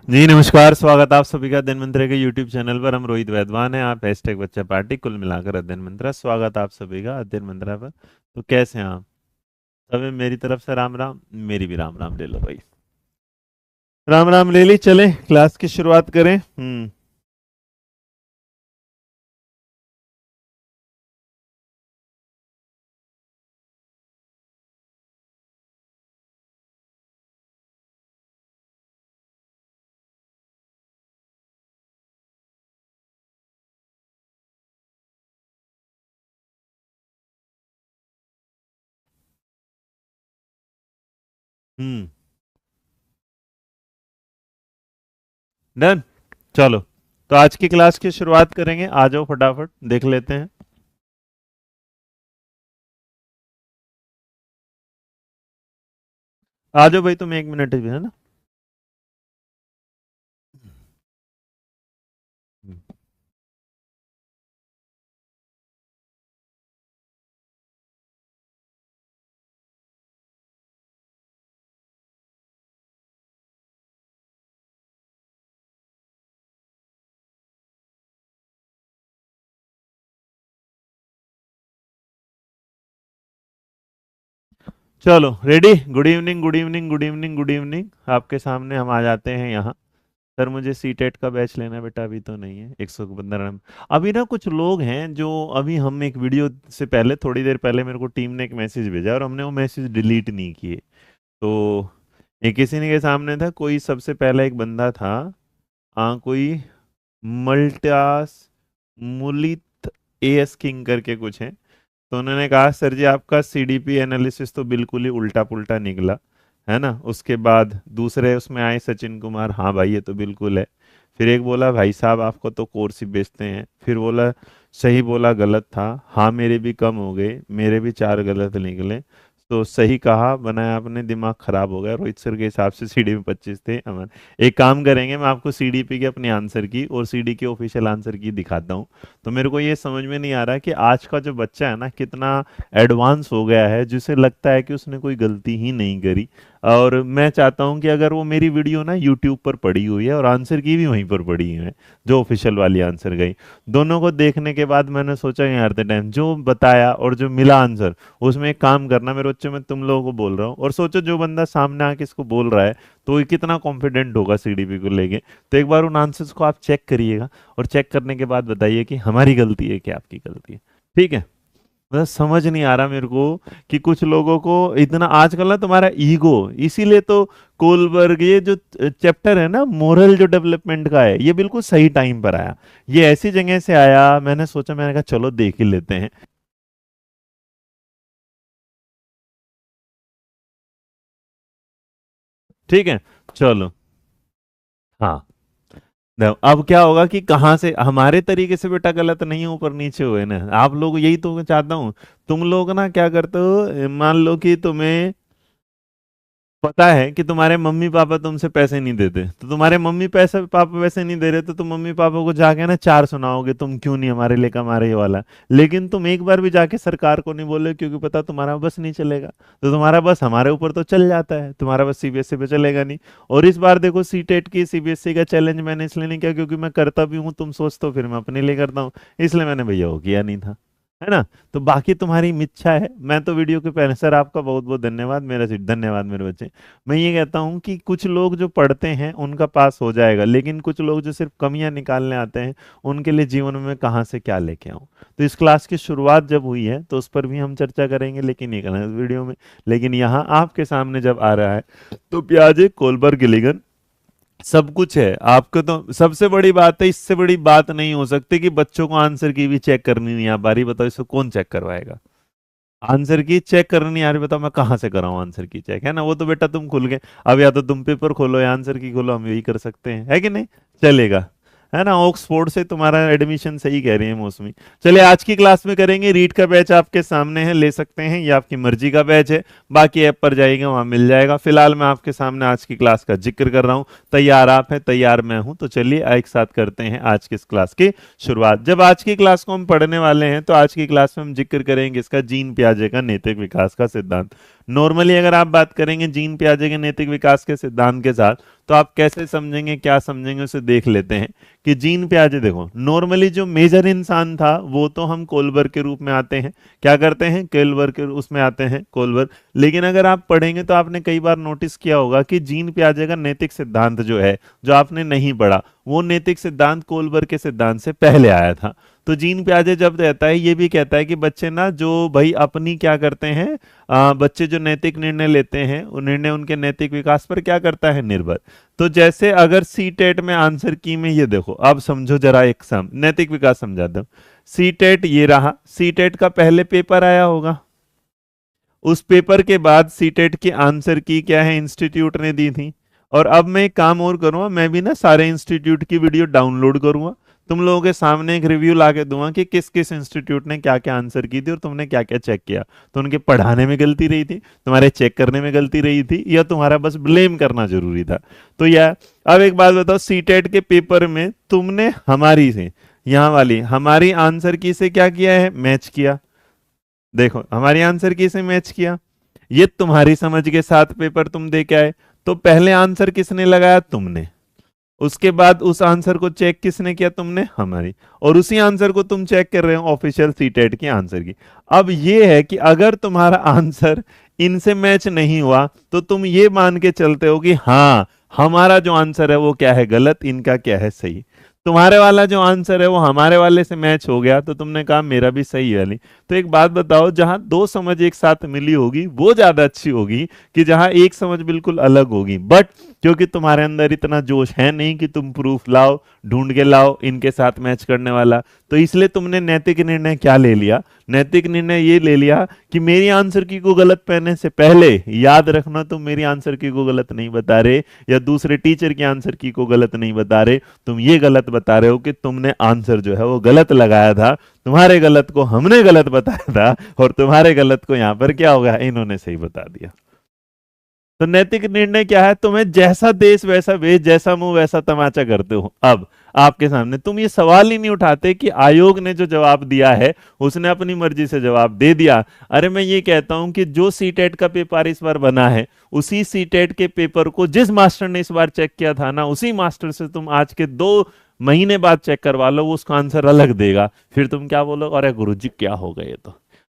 जी नमस्कार, स्वागत आप सभी का अध्ययन मंत्र के YouTube चैनल पर। हम रोहित वैद्वान हैं, आप हैशटैग बच्चा पार्टी कुल मिलाकर अध्ययन मंत्रा। स्वागत आप सभी का अध्ययन मंत्रा पर। तो कैसे हैं आप सभी? मेरी तरफ से राम राम, मेरी भी राम राम ले लो भाई। राम राम ले ली, चले क्लास की शुरुआत करें। हम्म डन। चलो, तो आज की क्लास की शुरुआत करेंगे। आ जाओ फटाफट देख लेते हैं। आ जाओ भाई, तुम 1 मिनट भी है ना। हम्म। चलो ready. Good evening, good evening, good evening, good evening. आपके सामने हम आ जाते हैं यहाँ। सर मुझे सी टेट का बैच लेना है बेटा, अभी तो नहीं है। 115 अभी ना कुछ लोग हैं जो अभी हम एक वीडियो से पहले थोड़ी देर पहले मेरे को टीम ने एक मैसेज भेजा और हमने वो मैसेज डिलीट नहीं किए। तो ये किसी ने के सामने था, कोई सबसे पहला एक बंदा था, कोई मल्टास मुलित एएस किंग करके कुछ है। तो उन्होंने कहा सर जी आपका सीडीपी एनालिसिस तो बिल्कुल ही उल्टा पुल्टा निकला, है ना। उसके बाद दूसरे उसमें आए सचिन कुमार, हाँ भाई ये तो बिल्कुल है। फिर एक बोला भाई साहब आपको तो कोर्स ही बेचते हैं। फिर बोला सही बोला गलत था, हाँ मेरे भी कम हो गए, मेरे भी 4 गलत निकले। तो सही कहा बनाया आपने, दिमाग खराब हो गया। रोहित सर के हिसाब से सीडी में 25 थे अमन। एक काम करेंगे, मैं आपको सीडीपी के अपने आंसर की और सीडी के ऑफिशियल आंसर की दिखाता हूँ। तो मेरे को ये समझ में नहीं आ रहा कि आज का जो बच्चा है ना कितना एडवांस हो गया है, जिसे लगता है कि उसने कोई गलती ही नहीं करी। और मैं चाहता हूं कि अगर वो मेरी वीडियो ना यूट्यूब पर पड़ी हुई है और आंसर की भी वहीं पर पड़ी हुई है, जो ऑफिशियल वाली आंसर गई, दोनों को देखने के बाद मैंने सोचा यार द टाइम जो बताया और जो मिला आंसर, उसमें एक काम करना मेरे बच्चे, मैं तुम लोगों को बोल रहा हूँ और सोचो जो बंदा सामने आके इसको बोल रहा है तो ये कितना कॉन्फिडेंट होगा सीडीपी को लेके। तो एक बार उन आंसर्स को आप चेक करिएगा और चेक करने के बाद बताइए कि हमारी गलती है कि आपकी गलती है। ठीक है। मतलब समझ नहीं आ रहा मेरे को कि कुछ लोगों को इतना आजकल ना तुम्हारा ईगो, इसीलिए तो कोलबर्ग ये जो चैप्टर है ना मोरल जो डेवलपमेंट का है, ये बिल्कुल सही टाइम पर आया। ये ऐसी जगह से आया, मैंने सोचा, मैंने कहा चलो देख ही लेते हैं। ठीक है। चलो। हाँ। अब क्या होगा कि कहाँ से हमारे तरीके से बेटा गलत नहीं है, ऊपर नीचे हुए ना आप लोग, यही तो मैं चाहता हूँ। तुम लोग ना क्या करते हो, मान लो कि तुम्हें पता है कि तुम्हारे मम्मी पापा तुमसे पैसे नहीं देते, तो तुम्हारे मम्मी पैसे पापा पैसे नहीं दे रहे, तो तुम मम्मी पापा को जाके ना चार सुनाओगे, तुम क्यों नहीं हमारे लिए कमा रहे ये वाला। लेकिन तुम एक बार भी जाके सरकार को नहीं बोले, क्योंकि पता तुम्हारा बस नहीं चलेगा। तो तुम्हारा बस हमारे ऊपर तो चल जाता है, तुम्हारा बस सीबीएसई पे चलेगा नहीं। और इस बार देखो सी टेट की सीबीएसई का चैलेंज मैंने इसलिए नहीं किया क्योंकि मैं करता भी हूँ, तुम सोचते हो फिर मैं अपने लिए करता हूँ, इसलिए मैंने भैया वो किया नहीं था, है ना। तो बाकी तुम्हारी इच्छा है। मैं तो वीडियो के पहले सर आपका बहुत बहुत धन्यवाद, मेरा धन्यवाद मेरे बच्चे। मैं ये कहता हूँ कि कुछ लोग जो पढ़ते हैं उनका पास हो जाएगा, लेकिन कुछ लोग जो सिर्फ कमियां निकालने आते हैं, उनके लिए जीवन में कहाँ से क्या लेके आऊँ। तो इस क्लास की शुरुआत जब हुई है तो उस पर भी हम चर्चा करेंगे, लेकिन ये करना है वीडियो में। लेकिन यहाँ आपके सामने जब आ रहा है तो पियाजे कोलबर्ग गिलिगन सब कुछ है आपको। तो सबसे बड़ी बात है, इससे बड़ी बात नहीं हो सकती कि बच्चों को आंसर की भी चेक करनी नहीं आ पा रही। बताओ इसको कौन चेक करवाएगा? आंसर की चेक करनी आ रही, बताओ मैं कहाँ से कराऊं आंसर की चेक, है ना। वो तो बेटा तुम खुल गए, अब या तो तुम पेपर खोलो या आंसर की खोलो, हम यही कर सकते हैं, है कि नहीं? चलेगा, है ना। ऑक्सफोर्ड से तुम्हारा एडमिशन, सही कह रही है मौसमी। चलिए आज की क्लास में करेंगे, रीड का बैच आपके सामने है, ले सकते हैं, ये आपकी मर्जी का बैच है। बाकी ऐप पर जाइएगा वहां मिल जाएगा। फिलहाल मैं आपके सामने आज की क्लास का जिक्र कर रहा हूँ। तैयार आप हैं, तैयार मैं हूं, तो चलिए एक साथ करते हैं आज की इस क्लास की शुरुआत। जब आज की क्लास को हम पढ़ने वाले हैं तो आज की क्लास में हम जिक्र करेंगे इसका जीन पियाजे का नैतिक विकास का सिद्धांत। नॉर्मली अगर आप बात करेंगे जीन पियाजे के नैतिक विकास के सिद्धांत के साथ, तो आप कैसे समझेंगे, क्या समझेंगे, उसे देख लेते हैं कि जीन पियाजे देखो, नॉर्मली जो मेजर इंसान था वो तो हम कोलबर के रूप में आते हैं, क्या करते हैं, कोलबर के उसमें आते हैं, कोलबर। लेकिन अगर आप पढ़ेंगे तो आपने कई बार नोटिस किया होगा कि जीन पियाजे का नैतिक सिद्धांत जो है, जो आपने नहीं पढ़ा, वो नैतिक सिद्धांत कोलबर के सिद्धांत से पहले आया था। तो जीन पियाजे जब कहता है, ये भी कहता है कि बच्चे ना जो भाई अपनी क्या करते हैं, बच्चे जो नैतिक निर्णय लेते हैं, वो निर्णय उनके नैतिक विकास पर क्या करता है, निर्भर। तो जैसे अगर सी टेट में आंसर की में, ये देखो अब समझो जरा, एक सम नैतिक विकास समझा दो। सी टेट ये रहा, सी टेट का पहले पेपर आया होगा, उस पेपर के बाद सी टेट की आंसर की क्या है, इंस्टीट्यूट ने दी थी। और अब मैं एक काम और करूंगा, मैं भी ना सारे इंस्टीट्यूट की वीडियो डाउनलोड करूंगा, तुम लोगों के सामने एक रिव्यू लाके दूंगा कि किस किस इंस्टीट्यूट ने क्या क्या आंसर की थी और तुमने क्या क्या चेक किया। तो उनके पढ़ाने में गलती रही थी, तुम्हारे चेक करने में गलती रही थी, या तुम्हारा बस ब्लेम करना जरूरी था। तो यह, अब एक बात बताओ, सीटेट के पेपर में तुमने हमारी से, यहाँ वाली हमारी आंसर की से क्या किया है, मैच किया। देखो हमारी आंसर की से मैच किया, ये तुम्हारी समझ के साथ पेपर तुम दे के आए। तो पहले आंसर किसने लगाया, तुमने, उसके बाद उस आंसर को चेक किसने किया, तुमने, हमारी, और उसी आंसर को तुम चेक कर रहे हो ऑफिशियल सीटेट के आंसर की। अब ये है कि अगर तुम्हारा आंसर इनसे मैच नहीं हुआ तो तुम ये मान के चलते हो कि हाँ हमारा जो आंसर है वो क्या है, गलत, इनका क्या है, सही। तुम्हारे वाला जो आंसर है वो हमारे वाले से मैच हो गया तो तुमने कहा मेरा भी सही है नहीं। तो एक बात बताओ, जहां दो समझ एक साथ मिली होगी वो ज्यादा अच्छी होगी कि जहां एक समझ बिल्कुल अलग होगी। बट क्योंकि तुम्हारे अंदर इतना जोश है नहीं कि तुम प्रूफ लाओ, ढूंढ के लाओ इनके साथ मैच करने वाला, तो इसलिए तुमने नैतिक निर्णय क्या ले लिया, नैतिक निर्णय ये ले लिया कि मेरी आंसर की को गलत पहनने से पहले याद रखना तुम मेरी आंसर की को गलत नहीं बता रहे, या दूसरे टीचर की आंसर की को गलत नहीं बता रहे, तुम ये गलत बता रहे हो कि तुमने आंसर जो है वो गलत लगाया था, तुम्हारे गलत को हमने गलत बताया था, और तुम्हारे गलत को यहां पर क्या हो गया, इन्होंने सही बता दिया। तो नैतिक निर्णय क्या है, तुम्हें जैसा देश वैसा वेश, जैसा मुंह वैसा तमाचा करते हो। अब आपके सामने तुम ये सवाल ही नहीं उठाते कि आयोग ने जो जवाब दिया है उसने अपनी मर्जी से जवाब दे दिया। अरे मैं ये कहता हूं कि जो सीटेट का पेपर इस बार बना है, उसी सीटेट के पेपर को जिस मास्टर ने इस बार चेक किया था ना, उसी मास्टर से तुम आज के 2 महीने बाद चेक करवा लो, वो उसका आंसर अलग देगा। फिर तुम क्या बोलो, अरे गुरुजी क्या हो गए ये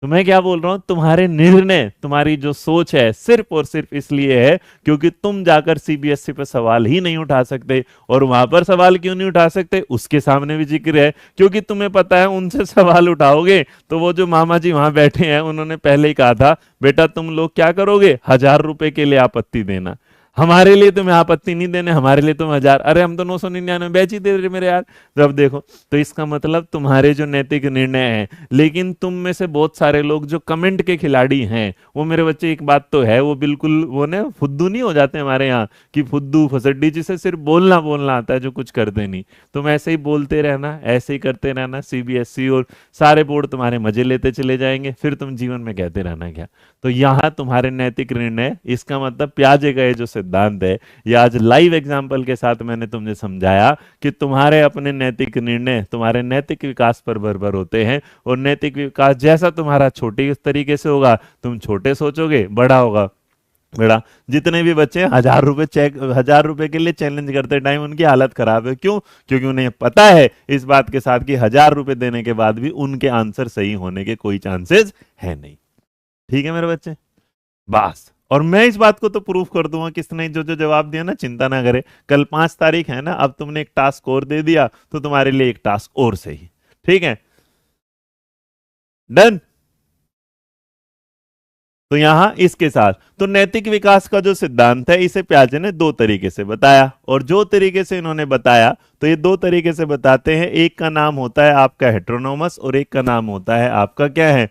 तो मैं क्या बोल रहा हूं, तुम्हारे निर्णय, तुम्हारी जो सोच है सिर्फ और सिर्फ इसलिए है क्योंकि तुम जाकर सीबीएसई पर सवाल ही नहीं उठा सकते। और वहां पर सवाल क्यों नहीं उठा सकते, उसके सामने भी जिक्र है, क्योंकि तुम्हें पता है उनसे सवाल उठाओगे तो वो जो मामा जी वहां बैठे हैं उन्होंने पहले ही कहा था, बेटा तुम लोग क्या करोगे, 1000 रुपए के लिए आपत्ति देना, हमारे लिए तुम्हें आपत्ति नहीं देने, हमारे लिए तुम 1000, अरे हम तो 999 बैच ही दे रहे मेरे यार। तो अब देखो, तो इसका मतलब तुम्हारे जो नैतिक निर्णय हैं, लेकिन तुम में से बहुत सारे लोग जो कमेंट के खिलाड़ी हैं, वो मेरे बच्चे एक बात तो है, वो बिल्कुल वो ना फुद्दू नहीं हो जाते हमारे यहाँ कि फुद्दू फसड्डी, जिसे सिर्फ बोलना बोलना आता है जो कुछ करते नहीं। तुम ऐसे ही बोलते रहना, ऐसे ही करते रहना, सीबीएसई और सारे बोर्ड तुम्हारे मजे लेते चले जाएंगे, फिर तुम जीवन में कहते रहना क्या। तो यहाँ तुम्हारे नैतिक निर्णय, इसका मतलब पियाजे का ये जो सिद्धांत है, ये आज लाइव एग्जाम्पल के साथ मैंने तुमने समझाया कि तुम्हारे अपने नैतिक निर्णय तुम्हारे नैतिक विकास पर भर होते हैं, और नैतिक विकास जैसा तुम्हारा छोटे तरीके से होगा, तुम छोटे सोचोगे, बड़ा होगा बड़ा। जितने भी बच्चे 1000 रुपए चेक, 1000 रुपए के लिए चैलेंज करते टाइम उनकी हालत खराब है, क्यों, क्योंकि उन्हें पता है इस बात के साथ कि 1000 रुपए देने के बाद भी उनके आंसर सही होने के कोई चांसेस है नहीं। ठीक है मेरे बच्चे, बस। और मैं इस बात को तो प्रूफ कर दूंगा, किसने जो जो जवाब दिया ना, चिंता ना करे, कल 5 तारीख है ना, अब तुमने एक टास्क और दे दिया तो तुम्हारे लिए एक टास्क और सही, ठीक है, डन। तो यहां इसके साथ तो नैतिक विकास का जो सिद्धांत है इसे पियाजे ने 2 तरीके से बताया, और जो तरीके से इन्होंने बताया तो ये 2 तरीके से बताते हैं। एक का नाम होता है आपका हेट्रोनोमस और एक का नाम होता है आपका क्या है,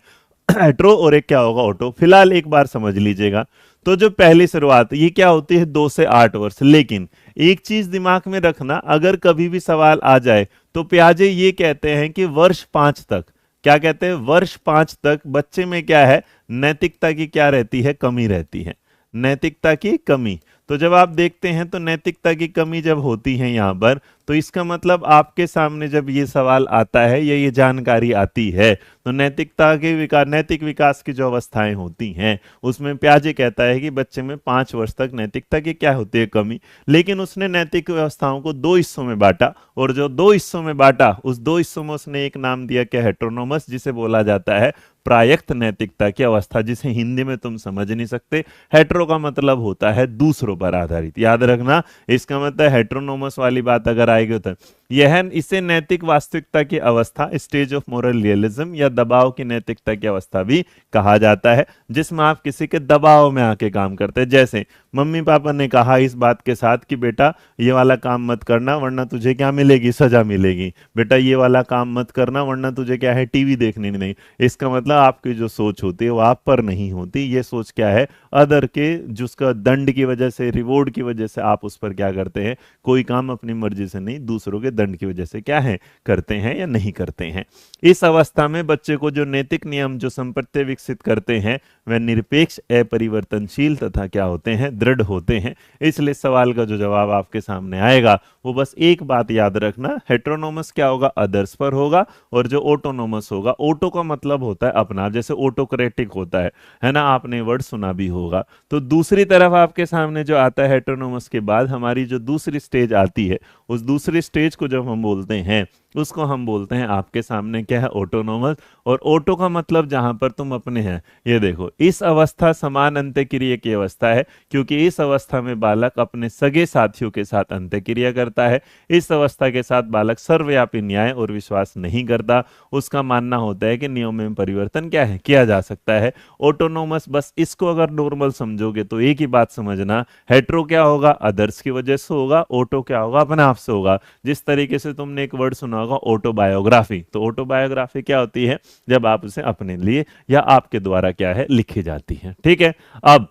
हेट्रो, और एक क्या होगा, ऑटो। फिलहाल एक बार समझ लीजिएगा। तो जो पहली शुरुआत ये क्या होती है, 2 से 8 वर्ष। लेकिन एक चीज दिमाग में रखना, अगर कभी भी सवाल आ जाए तो पियाजे ये कहते हैं कि वर्ष 5 तक, क्या कहते हैं, वर्ष 5 तक बच्चे में क्या है, नैतिकता की क्या रहती है, कमी रहती है, नैतिकता की कमी। तो जब आप देखते हैं तो नैतिकता की कमी जब होती है यहां पर, तो इसका मतलब आपके सामने जब ये सवाल आता है या ये जानकारी आती है तो नैतिकता के विकास, नैतिक विकास की जो अवस्थाएं होती हैं उसमें पियाजे कहता है कि बच्चे में 5 वर्ष तक नैतिकता की क्या होती है, कमी। लेकिन उसने नैतिक व्यवस्थाओं को 2 हिस्सों में बांटा, और जो 2 हिस्सों में बांटा उस 2 हिस्सों में उसने एक नाम दिया क्या, हेटेरोनोमस, जिसे बोला जाता है प्रायक्त नैतिकता की अवस्था, जिसे हिंदी में तुम समझ नहीं सकते। हेट्रो का मतलब होता है दूसरों पर आधारित, याद रखना। इसका मतलब हेट्रोनोमस वाली बात अगर आएगी तो यह, इसे नैतिक वास्तविकता की अवस्था, स्टेज ऑफ मोरल रियलिज्म या दबाव की नैतिकता की अवस्था भी कहा जाता है, जिसमें आप किसी के दबाव में आके काम करते हैं। जैसे मम्मी पापा ने कहा इस बात के साथ कि बेटा ये वाला काम मत करना वरना तुझे क्या मिलेगी, सजा मिलेगी, बेटा ये वाला काम मत करना वरना तुझे क्या है, टीवी देखनी नहीं। इसका मतलब आपकी जो सोच होती है वो आप पर नहीं होती, ये सोच क्या है, अदर के, जिसका दंड की वजह से, रिवॉर्ड की वजह से आप उस पर क्या करते हैं, कोई काम अपनी मर्जी से नहीं, दूसरों के दंड की वजह से क्या है, करते हैं या नहीं करते हैं। इस अवस्था में बच्चे को जो नैतिक नियम जो संप्रत्य विकसित करते हैं वह निरपेक्ष, अपरिवर्तनशील तथा क्या होते हैं, दृढ़ होते हैं। इसलिए सवाल का जो जवाब आपके सामने आएगा वो बस एक बात याद रखना, हेटेरोनोमस क्या होगा, अदर्स पर होगा, और जो ऑटोनोमस होगा, ऑटो का मतलब होता है अपना, जैसे ऑटोक्रेटिक होता है ना, आपने वर्ड सुना भी होगा। तो दूसरी तरफ आपके सामने जो आता है हेटेरोनोमस के बाद हमारी जो दूसरी स्टेज आती है, उस दूसरी स्टेज को जब हम बोलते हैं उसको हम बोलते हैं आपके सामने क्या है, ऑटोनोमस। और ऑटो का मतलब जहां पर तुम अपने हैं, ये देखो, इस अवस्था समान अंत्यक्रिया की अवस्था है, क्योंकि इस अवस्था में बालक अपने सगे साथियों के साथ अंत्यक्रिया करता है। इस अवस्था के साथ बालक सर्वव्यापी न्याय और विश्वास नहीं करता, उसका मानना होता है कि नियम में परिवर्तन क्या है, किया जा सकता है। ऑटोनोमस, बस इसको अगर नॉर्मल समझोगे तो एक ही बात समझना, हेट्रो क्या होगा, अदर्स की वजह से होगा, ऑटो क्या होगा, अपने आप से होगा। जिस तरीके से तुमने एक वर्ड सुना होगा ऑटोबायोग्राफी, तो ऑटोबायोग्राफी क्या होती है, जब आप उसे अपने लिए या आपके द्वारा क्या है, लिखी जाती है। ठीक है, अब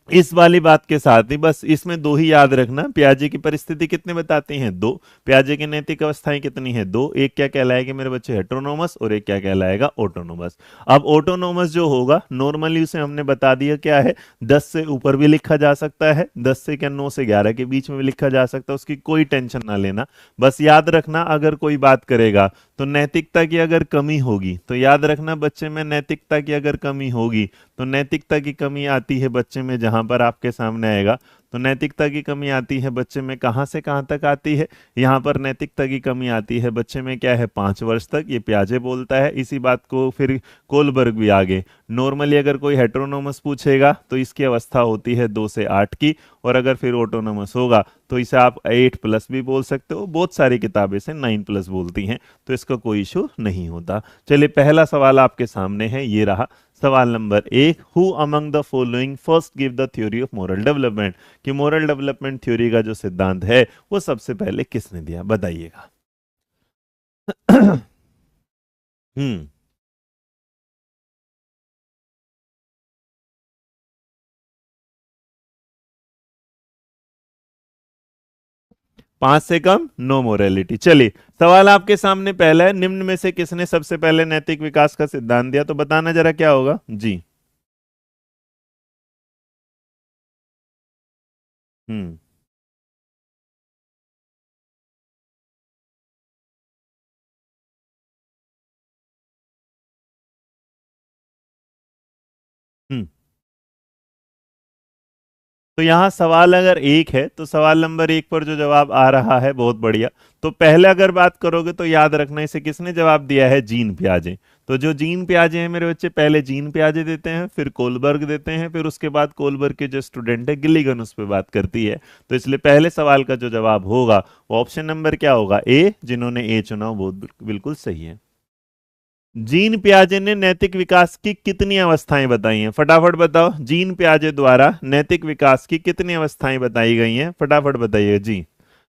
इस वाली बात के साथ ही बस इसमें दो ही याद रखना, पियाजे की परिस्थिति कितने बताती हैं, दो। पियाजे की नैतिक अवस्थाएं कितनी है, दो। एक क्या कहलाएगी मेरे बच्चे, हेटेरोनोमस, और एक क्या कहलाएगा, ऑटोनोमस। अब ऑटोनोमस जो होगा नॉर्मली उसे हमने बता दिया क्या है, 10 से ऊपर भी लिखा जा सकता है, 10 से क्या 9 से 11 के बीच में भी लिखा जा सकता है, उसकी कोई टेंशन ना लेना। बस याद रखना अगर कोई बात करेगा तो नैतिकता की अगर कमी होगी, तो याद रखना बच्चे में नैतिकता की अगर कमी होगी, तो नैतिकता की कमी आती है बच्चे में, जहां पर आपके सामने आएगा तो नैतिकता की कमी आती है बच्चे में, कहां से कहां तक आती है, यहां पर नैतिकता की कमी आती है बच्चे में क्या है, 5 वर्ष तक। ये पियाजे बोलता है, इसी बात को फिर कोलबर्ग भी आगे। नॉर्मली अगर कोई हेटेरोनोमस पूछेगा तो इसकी अवस्था होती है 2 से 8 की, और अगर फिर ऑटोनोमस होगा तो इसे आप 8+ भी बोल सकते हो, बहुत सारी किताबें से 9+ बोलती हैं, तो इसका कोई इशू नहीं होता। चलिए पहला सवाल आपके सामने है, ये रहा सवाल number 1, who among the following first give the theory of moral development, कि मोरल डेवलपमेंट थ्योरी का जो सिद्धांत है वो सबसे पहले किसने दिया, बताइएगा। हम्म 5 से कम नो मोरालिटी। चलिए सवाल आपके सामने पहला है, निम्न में से किसने सबसे पहले नैतिक विकास का सिद्धांत दिया, तो बताना जरा क्या होगा जी। हम्म हम्म तो यहाँ सवाल अगर एक है तो सवाल नंबर 1 पर जो जवाब आ रहा है बहुत बढ़िया। तो पहले अगर बात करोगे तो याद रखना इसे किसने जवाब दिया है, जीन पियाजे। तो जो जीन पियाजे हैं मेरे बच्चे, पहले जीन पियाजे देते हैं, फिर कोलबर्ग देते हैं, फिर उसके बाद कोलबर्ग के जो स्टूडेंट है गिलिगन उस पर बात करती है। तो इसलिए पहले सवाल का जो जवाब होगा वो ऑप्शन नंबर क्या होगा, ए। जिन्होंने ए चुना वो बिल्कुल सही है। जीन पियाजे ने नैतिक विकास की कितनी अवस्थाएं बताई हैं, फटाफट बताओ। जीन पियाजे द्वारा नैतिक विकास की कितनी अवस्थाएं बताई गई हैं, फटाफट बताइए जी।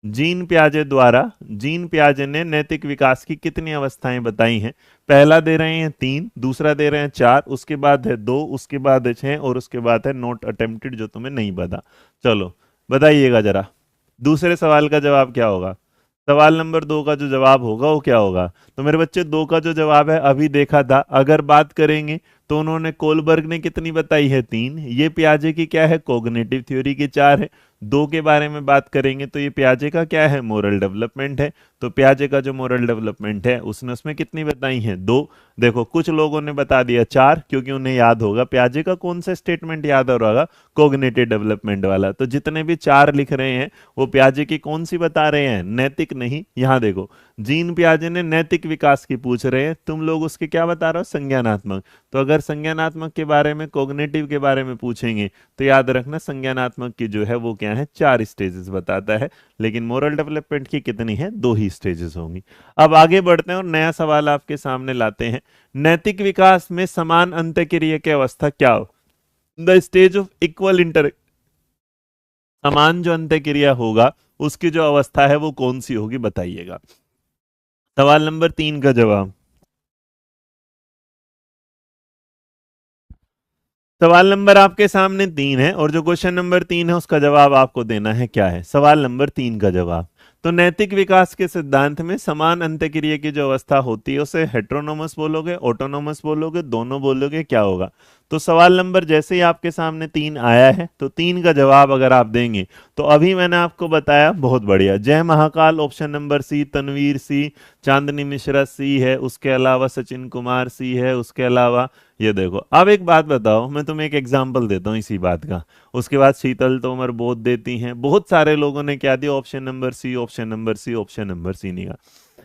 जीन पियाजे द्वारा, जीन पियाजे ने नैतिक विकास की कितनी अवस्थाएं बताई हैं। पहला दे रहे हैं 3, दूसरा दे रहे हैं 4, उसके बाद है 2, उसके बाद है 6, और उसके बाद है नॉट अटेम्प्टेड, जो तुम्हें नहीं पता। चलो बताइएगा जरा, दूसरे सवाल का जवाब क्या होगा। सवाल नंबर 2 का जो जवाब होगा वो क्या होगा, तो मेरे बच्चे 2 का जो जवाब है अभी देखा था। अगर बात करेंगे तो उन्होंने कोलबर्ग ने कितनी बताई है, 3। ये पियाजे की क्या है, कॉग्निटिव थ्योरी की 4 है। दो के बारे में बात करेंगे तो ये पियाजे का क्या है, मोरल डेवलपमेंट है। तो पियाजे का जो मोरल डेवलपमेंट है उसने उसमें कितनी बताई हैं, दो। देखो कुछ लोगों ने बता दिया चार, क्योंकि उन्हें याद होगा पियाजे का कौन सा स्टेटमेंट याद हो रहा होगा, कोग्निटिव डेवलपमेंट वाला। तो जितने भी चार लिख रहे हैं वो पियाजे की कौन सी बता रहे हैं, नैतिक नहीं। यहाँ देखो जीन पियाजे ने नैतिक विकास की पूछ रहे हैं, तुम लोग उसके क्या बता रहे हो, संज्ञानात्मक। तो अगर संज्ञानात्मक के बारे में, कोग्निटिव के बारे में पूछेंगे तो याद रखना संज्ञानात्मक की जो है वो क्या है, चार स्टेजेस बताता है, लेकिन मोरल डेवलपमेंट की कितनी है, दो ही स्टेजेस होंगी। अब आगे बढ़ते हैं और नया सवाल आपके सामने लाते हैं। नैतिक विकास में समान अंतःक्रिया की अवस्था क्या हो, the stage of equal inter, समान जो अंतःक्रिया होगा उसकी जो अवस्था है वो कौन सी होगी, बताइएगा। सवाल नंबर 3 का जवाब, सवाल नंबर आपके सामने 3 है और जो क्वेश्चन नंबर 3 है उसका जवाब आपको देना है क्या है, सवाल नंबर 3 का जवाब। तो नैतिक विकास के सिद्धांत में समान अंतःक्रिया की जो अवस्था होती है उसे हेट्रोनोमस बोलोगे, ऑटोनोमस बोलोगे, दोनों बोलोगे, क्या होगा। तो सवाल नंबर जैसे ही आपके सामने 3 आया है तो 3 का जवाब अगर आप देंगे तो अभी मैंने आपको बताया, बहुत बढ़िया, Jai Mahakal option number C, Tanveer C, Chandni Mishra C है, उसके अलावा सचिन कुमार सी है, उसके अलावा ये देखो। अब एक बात बताओ, मैं तुम्हें एक एग्जांपल देता हूँ इसी बात का, उसके बाद शीतल तोमर बोध देती हैं, बहुत सारे लोगों ने क्या दिया, option number C, option number C, option number C नहीं।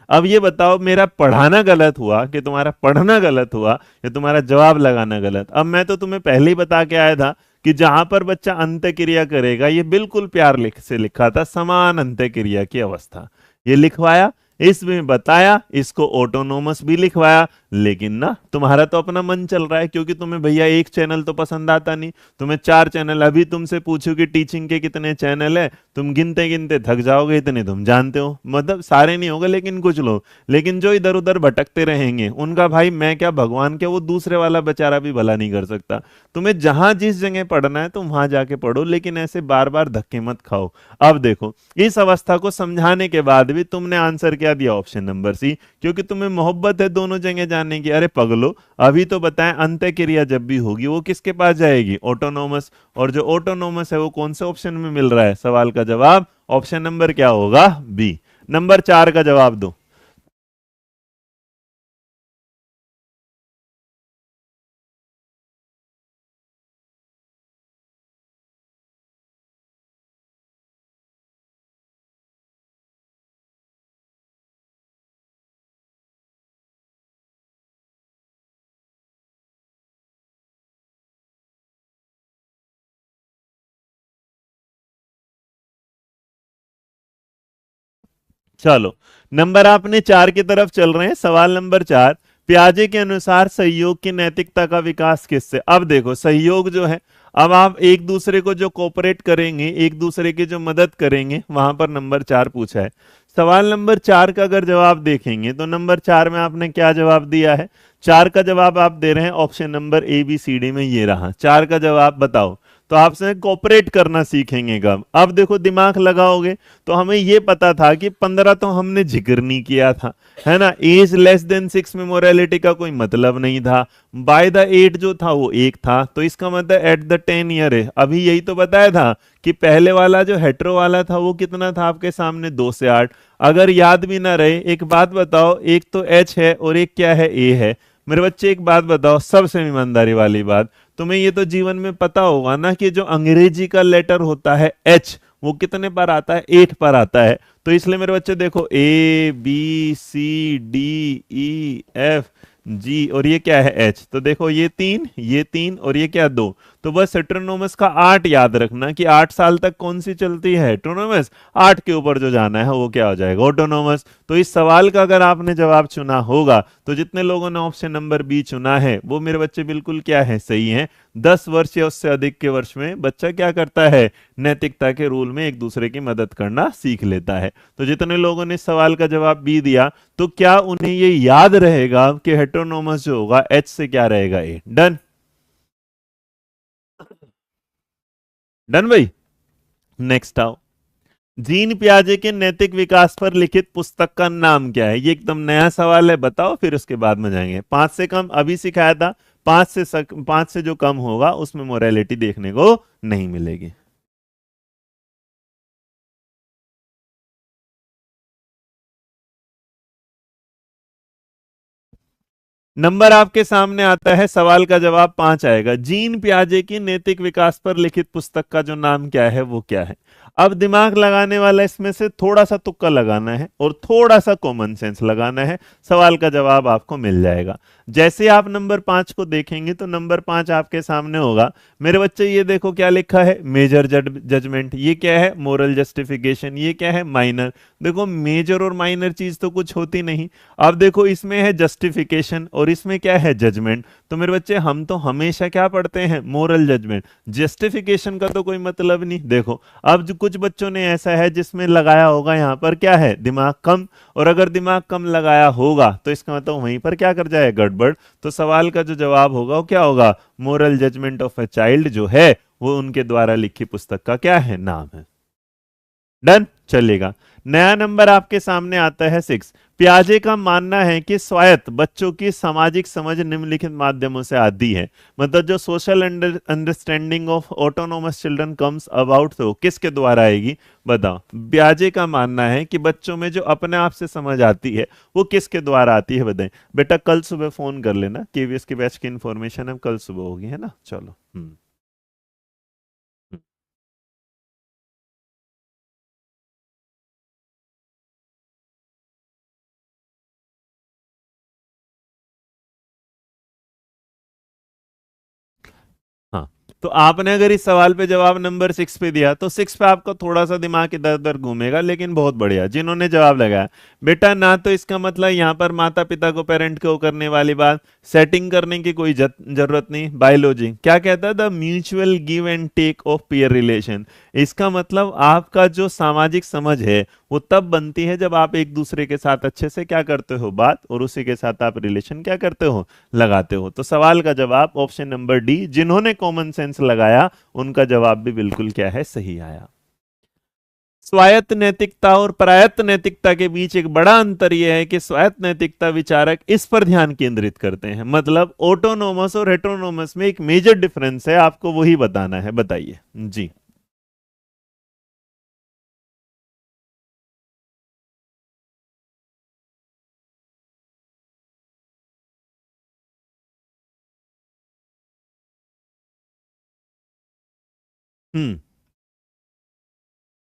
अब ये बताओ मेरा पढ़ाना गलत हुआ कि तुम्हारा पढ़ना गलत हुआ या तुम्हारा जवाब लगाना गलत। अब मैं तो तुम्हें पहले ही बता के आया था कि जहां पर बच्चा अंतःक्रिया करेगा, ये बिल्कुल प्यार लिख से लिखा था समान अंतःक्रिया की अवस्था, ये लिखवाया, इसमें बताया, इसको ऑटोनोमस भी लिखवाया। लेकिन ना तुम्हारा तो अपना मन चल रहा है, क्योंकि तुम्हें भैया एक चैनल तो पसंद आता नहीं, तुम्हें चार चैनल। अभी तुमसे पूछो कि टीचिंग के कितने चैनल है, तुम गिनते गिनते थक जाओगे, इतने तुम जानते हो, मतलब सारे नहीं होंगे लेकिन कुछ लोग। लेकिन जो इधर उधर भटकते रहेंगे उनका भाई मैं क्या भगवान क्या, वो दूसरे वाला बेचारा भी भला नहीं कर सकता। तुम्हें जहां जिस जगह पढ़ना है तुम वहां जाके पढ़ो, लेकिन ऐसे बार बार धक्के मत खाओ। अब देखो इस अवस्था को समझाने के बाद भी तुमने आंसर क्या दिया, ऑप्शन नंबर सी, क्योंकि तुम्हें मोहब्बत है दोनों जगह जाने की। अरे पगलो, अभी तो बताएं अंतःक्रिया जब भी होगी वो किसके पास जाएगी, ऑटोनोमस। और जो ऑटोनोमस है वो कौन से ऑप्शन में मिल रहा है, सवाल का जवाब ऑप्शन नंबर क्या होगा, बी। नंबर 4 का जवाब दो। चलो, नंबर आपने 4 की तरफ चल रहे हैं। सवाल नंबर 4, पियाजे के अनुसार सहयोग की नैतिकता का विकास किससे। अब देखो सहयोग जो है, अब आप एक दूसरे को जो कोऑपरेट करेंगे, एक दूसरे की जो मदद करेंगे, वहां पर नंबर 4 पूछा है। सवाल नंबर 4 का अगर जवाब देखेंगे तो नंबर 4 में आपने क्या जवाब दिया है, 4 का जवाब आप दे रहे हैं option number A B C D में, ये रहा 4 का जवाब। बताओ, तो आपसे कोऑपरेट करना सीखेंगे कब, अब देखो दिमाग लगाओगे तो हमें ये पता था कि 15 तो हमने जिक्र नहीं किया था, है ना, एज लेस देन 6 में मोरालिटी का कोई मतलब नहीं था, बाय द 8 जो था वो एक था, तो इसका मतलब एट द 10 ईयर है। अभी यही तो बताया था कि पहले वाला जो हेट्रो वाला था वो कितना था आपके सामने, 2 से 8। अगर याद भी ना रहे, एक बात बताओ, एक तो एच है और एक क्या है, ए है। मेरे बच्चे एक बात बताओ, सबसे ईमानदारी वाली बात, तुम्हें ये तो जीवन में पता होगा ना कि जो अंग्रेजी का लेटर होता है एच, वो कितने पर आता है, 8 पर आता है। तो इसलिए मेरे बच्चे देखो A B C D E F G, और ये क्या है एच, तो देखो ये 3, ये 3 और ये क्या 2। तो बस हेट्रोनोमस का 8 याद रखना कि 8 साल तक कौन सी चलती है, हेट्रोनोमस। 8 के ऊपर जो जाना है वो क्या हो जाएगा, ऑटोनोमस। तो इस सवाल का अगर आपने जवाब चुना होगा तो जितने लोगों ने ऑप्शन नंबर बी चुना है वो मेरे बच्चे बिल्कुल क्या है, सही है। 10 वर्ष या उससे अधिक के वर्ष में बच्चा क्या करता है, नैतिकता के रूल में एक दूसरे की मदद करना सीख लेता है। तो जितने लोगों ने इस सवाल का जवाब बी दिया, तो क्या उन्हें ये याद रहेगा कि हेट्रोनोमस जो होगा एच से क्या रहेगा, ए। डन, डन भाई। नेक्स्ट आओ, जीन पियाजे के नैतिक विकास पर लिखित पुस्तक का नाम क्या है। ये एकदम नया सवाल है, बताओ, फिर उसके बाद में जाएंगे। 5 से कम अभी सिखाया था, 5 से जो कम होगा उसमें मोरालिटी देखने को नहीं मिलेगी। नंबर आपके सामने आता है, सवाल का जवाब 5 आएगा। जीन पियाजे की नैतिक विकास पर लिखित पुस्तक का जो नाम क्या है वो क्या है। अब दिमाग लगाने वाला इसमें से थोड़ा सा तुक्का लगाना है और थोड़ा सा कॉमन सेंस लगाना है, सवाल का जवाब आपको मिल जाएगा। जैसे आप नंबर 5 को देखेंगे तो नंबर 5 आपके सामने होगा। मेरे बच्चे ये देखो क्या लिखा है, मेजर जजमेंट। ये क्या है, मोरल जस्टिफिकेशन। ये क्या है, माइनर। देखो मेजर और माइनर चीज तो कुछ होती नहीं। अब देखो इसमें है जस्टिफिकेशन और इसमें क्या है, जजमेंट। तो मेरे बच्चे हम तो हमेशा क्या पढ़ते हैं, मोरल जजमेंट। जस्टिफिकेशन का तो कोई मतलब नहीं। देखो अब जो कुछ बच्चों ने ऐसा है जिसमें लगाया होगा यहाँ पर क्या है, दिमाग कम। और अगर दिमाग कम लगाया होगा तो इसका मतलब वहीं पर क्या कर जाए, गड़बड़। तो सवाल का जो जवाब होगा वो क्या होगा, moral judgement of a child जो है वो उनके द्वारा लिखी पुस्तक का क्या है, नाम है। डन, चलेगा। नया नंबर आपके सामने आता है 6। पियाजे का मानना है कि स्वायत्त बच्चों की सामाजिक समझ निम्नलिखित माध्यमों से आती है। मतलब जो social understanding of autonomous children comes about, तो किसके द्वारा आएगी, बताओ। पियाजे का मानना है कि बच्चों में जो अपने आप से समझ आती है वो किसके द्वारा आती है, बताएं। बेटा कल सुबह फोन कर लेना, केवीएस के बैच की इंफॉर्मेशन अब कल सुबह होगी, है ना। चलो। हम्म। हाँ, तो आपने अगर इस सवाल पे जवाब नंबर 6 पे दिया तो 6 पे आपका थोड़ा सा दिमाग इधर उधर घूमेगा, लेकिन बहुत बढ़िया जिन्होंने जवाब लगाया। बेटा ना तो इसका मतलब यहाँ पर माता पिता को पेरेंट को करने वाली बात, सेटिंग करने की कोई जरूरत नहीं। बायोलॉजी क्या कहता है, the mutual give and take of peer relation. इसका मतलब आपका जो सामाजिक समझ है वो तब बनती है जब आप एक दूसरे के साथ अच्छे से क्या करते हो, बात, और उसी के साथ आप रिलेशन क्या करते हो, लगाते हो। तो सवाल का जवाब ऑप्शन नंबर डी, जिन्होंने कॉमन सेंस लगाया उनका जवाब भी बिल्कुल क्या है, सही आया। स्वायत्त नैतिकता और परायत्त नैतिकता के बीच एक बड़ा अंतर यह है कि स्वायत्त नैतिकता विचारक इस पर ध्यान केंद्रित करते हैं। मतलब ऑटोनोमस और हेटेरोनोमस में एक मेजर डिफरेंस है, आपको वही बताना है। बताइए जी। हम्म।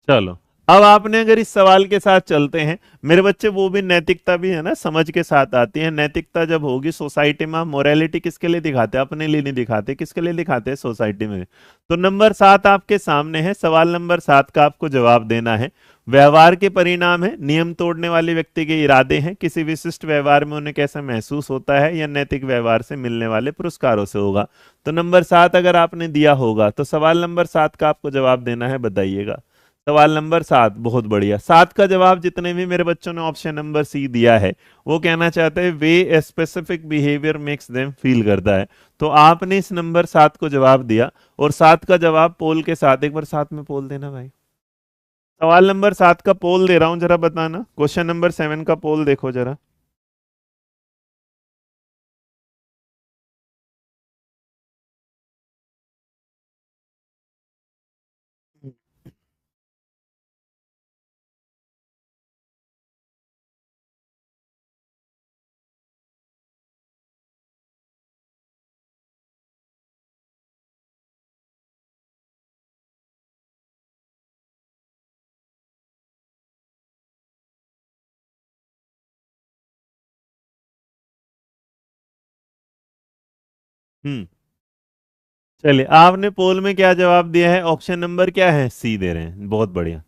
चलो, अब आपने अगर इस सवाल के साथ चलते हैं मेरे बच्चे, वो भी नैतिकता भी है ना समझ के साथ आती है। नैतिकता जब होगी सोसाइटी में, मोरालिटी किसके लिए दिखाते हैं, अपने लिए नहीं दिखाते, किसके लिए दिखाते हैं, सोसाइटी में। तो नंबर 7 आपके सामने है, सवाल नंबर 7 का आपको जवाब देना है। व्यवहार के परिणाम है, नियम तोड़ने वाले व्यक्ति के इरादे हैं, किसी विशिष्ट व्यवहार में उन्हें कैसा महसूस होता है, या नैतिक व्यवहार से मिलने वाले पुरस्कारों से होगा। तो नंबर 7 अगर आपने दिया होगा तो सवाल नंबर 7 का आपको जवाब देना है, बताइएगा। सवाल नंबर 7, बहुत बढ़िया। 7 का जवाब जितने भी मेरे बच्चों ने ऑप्शन नंबर सी दिया है वो कहना चाहते हैं वे specific behaviour makes them feel करता है। तो आपने इस नंबर 7 को जवाब दिया, और 7 का जवाब पोल के साथ, एक बार साथ में पोल देना भाई। सवाल नंबर 7 का पोल दे रहा हूं, जरा बताना। क्वेश्चन नंबर 7 का पोल देखो जरा। हम्म। चलिए, आपने पोल में क्या जवाब दिया है, ऑप्शन नंबर क्या है, सी दे रहे हैं, बहुत बढ़िया।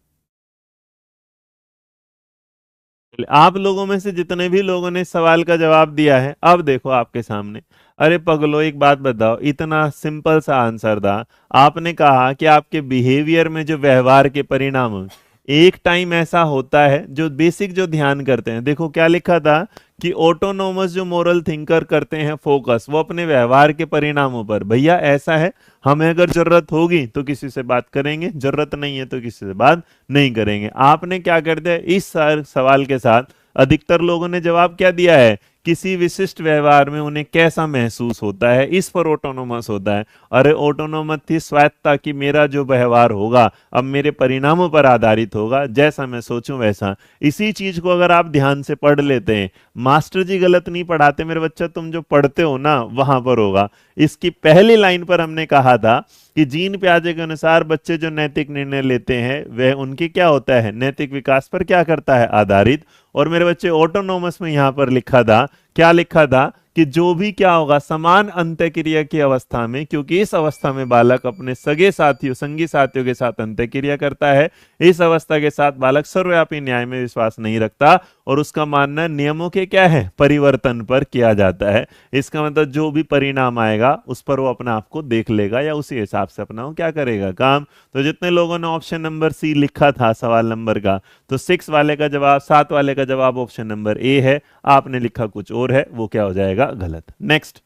आप लोगों में से जितने भी लोगों ने इस सवाल का जवाब दिया है, अब देखो आपके सामने। अरे पगलो, एक बात बताओ, इतना सिंपल सा आंसर था। आपने कहा कि आपके बिहेवियर में जो व्यवहार के परिणाम हैं, एक टाइम ऐसा होता है जो बेसिक जो ध्यान करते हैं। देखो क्या लिखा था कि ऑटोनोमस जो मोरल थिंकर करते हैं फोकस वो अपने व्यवहार के परिणामों पर। भैया ऐसा है, हमें अगर जरूरत होगी तो किसी से बात करेंगे, जरूरत नहीं है तो किसी से बात नहीं करेंगे। आपने क्या कर दिया, इस सवाल के साथ अधिकतर लोगों ने जवाब क्या दिया है किसी विशिष्ट व्यवहार में उन्हें कैसा महसूस होता है, इस पर ऑटोनोमस होता है। अरे ऑटोनोमस थी स्वायत्तता कि मेरा जो व्यवहार होगा अब मेरे परिणामों पर आधारित होगा, जैसा मैं सोचूं वैसा। इसी चीज को अगर आप ध्यान से पढ़ लेते हैं, मास्टर जी गलत नहीं पढ़ाते मेरे बच्चा, तुम जो पढ़ते हो ना वहां पर होगा। इसकी पहली लाइन पर हमने कहा था कि जीन पियाजे के अनुसार बच्चे जो नैतिक निर्णय लेते हैं वह उनके क्या होता है, नैतिक विकास पर क्या करता है, आधारित। और मेरे बच्चे ऑटोनोमस में यहां पर लिखा था, क्या लिखा था कि जो भी क्या होगा समान अंतःक्रिया की अवस्था में, क्योंकि इस अवस्था में बालक अपने सगे साथियों संगी साथियों के साथ अंतःक्रिया करता है, इस अवस्था के साथ बालक सर्वव्यापी न्याय में विश्वास नहीं रखता और उसका मानना नियमों के क्या है, परिवर्तन पर किया जाता है। इसका मतलब जो भी परिणाम आएगा उस पर वो अपने आप को देख लेगा या उसी हिसाब से अपना वो क्या करेगा काम। तो जितने लोगों ने ऑप्शन नंबर सी लिखा था सवाल नंबर का, तो 6 वाले का जवाब, 7 वाले का जवाब ऑप्शन नंबर ए है। आपने लिखा कुछ और है, वो क्या हो जाएगा, गलत। नेक्स्ट,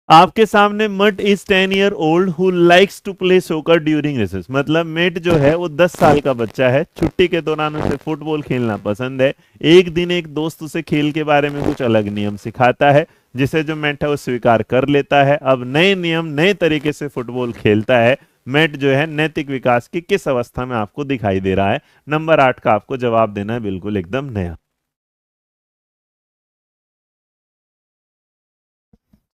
आपके सामने Matt is 10 year old who likes to play soccer during recess. मतलब मेट जो है वो 10 साल का बच्चा है, छुट्टी के दौरान उसे फुटबॉल खेलना पसंद है। एक दिन एक दोस्त उसे खेल के बारे में कुछ अलग नियम सिखाता है, जिसे जो मेट है वो स्वीकार कर लेता है। अब नए नियम नए तरीके से फुटबॉल खेलता है। मेट जो है नैतिक विकास की किस अवस्था में आपको दिखाई दे रहा है? नंबर 8 का आपको जवाब देना है, बिल्कुल एकदम नया।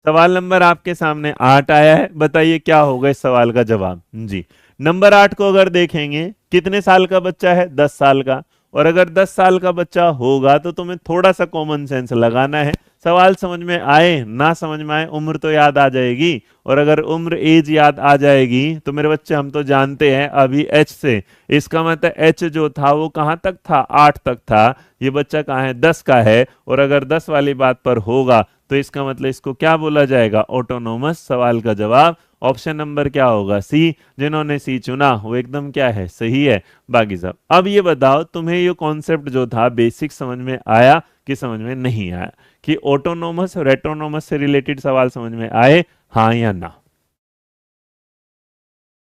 सवाल नंबर आपके सामने 8 आया है, बताइए क्या होगा इस सवाल का जवाब जी। नंबर 8 को अगर देखेंगे, कितने साल का बच्चा है, 10 साल का। और अगर 10 साल का बच्चा होगा तो तुम्हें थोड़ा सा कॉमन सेंस लगाना है। सवाल समझ में आए ना समझ में आए, उम्र तो याद आ जाएगी। और अगर उम्र एज याद आ जाएगी तो मेरे बच्चे हम तो जानते हैं अभी एच से, इसका मतलब एच जो था वो कहाँ तक था, 8 तक था। ये बच्चा कहाँ है, 10 का है। और अगर 10 वाली बात पर होगा तो इसका मतलब इसको क्या बोला जाएगा, ऑटोनोमस। सवाल का जवाब ऑप्शन नंबर क्या होगा, सी। जिन्होंने सी चुना वो एकदम क्या है, सही है। बाकी सब अब ये बताओ, तुम्हें ये कॉन्सेप्ट जो था बेसिक समझ में आया कि समझ में नहीं आया, कि ऑटोनोमस और एटोनोमस से रिलेटेड सवाल समझ में आए, हाँ या ना?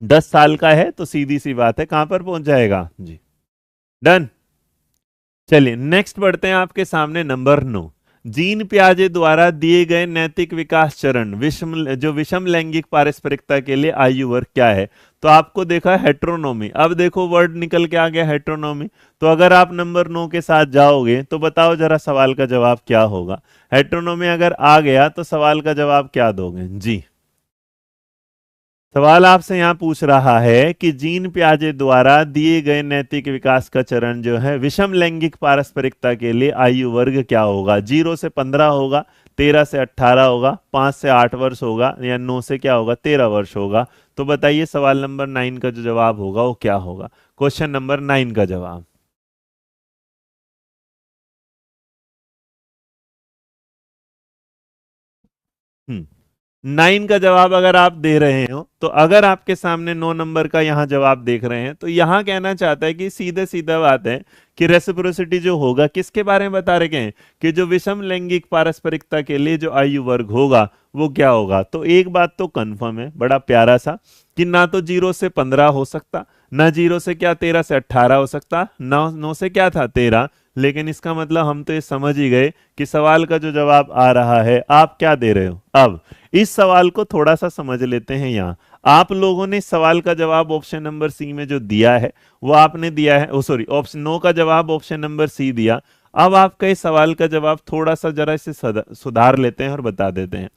10 साल का है तो सीधी सी बात है कहां पर पहुंच जाएगा जी, डन। चलिए नेक्स्ट बढ़ते हैं आपके सामने नंबर 9। जीन पियाजे द्वारा दिए गए नैतिक विकास चरण विषम लैंगिक पारस्परिकता के लिए आयु वर्ग क्या है? तो आपको देखा हेट्रोनोमी, अब देखो वर्ड निकल के आ गया हेट्रोनोमी। तो अगर आप नंबर 9 के साथ जाओगे तो बताओ जरा सवाल का जवाब क्या होगा। हेट्रोनोमी अगर आ गया तो सवाल का जवाब क्या दोगे जी? सवाल आपसे यहाँ पूछ रहा है कि जीन पियाजे द्वारा दिए गए नैतिक विकास का चरण जो है विषम लैंगिक पारस्परिकता के लिए आयु वर्ग क्या होगा? 0 से 15 होगा, 13 से 18 होगा, 5 से 8 वर्ष होगा, या 9 से क्या होगा, 13 वर्ष होगा। तो बताइए सवाल नंबर 9 का जो जवाब होगा वो क्या होगा? क्वेश्चन नंबर 9 का जवाब। हम्म 9 का जवाब अगर आप दे रहे हो तो अगर आपके सामने 9 नंबर का यहाँ जवाब देख रहे हैं तो यहाँ कहना चाहता है कि सीधे सीधा बात है कि रेसिप्रोसिटी जो होगा किसके बारे में बता रहे हैं, कि जो विषम लैंगिक पारस्परिकता के लिए जो आयु वर्ग होगा वो क्या होगा। तो एक बात तो कंफर्म है, बड़ा प्यारा सा, कि ना तो 0 से 15 हो सकता, ना 0 से क्या 13 से 18 हो सकता, ना 9 से क्या था 13। लेकिन इसका मतलब हम तो ये समझ ही गए कि सवाल का जो जवाब आ रहा है आप क्या दे रहे हो। अब इस सवाल को थोड़ा सा समझ लेते हैं। यहाँ आप लोगों ने इस सवाल का जवाब ऑप्शन नंबर सी में जो दिया है वो आपने दिया है, ओ सॉरी, ऑप्शन 9 का जवाब ऑप्शन नंबर सी दिया। अब आपका इस सवाल का जवाब थोड़ा सा जरा इसे सुधार लेते हैं और बता देते हैं।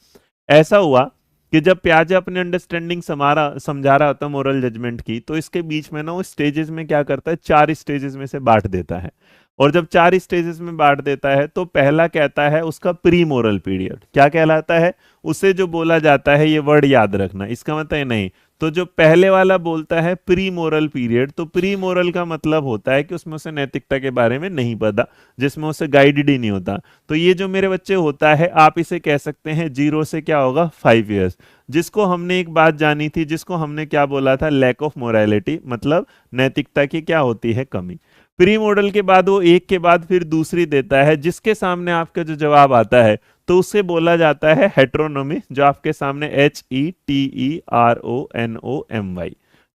ऐसा हुआ कि जब पियाजे अपने अंडरस्टैंडिंग समझा रहा होता मोरल जजमेंट की, तो इसके बीच में ना वो स्टेजेस में क्या करता है, 4 स्टेजेस में से बांट देता है। और जब 4 स्टेजेस में बांट देता है तो पहला कहता है उसका प्री मोरल पीरियड, क्या कहलाता है, उसे जो बोला जाता है, ये वर्ड याद रखना, इसका मतलब नहीं। तो जो पहले वाला बोलता है प्री मोरल पीरियड, तो प्री मोरल का मतलब होता है कि उसमें उसे नैतिकता के बारे में नहीं पता, जिसमें उसे गाइडेड ही नहीं होता। तो ये जो मेरे बच्चे होता है, आप इसे कह सकते हैं 0 से क्या होगा 5 ईयर्स, जिसको हमने एक बात जानी थी, जिसको हमने क्या बोला था, लैक ऑफ मोरालिटी, मतलब नैतिकता की क्या होती है, कमी। प्री मॉडल के बाद वो एक के बाद फिर दूसरी देता है, जिसके सामने आपका जो जवाब आता है तो उसे बोला जाता है हेट्रोनोमी, जो आपके सामने HETERONOMY।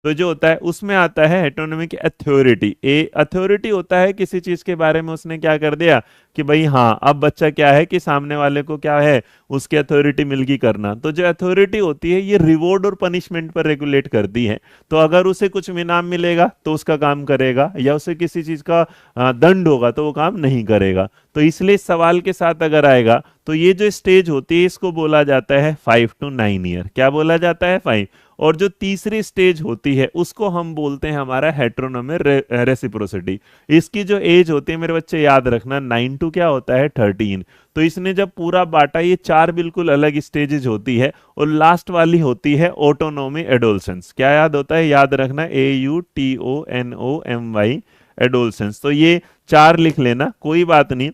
तो जो होता है उसमें आता है हेटेरोनिमिक अथॉरिटी। ए अथॉरिटी होता है किसी चीज के बारे में उसने क्या कर दिया कि भाई हाँ अब बच्चा क्या है कि सामने वाले को क्या है उसकी अथॉरिटी मिल गई करना। तो जो अथॉरिटी होती है ये रिवॉर्ड और पनिशमेंट पर रेगुलेट करती है। तो अगर उसे कुछ इनाम मिलेगा तो उसका काम करेगा, या उसे किसी चीज का दंड होगा तो वो काम नहीं करेगा। तो इसलिए इस सवाल के साथ अगर आएगा तो ये जो स्टेज होती है इसको बोला जाता है 5 to 9 ईयर। क्या बोला जाता है? 5। और जो तीसरी स्टेज होती है उसको हम बोलते हैं हमारा हेटेरोनोमर रेसिप्रोसिटी। इसकी जो एज होती है मेरे बच्चे याद रखना 9 to क्या होता है 13। तो इसने जब पूरा बांटा, ये चार बिल्कुल अलग स्टेजेज होती है और लास्ट वाली होती है ऑटोनोमी एडोलसेंस। क्या याद होता है? याद रखना AUTONOMY एडोलसेंस। तो ये चार लिख लेना, कोई बात नहीं,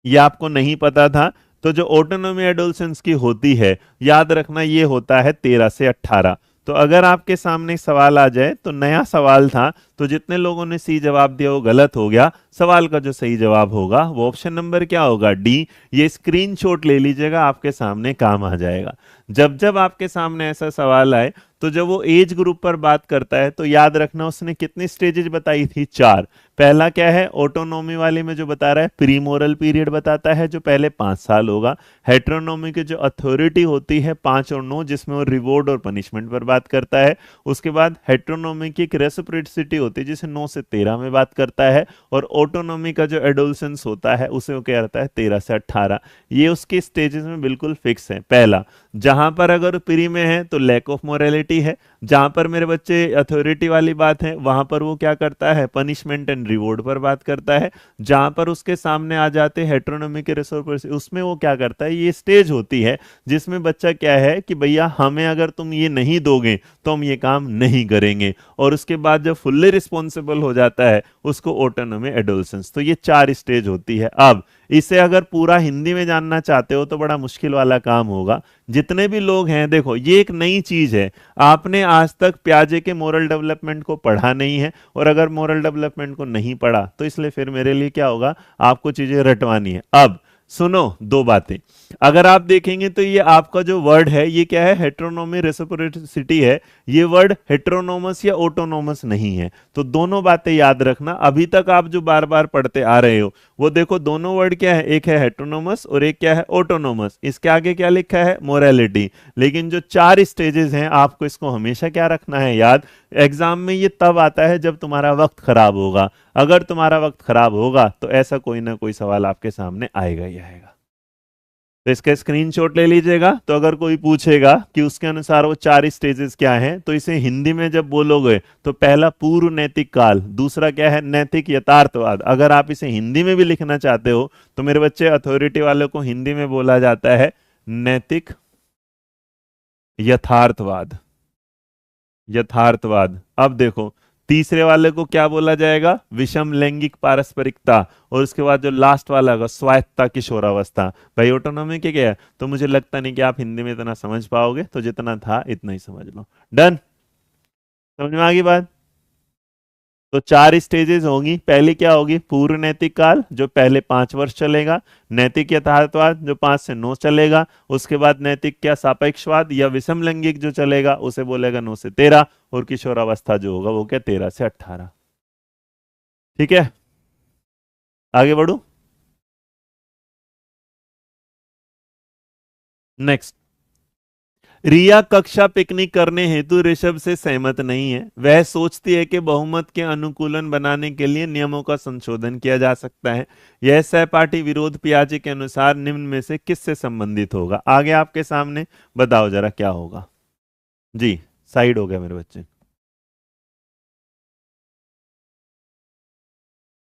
ये आपको नहीं पता था। तो जो ऑटोनोमी एडोलसेंस की होती है याद रखना ये होता है 13 से 18। तो अगर आपके सामने सवाल आ जाए तो नया सवाल था, तो जितने लोगों ने सी जवाब दिया वो गलत हो गया। सवाल का जो सही जवाब होगा वो ऑप्शन नंबर क्या होगा? डी। ये स्क्रीनशॉट ले लीजिएगा, आपके सामने काम आ जाएगा। जब जब आपके सामने ऐसा सवाल आए तो जब वो एज ग्रुप पर बात करता है तो याद रखना उसने कितनी स्टेजेज बताई थी? चार। पहला क्या है? ऑटोनोमी वाले में जो बता रहा है प्रीमोरल पीरियड बताता है जो पहले 5 साल होगा। हेटेरोनोमी की जो अथॉरिटी होती है 5 और 9, जिसमें वो रिवॉर्ड और पनिशमेंट पर बात करता है। उसके बाद हेटेरोनोमी की एक रेसिप्रोसिटी होती है जिसे 9 से 13 में बात करता है। और ऑटोनोमी का जो एडोलसेंस होता है उसे वो क्या रहता है 13 से 18। ये उसके स्टेजेस में बिल्कुल फिक्स है। पहला, जहां पर अगर प्री में है तो लैक ऑफ मोरालिटी है। जहां पर मेरे बच्चे अथॉरिटी वाली बात है वहां पर वो क्या करता है? पनिशमेंट एंड रिवॉर्ड पर बात करता है। जहां पर उसके सामने आ जाते हैं हेटेरोनोमी के रिसोर्स, उसमें वो क्या करता है? ये स्टेज होती है जिसमें बच्चा क्या है कि भैया हमें अगर तुम ये नहीं दोगे तो हम ये काम नहीं करेंगे। और उसके बाद जब फुल्ली रिस्पॉन्सिबल हो जाता है उसको ऑटोनोमी एडोलसेंस। तो ये चार स्टेज होती है। अब इसे अगर पूरा हिंदी में जानना चाहते हो तो बड़ा मुश्किल वाला काम होगा। जितने भी लोग हैं, देखो ये एक नई चीज है, आपने आज तक पियाजे के मोरल डेवलपमेंट को पढ़ा नहीं है। और अगर मोरल डेवलपमेंट को नहीं पढ़ा तो इसलिए फिर मेरे लिए क्या होगा, आपको चीजें रटवानी है। अब सुनो दो बातें। अगर आप देखेंगे तो ये आपका जो वर्ड है ये क्या है? हेटेरोनोमी रेसिप्रोसिटी है। ये वर्ड हेटेरोनोमस या ऑटोनोमस नहीं है। तो दोनों बातें याद रखना। अभी तक आप जो बार बार पढ़ते आ रहे हो वो देखो दोनों वर्ड क्या है, एक है हेटेरोनोमस और एक क्या है? ऑटोनोमस। इसके आगे क्या लिखा है? मोरालिटी। लेकिन जो चार स्टेजेस हैं आपको इसको हमेशा क्या रखना है याद। एग्जाम में ये तब आता है जब तुम्हारा वक्त खराब होगा। अगर तुम्हारा वक्त खराब होगा तो ऐसा कोई ना कोई सवाल आपके सामने आएगा ही आएगा। तो इसका स्क्रीनशॉट ले लीजिएगा। तो अगर कोई पूछेगा कि उसके अनुसार वो चार स्टेजेस क्या हैं तो इसे हिंदी में जब बोलोगे तो पहला पूर्व नैतिक काल, दूसरा क्या है? नैतिक यथार्थवाद। अगर आप इसे हिंदी में भी लिखना चाहते हो तो मेरे बच्चे अथॉरिटी वालों को हिंदी में बोला जाता है नैतिक यथार्थवाद। यथार्थवाद। अब देखो तीसरे वाले को क्या बोला जाएगा? विषम लैंगिक पारस्परिकता। और उसके बाद जो लास्ट वाला होगा स्वायत्तता किशोरावस्था। भाई ऑटोनॉमी के क्या है? तो मुझे लगता नहीं कि आप हिंदी में इतना समझ पाओगे, तो जितना था इतना ही समझ लो। डन? समझ में आ गई बात? तो चार स्टेजेस होंगी। पहली क्या होगी? पूर्व नैतिक काल जो पहले 5 वर्ष चलेगा। नैतिक यथार्थवाद जो 5 से 9 चलेगा। उसके बाद नैतिक क्या? सापेक्षवाद या विषम लैंगिक जो चलेगा उसे बोलेगा 9 से 13। और किशोरावस्था जो होगा वो क्या? 13 से 18। ठीक है, आगे बढ़ू। नेक्स्ट, रिया कक्षा पिकनिक करने हेतु ऋषभ से सहमत नहीं है। वह सोचती है कि बहुमत के अनुकूलन बनाने के लिए नियमों का संशोधन किया जा सकता है। यह सहपाठी विरोध पियाजे के अनुसार निम्न में से किससे संबंधित होगा? आगे आपके सामने, बताओ जरा क्या होगा। जी, साइड हो गया मेरे बच्चे।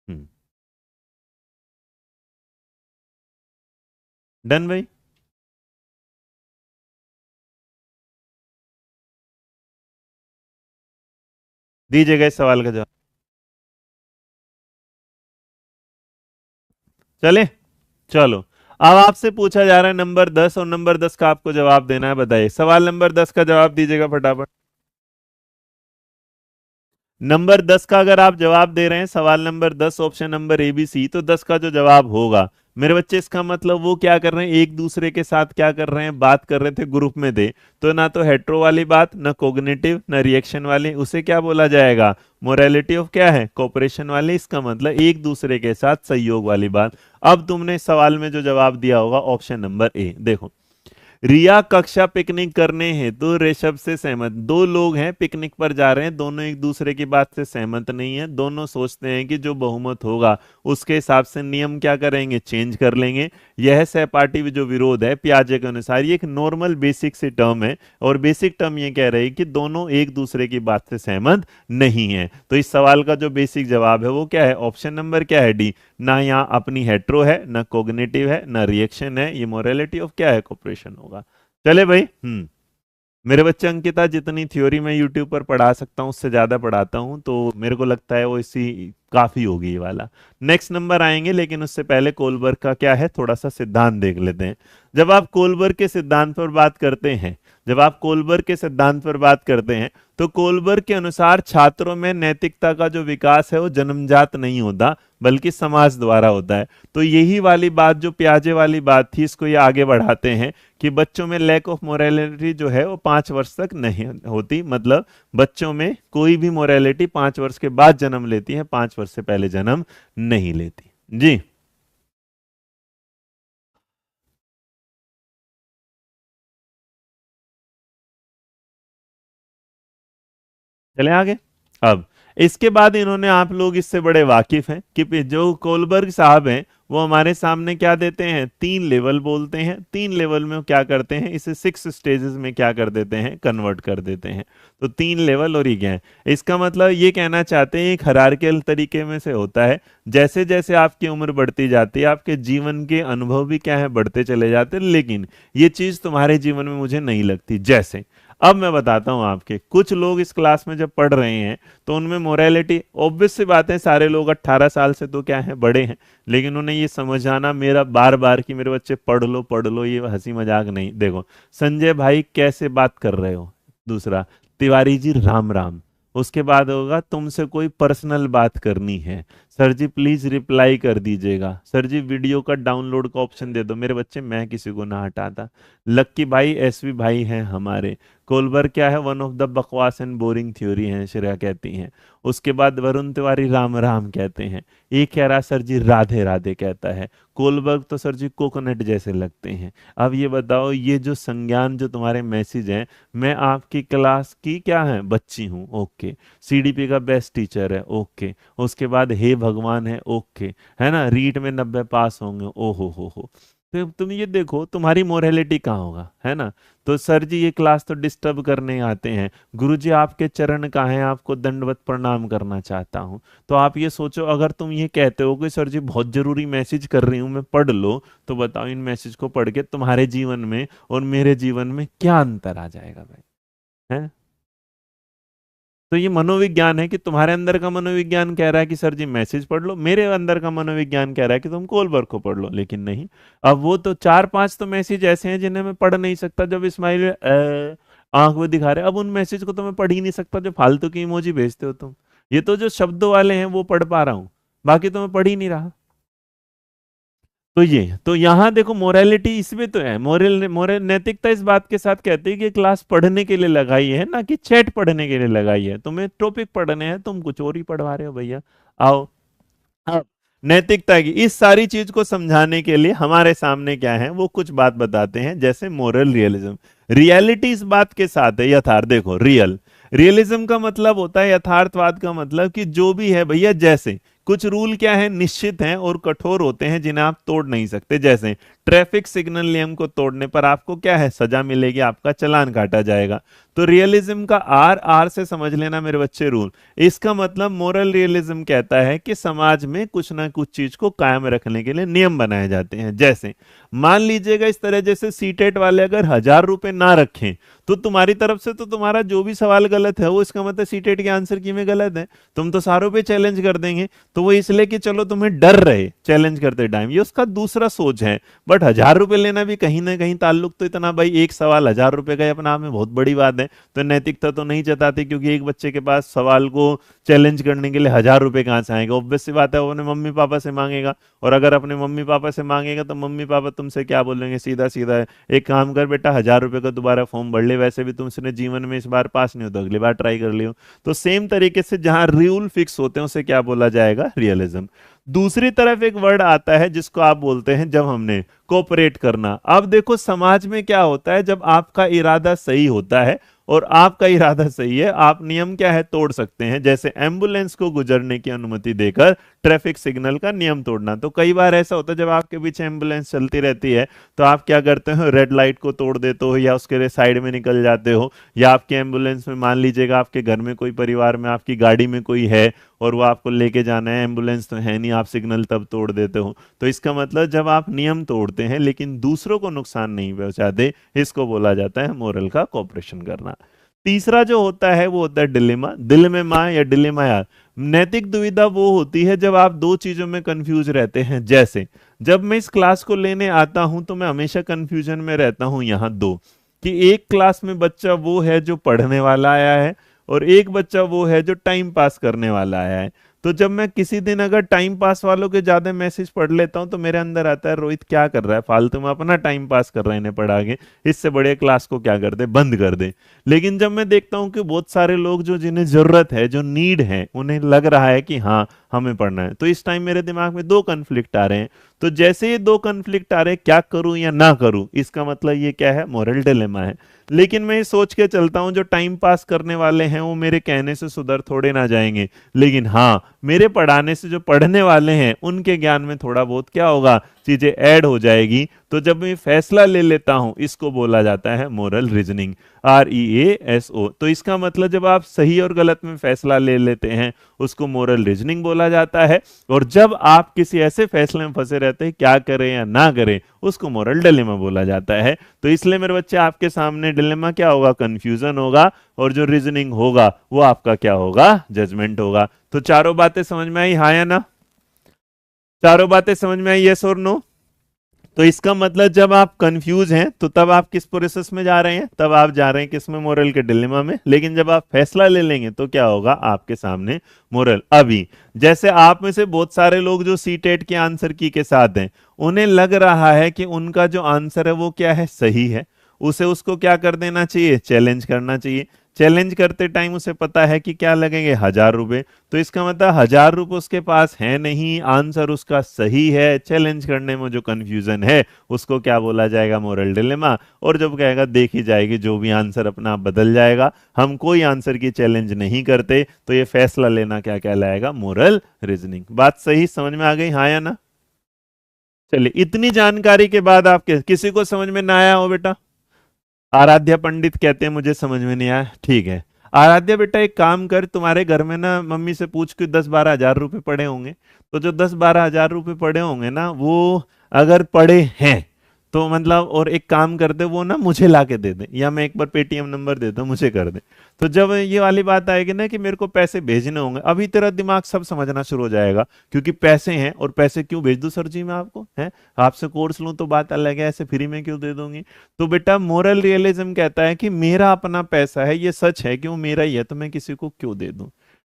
हम्म, डन भाई? दीजिएगा इस सवाल का जवाब। चले, चलो। अब आपसे पूछा जा रहा है नंबर 10, और नंबर 10 का आपको जवाब देना है। बताइए सवाल नंबर 10 का जवाब दीजिएगा फटाफट। नंबर 10 का अगर आप जवाब दे रहे हैं, सवाल number 10 option number A B C, तो 10 का जो जवाब होगा मेरे बच्चे इसका मतलब वो क्या कर रहे हैं, एक दूसरे के साथ क्या कर रहे हैं, बात कर रहे थे, ग्रुप में थे, तो ना तो हेट्रो वाली बात, ना कोग्निटिव, ना रिएक्शन वाली, उसे क्या बोला जाएगा, मोरालिटी ऑफ क्या है, कोऑपरेशन वाली। इसका मतलब एक दूसरे के साथ सहयोग वाली बात। अब तुमने सवाल में जो जवाब दिया होगा ऑप्शन नंबर ए, देखो, रिया कक्षा पिकनिक करने हेतु ऋषभ से सहमत। दो लोग हैं, पिकनिक पर जा रहे हैं, दोनों एक दूसरे की बात से सहमत नहीं है, दोनों सोचते हैं कि जो बहुमत होगा उसके हिसाब से नियम क्या करेंगे, चेंज कर लेंगे। यह सहपाठी जो विरोध है पियाजे के अनुसार, ये एक नॉर्मल बेसिक सी टर्म है, और बेसिक टर्म ये कह रही है कि दोनों एक दूसरे की बात से सहमत नहीं है। तो इस सवाल का जो बेसिक जवाब है वो क्या है, ऑप्शन नंबर क्या है, डी। ना यहाँ अपनी हेट्रो है, ना कोग्निटिव है, ना रिएक्शन है, ये मोरालिटी ऑफ क्या है, कोऑपरेशन होगा। चले भाई। मेरे बच्चे अंकिता जितनी थ्योरी मैं यूट्यूब पर पढ़ा सकता हूँ उससे ज्यादा पढ़ाता हूँ, तो मेरे को लगता है वो इसी काफी होगी ये वाला। नेक्स्ट नंबर आएंगे, लेकिन उससे पहले कोलबर्ग का क्या है थोड़ा सा सिद्धांत देख लेते हैं। जब आप कोलबर्ग के सिद्धांत पर बात करते हैं, जब आप कोलबर्ग के सिद्धांत पर बात करते हैं, तो कोलबर्ग के अनुसार छात्रों में नैतिकता का जो विकास है वो जन्मजात नहीं होता, बल्कि समाज द्वारा होता है। तो यही वाली बात जो प्याजे वाली बात थी, इसको ये आगे बढ़ाते हैं कि बच्चों में लैक ऑफ मोरालिटी जो है वो 5 वर्ष तक नहीं होती, मतलब बच्चों में कोई भी मोरालिटी 5 वर्ष के बाद जन्म लेती है, 5 वर्ष से पहले जन्म नहीं लेती जी। चले आगे। अब इसके बाद इन्होंने, आप लोग इससे बड़े वाकिफ हैं कि जो कोलबर्ग साहब हैं वो हमारे सामने क्या देते हैं, 3 लेवल बोलते हैं। 3 लेवल में वो क्या करते हैं, इसे 6 स्टेजेस में क्या कर देते हैं, कन्वर्ट कर देते हैं। तो 3 लेवल और ये क्या है, इसका मतलब ये कहना चाहते हैं एक हायरार्किकल तरीके में से होता है। जैसे जैसे आपकी उम्र बढ़ती जाती है आपके जीवन के अनुभव भी क्या है, बढ़ते चले जाते हैं, लेकिन ये चीज तुम्हारे जीवन में मुझे नहीं लगती। जैसे अब मैं बताता हूं, आपके कुछ लोग इस क्लास में जब पढ़ रहे हैं तो उनमें मोरालिटी, ऑब्वियस सी बात है, सारे लोग 18 साल से तो क्या है, बड़े हैं, लेकिन उन्हें ये समझाना मेरा बार बार कि मेरे बच्चे पढ़ लो, ये हंसी मजाक नहीं। देखो संजय भाई कैसे बात कर रहे हो, दूसरा तिवारी जी राम राम, उसके बाद होगा तुमसे कोई पर्सनल बात करनी है, सर जी प्लीज रिप्लाई कर दीजिएगा, सर जी वीडियो का डाउनलोड का ऑप्शन दे दो। मेरे बच्चे मैं किसी को ना हटाता। लक्की भाई एसवी भाई हैं हमारे। कोलबर क्या है, वन ऑफ द बकवास एंड बोरिंग थ्योरी है, श्रेया कहती हैं। उसके बाद वरुण तिवारी राम राम कहते हैं। एक कह रहा सर जी राधे राधे कहता है। कोलबर्ग तो सर जी कोकोनट जैसे लगते हैं। अब ये बताओ, ये जो संज्ञान जो तुम्हारे मैसेज हैं, मैं आपकी क्लास की क्या है, बच्ची हूँ, ओके। सीडीपी का बेस्ट टीचर है, ओके। उसके बाद हे भगवान है, ओके, है ना, रीट में 90 पास होंगे, ओ हो। तो तुम ये देखो तुम्हारी मोरालिटी कहाँ होगा, है ना। तो सर जी ये क्लास तो डिस्टर्ब करने आते हैं, गुरुजी आपके चरण कहाँ हैं, आपको दंडवत प्रणाम करना चाहता हूँ। तो आप ये सोचो, अगर तुम ये कहते हो कि सर जी बहुत जरूरी मैसेज कर रही हूँ मैं, पढ़ लो, तो बताओ इन मैसेज को पढ़ के तुम्हारे जीवन में और मेरे जीवन में क्या अंतर आ जाएगा भाई, है। तो ये मनोविज्ञान है कि तुम्हारे अंदर का मनोविज्ञान कह रहा है कि सर जी मैसेज पढ़ लो, मेरे अंदर का मनोविज्ञान कह रहा है कि तुम कोलबर्ग को पढ़ लो, लेकिन नहीं। अब वो तो 4-5 तो मैसेज ऐसे हैं जिन्हें मैं पढ़ नहीं सकता, जब इस्माइल आंख में दिखा रहे, अब उन मैसेज को तो मैं पढ़ ही नहीं सकता जो फालतू की इमोजी भेजते हो तुम। ये तो जो शब्दों वाले हैं वो पढ़ पा रहा हूं, बाकी तो मैं पढ़ ही नहीं रहा। तो ये तो यहाँ देखो मोरालिटी इसमें तो है, मोरल मोरल नैतिकता इस बात के साथ कहती है कि क्लास पढ़ने के लिए लगाई है, ना कि चैट पढ़ने के लिए लगाई है। तुम्हें टॉपिक पढ़ने हैं, तुम कुछ और ही पढ़वा रहे हो भैया। आओ। अब नैतिकता की इस सारी चीज को समझाने के लिए हमारे सामने क्या है, वो कुछ बात बताते हैं, जैसे मोरल रियलिज्म। रियलिटी इस बात के साथ है, यथार्थ। देखो रियलिज्म का मतलब होता है, यथार्थवाद का मतलब कि जो भी है भैया, जैसे कुछ रूल क्या है, निश्चित हैं और कठोर होते हैं जिन्हें आप तोड़ नहीं सकते। जैसे ट्रैफिक सिग्नल नियम को तोड़ने पर आपको क्या है, सजा मिलेगी, आपका चालान काटा जाएगा। तो रियलिज्म का आर से समझ लेना मेरे बच्चे रूल। इसका मतलब मोरल रियलिज्म कहता है कि समाज में कुछ ना कुछ चीज को कायम रखने के लिए नियम बनाए जाते हैं। जैसे मान लीजिएगा इस तरह, जैसे सीटेट वाले अगर 1000 रुपए ना रखें तो तुम्हारी तरफ से तो तुम्हारा जो भी सवाल गलत है वो, इसका मतलब सीटेट के आंसर की में गलत है, तुम तो सारों पे चैलेंज कर देंगे। तो वो इसलिए कि चलो तुम्हें डर रहे चैलेंज करते टाइम, ये उसका दूसरा सोच है। बट 1000 रुपए लेना भी कहीं ना कहीं ताल्लुक तो इतना, भाई एक सवाल 1000 रुपए का अपना आप में बहुत बड़ी बात है। है तो नैतिकता तो नहीं जताते, क्योंकि एक बच्चे के पास सवाल को चैलेंज करने के लिए 1,000 रुपए कहाँ से आएगा? ऑब्वियस सी बात है, वो अपने मम्मी पापा से मांगेगा। और अगर अपने मम्मी पापा से मांगेगा तो मम्मी पापा तुमसे क्या बोलेंगे? सीधा सीधा है, एक काम कर बेटा, 1,000 रुपए का दोबारा फॉर्म भर ले, वैसे भी तुमसे जीवन में इस बार पास नहीं होता, अगली बार ट्राई कर लियो। तो सेम तरीके से जहां रूल फिक्स होते हैं उसे क्या बोला जाएगा? रियलिज्म। दूसरी तरफ एक वर्ड आता है जिसको आप बोलते हैं, जब हमने कोऑपरेट करना। अब देखो समाज में क्या होता है, जब आपका इरादा सही होता है और आपका इरादा सही है, आप नियम क्या है? तोड़ सकते हैं। जैसे एम्बुलेंस को गुजरने की अनुमति देकर ट्रैफिक सिग्नल का नियम तोड़ना। तो कई बार ऐसा होता है जब आपके पीछे एम्बुलेंस चलती रहती है तो आप क्या करते हो? रेड लाइट को तोड़ देते हो या उसके साइड में निकल जाते हो। या आपके एम्बुलेंस में मान लीजिएगा आपके घर में कोई, परिवार में आपकी गाड़ी में कोई है और वो आपको लेके जाना है, एम्बुलेंस तो है नहीं, आप सिग्नल तब तोड़ देते हो। तो इसका मतलब जब आप नियम तोड़ते हैं लेकिन दूसरों को नुकसान नहीं पहुंचाते, इसको बोला जाता है मोरल का कॉपरेशन करना। तीसरा जो होता है वो होता है डिलेमा, दिल में माँ या डिलेमा यार। नैतिक दुविधा वो होती है जब आप दो चीजों में कंफ्यूज रहते हैं। जैसे जब मैं इस क्लास को लेने आता हूं तो मैं हमेशा कंफ्यूजन में रहता हूं, यहाँ दो, कि एक क्लास में बच्चा वो है जो पढ़ने वाला आया है और एक बच्चा वो है जो टाइम पास करने वाला आया है। तो जब मैं किसी दिन अगर टाइम पास वालों के ज्यादा मैसेज पढ़ लेता हूं तो मेरे अंदर आता है, रोहित क्या कर रहा है, फालतू में अपना टाइम पास कर रहा है इन्हें पढ़ा के, इससे बड़े क्लास को क्या कर दे, बंद कर दे। लेकिन जब मैं देखता हूं कि बहुत सारे लोग जो, जिन्हें जरूरत है, जो नीड है, उन्हें लग रहा है कि हाँ हमें पढ़ना है, तो इस टाइम मेरे दिमाग में दो कन्फ्लिक्ट आ रहे हैं। तो जैसे ये दो कन्फ्लिक्ट आ रहे हैं, क्या करूं या ना करूं, इसका मतलब ये क्या है? मोरल डिलेमा है। लेकिन मैं ये सोच के चलता हूं जो टाइम पास करने वाले हैं वो मेरे कहने से सुधर थोड़े ना जाएंगे, लेकिन हाँ मेरे पढ़ाने से जो पढ़ने वाले हैं उनके ज्ञान में थोड़ा बहुत क्या होगा, चीजें ऐड हो जाएगी। तो जब मैं फैसला ले लेता हूं, इसको बोला जाता है मोरल रीजनिंग, REASO। तो इसका मतलब जब आप सही और गलत में फैसला ले लेते हैं उसको मोरल रीजनिंग बोला जाता है। और जब आप किसी ऐसे फैसले में फंसे रहते हैं, क्या करें या ना करें, उसको मोरल डिलेमा बोला जाता है। तो इसलिए मेरे बच्चे, आपके सामने डिलेमा क्या होगा? कंफ्यूजन होगा, और जो रीजनिंग होगा वो आपका क्या होगा? जजमेंट होगा। तो चारों बातें समझ में आई, हाँ या ना? चारों बातें समझ में आई, यस और नो? तो इसका मतलब जब आप कंफ्यूज हैं तो तब आप किस प्रोसेस में जा रहे हैं? तब आप जा रहे हैं किसमें? मोरल के डिलेमा में। लेकिन जब आप फैसला ले लेंगे तो क्या होगा? आपके सामने मोरल। अभी जैसे आप में से बहुत सारे लोग जो सी टेट के आंसर की के साथ हैं, उन्हें लग रहा है कि उनका जो आंसर है वो क्या है? सही है। उसे उसको क्या कर देना चाहिए? चैलेंज करना चाहिए। चैलेंज करते टाइम उसे पता है कि क्या लगेंगे? 1,000 रुपए। तो इसका मतलब 1,000 रुपए उसके पास है नहीं, आंसर उसका सही है, चैलेंज करने में जो कंफ्यूजन है उसको क्या बोला जाएगा? Moral dilemma. और जब कहेगा देखी जाएगी, जो भी आंसर अपना आप बदल जाएगा, हम कोई आंसर की चैलेंज नहीं करते, तो ये फैसला लेना क्या कहलाएगा? Moral reasoning. बात सही समझ में आ गई, हाँ या ना? चलिए, इतनी जानकारी के बाद आपके किसी को समझ में ना आया हो बेटा? आराध्या पंडित कहते हैं मुझे समझ में नहीं आया, ठीक है। आराध्या बेटा एक काम कर, तुम्हारे घर में ना मम्मी से पूछ के 10-12 हज़ार रुपए पड़े होंगे। तो जो 10-12 हज़ार रुपए पड़े होंगे ना, वो अगर पड़े हैं तो मतलब, और एक काम कर दे, वो ना मुझे ला के दे दे, या मैं एक बार पेटीएम नंबर देता हूँ, मुझे कर दे। तो जब ये वाली बात आएगी ना कि मेरे को पैसे भेजने होंगे, अभी तेरा दिमाग सब समझना शुरू हो जाएगा, क्योंकि पैसे हैं, और पैसे क्यों भेज दूं सर जी मैं आपको? है, आपसे कोर्स लूं तो बात अलग है, ऐसे फ्री में क्यों दे दूंगी? तो बेटा मोरल रियलिज्म कहता है कि मेरा अपना पैसा है, ये सच है कि वो मेरा ही है, तो मैं किसी को क्यों दे दूं?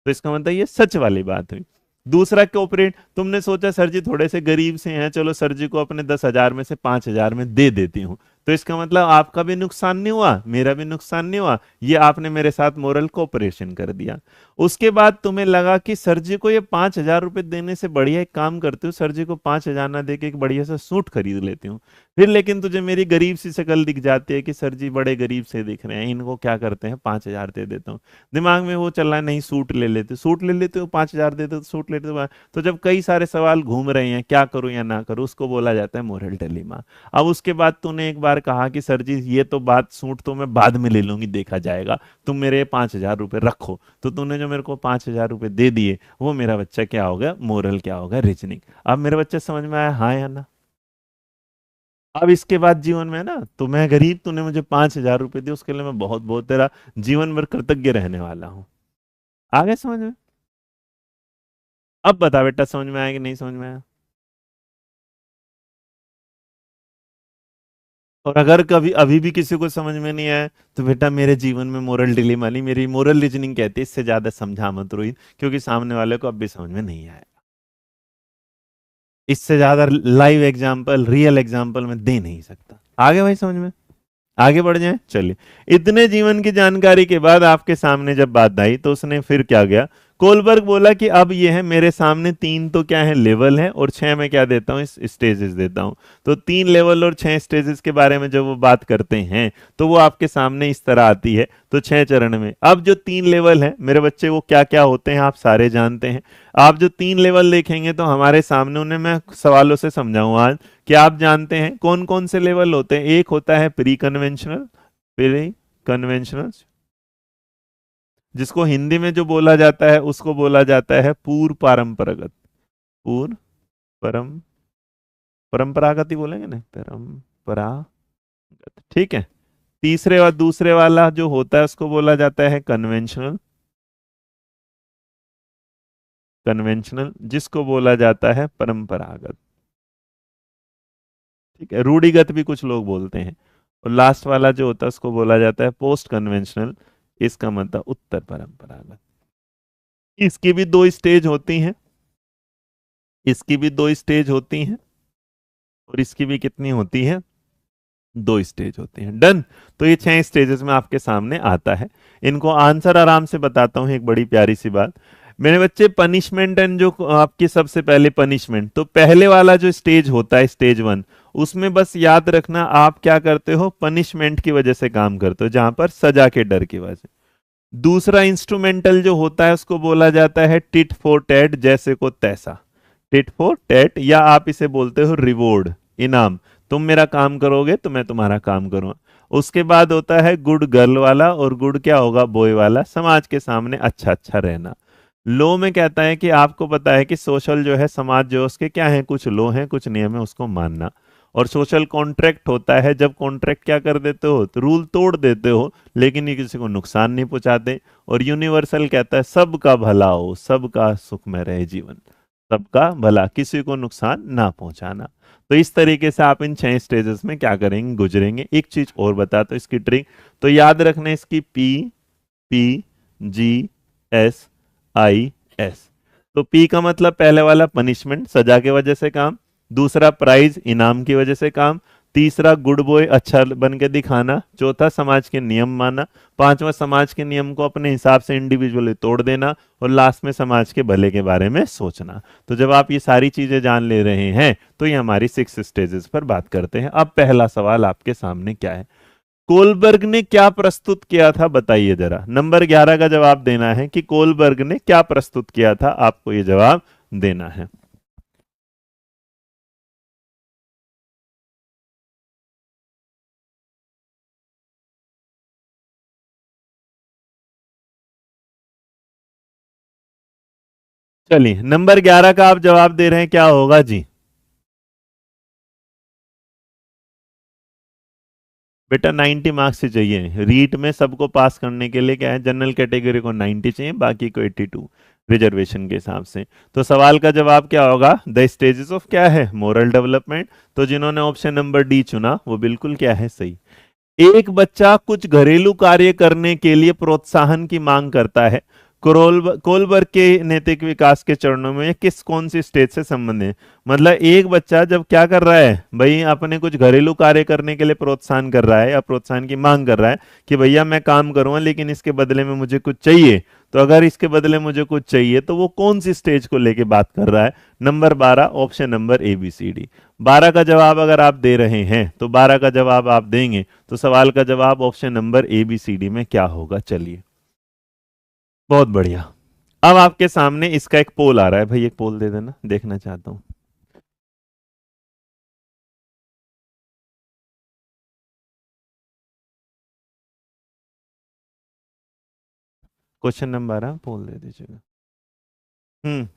तो इसका मतलब ये सच वाली बात हुई। दूसरा कोऑपरेट, तुमने सोचा सर जी थोड़े से गरीब से हैं, चलो सर जी को अपने 10,000 में से 5,000 में दे देती हूँ। तो इसका मतलब आपका भी नुकसान नहीं हुआ, मेरा भी नुकसान नहीं हुआ, ये आपने मेरे साथ मोरल कोऑपरेशन कर दिया। उसके बाद तुम्हें लगा कि सर जी को ये 5,000 रुपए देने से बढ़िया एक काम करती हूँ, सर जी को 5,000 ना दे के एक बढ़िया सा सूट खरीद लेती हूँ। फिर लेकिन तुझे मेरी गरीब सी शक्ल दिख जाती है कि सर जी बड़े गरीब से दिख रहे हैं, इनको क्या करते हैं, 5,000 दे देता हूँ। दिमाग में वो चल रहा है, नहीं सूट ले लेते, सूट ले लेते हो, 5,000 देते हो तो सूट लेते हो। तो जब कई सारे सवाल घूम रहे हैं, क्या करूं या ना करूं, उसको बोला जाता है मोरल डिलेमा। अब उसके बाद तूने एक बार कहा कि सर जी ये तो बात, सूट तो मैं बाद में ले लूंगी, देखा जाएगा, तुम मेरे 5,000 रुपए रखो। तो तूने जो मेरे को 5,000 रुपए दे दिए, वो मेरा बच्चा क्या होगा? मोरल क्या होगा? रीजनिंग। अब मेरे बच्चे समझ में आया, हाँ या ना? अब इसके बाद जीवन में ना, तो मैं गरीब, तूने मुझे 5,000 रुपए दिए, उसके लिए मैं बहुत बहुत तेरा जीवन भर कृतज्ञ रहने वाला हूँ। आगे समझ में? अब बता बेटा, समझ में आया कि नहीं समझ में आया? और अगर कभी अभी भी किसी को समझ में नहीं आया तो बेटा मेरे जीवन में मोरल डिलेमा नहीं, मेरी मोरल रीजनिंग कहती है इससे ज्यादा समझा मत रोहित, क्योंकि सामने वाले को अब भी समझ में नहीं आया। इससे ज्यादा लाइव एग्जाम्पल, रियल एग्जाम्पल मैं दे नहीं सकता। आगे भाई समझ में? आगे बढ़ जाए, चलिए। इतने जीवन की जानकारी के बाद आपके सामने जब बात आई तो उसने फिर क्या किया, कोलबर्ग बोला कि अब ये है मेरे सामने तीन तो क्या है लेवल है, और छह मैं क्या देता हूँ, इस स्टेजेस देता हूँ। तो तीन लेवल और छह स्टेजेस के बारे में जब वो बात करते हैं तो वो आपके सामने इस तरह आती है। तो छह चरण में अब जो तीन लेवल है मेरे बच्चे वो क्या क्या होते हैं आप सारे जानते हैं। आप जो तीन लेवल देखेंगे तो हमारे सामने उन्हें मैं सवालों से समझाऊंगा आज। क्या आप जानते हैं कौन कौन से लेवल होते हैं? एक होता है प्री कन्वेंशनल, प्री कन्वेंशनल, जिसको हिंदी में जो बोला जाता है उसको बोला जाता है पूर्व पारंपरागत। पूर्व परम परंपरागत ही बोलेंगे ना, परंपरागत। ठीक है। तीसरे और दूसरे वाला जो होता है उसको बोला जाता है कन्वेंशनल, कन्वेंशनल जिसको बोला जाता है परंपरागत। ठीक है, रूढ़िगत भी कुछ लोग बोलते हैं। और लास्ट वाला जो होता है उसको बोला जाता है पोस्ट कन्वेंशनल, इसका मतलब उत्तर परंपरागत। इसकी भी दो स्टेज होती हैं, इसकी भी दो स्टेज होती हैं, और इसकी भी कितनी होती है, दो स्टेज होती हैं। डन। तो ये छह स्टेजेस में आपके सामने आता है। इनको आंसर आराम से बताता हूं, एक बड़ी प्यारी सी बात। मेरे बच्चे पनिशमेंट एंड जो आपकी सबसे पहले पनिशमेंट, तो पहले वाला जो स्टेज होता है स्टेज वन, उसमें बस याद रखना आप क्या करते हो, पनिशमेंट की वजह से काम करते हो, जहां पर सजा के डर की वजह से। दूसरा इंस्ट्रूमेंटल जो होता है उसको बोला जाता है टिट फॉर टैट, जैसे को तैसा। टिट फॉर टैट, या आप इसे बोलते हो रिवॉर्ड, इनाम। तुम मेरा काम करोगे तो मैं तुम्हारा काम करूंगा। उसके बाद होता है गुड गर्ल वाला, और गुड क्या होगा, बॉय वाला, समाज के सामने अच्छा अच्छा रहना। लो में कहता है कि आपको पता है कि सोशल जो है समाज जो है उसके क्या है, कुछ लो हैं कुछ नियम है, उसको मानना। और सोशल कॉन्ट्रैक्ट होता है जब कॉन्ट्रैक्ट क्या कर देते हो, तो रूल तोड़ देते हो लेकिन ये किसी को नुकसान नहीं पहुंचाते। और यूनिवर्सल कहता है सबका भला हो, सबका सुख में रहे जीवन, सबका भला, किसी को नुकसान ना पहुंचाना। तो इस तरीके से आप इन छह स्टेजेस में क्या करेंगे, गुजरेंगे। एक चीज और बताता हूं इसकी ट्रिक, तो याद रखना इसकी पी, पी, जी, एस, आई, एस। तो पी का मतलब पहले वाला पनिशमेंट, सजा की वजह से काम। दूसरा प्राइज, इनाम की वजह से काम। तीसरा गुड बॉय, अच्छा बन के दिखाना। चौथा समाज के नियम माना। पांचवा समाज के नियम को अपने हिसाब से इंडिविजुअली तोड़ देना। और लास्ट में समाज के भले के बारे में सोचना। तो जब आप ये सारी चीजें जान ले रहे हैं तो ये हमारी सिक्स स्टेजेस पर बात करते हैं। अब पहला सवाल आपके सामने क्या है, कोलबर्ग ने क्या प्रस्तुत किया था, बताइए जरा। नंबर 11 का जवाब देना है कि कोलबर्ग ने क्या प्रस्तुत किया था, आपको ये जवाब देना है। चलिए, नंबर 11 का आप जवाब दे रहे हैं, क्या होगा जी? बेटा 90 मार्क्स से चाहिए रीट में, सबको पास करने के लिए क्या है, जनरल कैटेगरी को 90 चाहिए, बाकी को 82 रिजर्वेशन के हिसाब से। तो सवाल का जवाब क्या होगा, द स्टेजेस ऑफ क्या है, मोरल डेवलपमेंट। तो जिन्होंने ऑप्शन नंबर डी चुना वो बिल्कुल क्या है, सही। एक बच्चा कुछ घरेलू कार्य करने के लिए प्रोत्साहन की मांग करता है। कोलबर्ग के नैतिक विकास के चरणों में ये किस कौन सी स्टेज से संबंधित है? मतलब एक बच्चा जब क्या कर रहा है भाई, अपने कुछ घरेलू कार्य करने के लिए प्रोत्साहन कर रहा है या प्रोत्साहन की मांग कर रहा है कि भैया मैं काम करूंगा लेकिन इसके बदले में मुझे कुछ चाहिए। तो अगर इसके बदले मुझे कुछ चाहिए तो वो कौन सी स्टेज को लेके बात कर रहा है? Number 12, option number A B C D. 12 का जवाब अगर आप दे रहे हैं तो 12 का जवाब आप देंगे तो सवाल का जवाब option number A B C D में क्या होगा, चलिए। बहुत बढ़िया। अब आपके सामने इसका एक पोल आ रहा है, भाई एक पोल दे देना, देखना चाहता हूं। क्वेश्चन नंबर 12 पोल दे दीजिएगा। हम्म।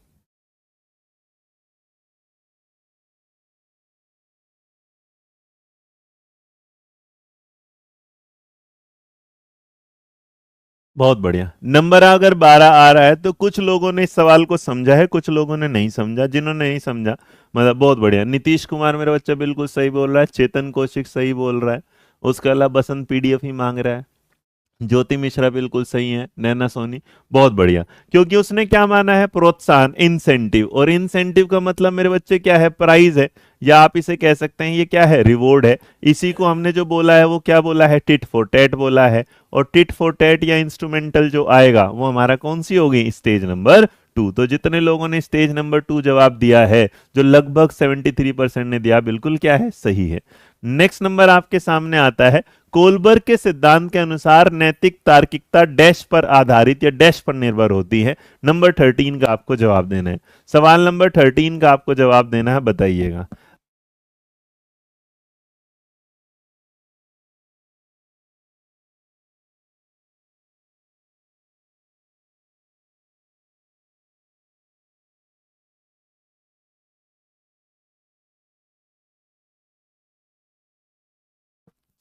बहुत बढ़िया। नंबर अगर 12 आ रहा है तो कुछ लोगों ने इस सवाल को समझा है, कुछ लोगों ने नहीं समझा। जिन्होंने नहीं समझा मतलब बहुत बढ़िया। नीतीश कुमार मेरा बच्चा बिल्कुल सही बोल रहा है, चेतन कौशिक सही बोल रहा है, उसके अलावा बसंत पीडीएफ ही मांग रहा है, ज्योति मिश्रा बिल्कुल सही है, नैना सोनी बहुत बढ़िया। क्योंकि उसने क्या माना है, प्रोत्साहन, इंसेंटिव, और इंसेंटिव का मतलब मेरे बच्चे क्या है, प्राइज है, या आप इसे कह सकते हैं ये क्या है, रिवॉर्ड है। इसी को हमने जो बोला है वो क्या बोला है, टिट फॉर टैट बोला है। और टिट फॉर टैट या इंस्ट्रूमेंटल जो आएगा वो हमारा कौन सी होगी, स्टेज नंबर 2। तो जितने लोगों ने स्टेज नंबर 2 जवाब दिया है, जो लगभग 73% ने दिया, बिल्कुल क्या है, सही है। नेक्स्ट नंबर आपके सामने आता है, कोलबर्ग के सिद्धांत के अनुसार नैतिक तार्किकता डैश पर आधारित या डैश पर निर्भर होती है। नंबर 13 का आपको जवाब देना है। सवाल नंबर 13 का आपको जवाब देना है, बताइएगा।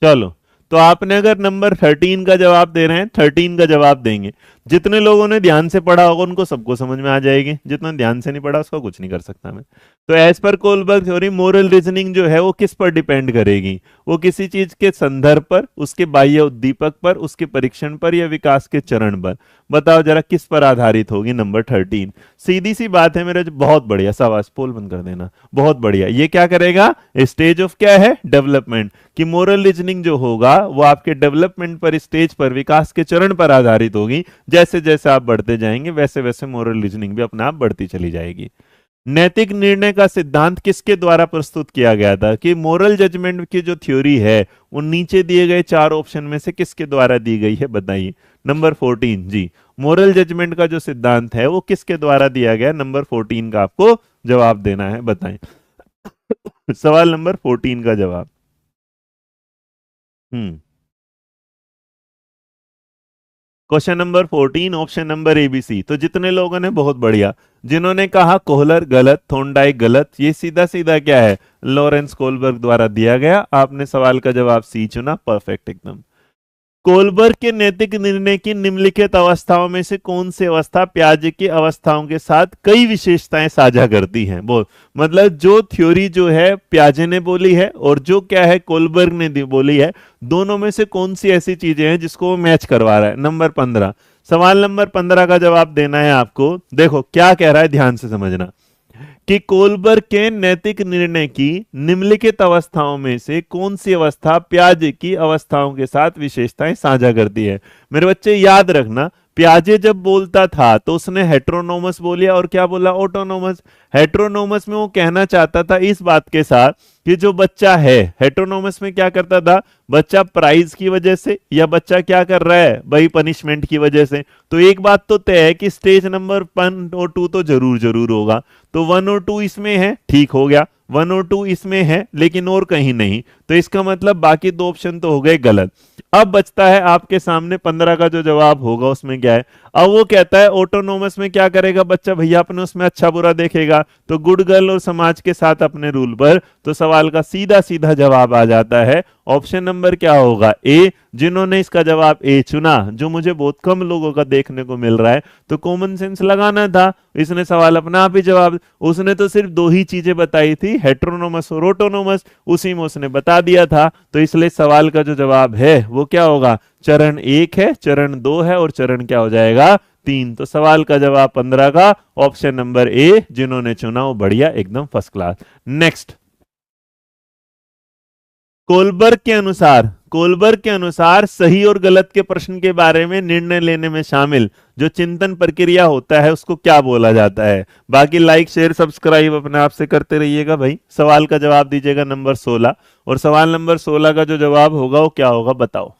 चलो, तो आपने अगर नंबर 13 का जवाब दे रहे हैं, 13 का जवाब देंगे। जितने लोगों ने ध्यान से पढ़ा होगा उनको सबको समझ में आ जाएगी, जितना ध्यान से नहीं पढ़ा उसका कुछ नहीं कर सकता मैं। तो as per Kohlberg theory, moral reasoning जो है वो किस पर डिपेंड करेगी, वो किसी चीज के संदर्भ पर, उसके बाह्य उद्दीपक पर, उसके परीक्षण पर, या विकास के चरण पर। बताओ जरा किस पर आधारित होगी नंबर 13। सीधी सी बात है मेरे, बहुत बढ़िया, शाबाश, पोल बंद कर देना, बहुत बढ़िया। ये क्या करेगा, स्टेज ऑफ क्या है, डेवलपमेंट। कि मोरल रीजनिंग जो होगा वो आपके डेवलपमेंट पर, स्टेज पर, विकास के चरण पर आधारित होगी। जैसे जैसे आप बढ़ते जाएंगे वैसे वैसे मोरल रीजनिंग भी अपने आप बढ़ती चली जाएगी। नैतिक निर्णय का सिद्धांत किसके द्वारा प्रस्तुत किया गया था, कि मोरल जजमेंट की जो थ्योरी है वो नीचे दिए गए 4 ऑप्शन में से किसके द्वारा दी गई है, बताइए। नंबर 14 जी, मोरल जजमेंट का जो सिद्धांत है वो किसके द्वारा दिया गया, नंबर 14 का आपको जवाब देना है, बताएं। सवाल नंबर 14 का जवाब। Hmm question number 14, option number ABC. तो जितने लोगों ने, बहुत बढ़िया। जिन्होंने कहा कोहलर गलत, थोंडाइक गलत, ये सीधा सीधा क्या है, लॉरेंस कोलबर्ग द्वारा दिया गया। आपने सवाल का जवाब सी चुना, परफेक्ट एकदम। कोलबर्ग के नैतिक निर्णय की निम्नलिखित अवस्थाओं में से कौन सी अवस्था प्याजे की अवस्थाओं के साथ कई विशेषताएं साझा करती हैं, बोल। मतलब जो थ्योरी जो है प्याजे ने बोली है और जो क्या है कोलबर्ग ने बोली है, दोनों में से कौन सी ऐसी चीजें हैं जिसको वो मैच करवा रहा है। नंबर 15, सवाल नंबर 15 का जवाब देना है आपको। देखो क्या कह रहा है, ध्यान से समझना, कि कोलबर्ग के नैतिक निर्णय की निम्नलिखित अवस्थाओं में से कौन सी अवस्था प्याजे की अवस्थाओं के साथ विशेषताएं साझा करती है। मेरे बच्चे याद रखना, प्याजे जब बोलता था तो उसने हेट्रोनोमस बोलिया और क्या बोला, ऑटोनोमस। हेट्रोनोमस में वो कहना चाहता था इस बात के साथ कि जो बच्चा है, हेट्रोनोमस में क्या करता था, बच्चा प्राइज की वजह से या बच्चा क्या कर रहा है भाई, पनिशमेंट की वजह से। तो एक बात तो तय है कि स्टेज नंबर 1 और 2 तो जरूर जरूर होगा। तो 1 और 2 इसमें है, ठीक हो गया। 1 और 2 इसमें है लेकिन और कहीं नहीं, तो इसका मतलब बाकी 2 ऑप्शन तो हो गए गलत। अब बचता है आपके सामने 15 का जो जवाब होगा, उसमें क्या है। अब वो कहता है ऑटोनोमस में क्या करेगा बच्चा, भैया अपने उसमें अच्छा बुरा देखेगा, तो गुड गर्ल और समाज के साथ अपने रूल पर। तो सवाल का सीधा सीधा जवाब आ जाता है, ऑप्शन नंबर क्या होगा, ए। जिन्होंने इसका जवाब ए चुना, जो मुझे बहुत कम लोगों का देखने को मिल रहा है, तो कॉमन सेंस लगाना था, इसने सवाल अपना आप ही जवाब, उसने तो सिर्फ 2 ही चीजें बताई थी, हेट्रोनोमस और ऑटोनोमस, उसी में उसने बता दिया था। तो इसलिए सवाल का जो जवाब है वो क्या होगा, चरण 1 है, चरण 2 है और चरण क्या हो जाएगा, 3। तो सवाल का जवाब 15 का ऑप्शन नंबर ए, जिन्होंने चुना वो बढ़िया, एकदम फर्स्ट क्लास। नेक्स्ट, कोलबर्ग के अनुसार सही और गलत के प्रश्न के बारे में निर्णय लेने में शामिल जो चिंतन प्रक्रिया होता है उसको क्या बोला जाता है। बाकी लाइक शेयर सब्सक्राइब अपने आप से करते रहिएगा भाई। सवाल का जवाब दीजिएगा नंबर 16, और सवाल नंबर 16 का जो जवाब होगा वो क्या होगा, बताओ।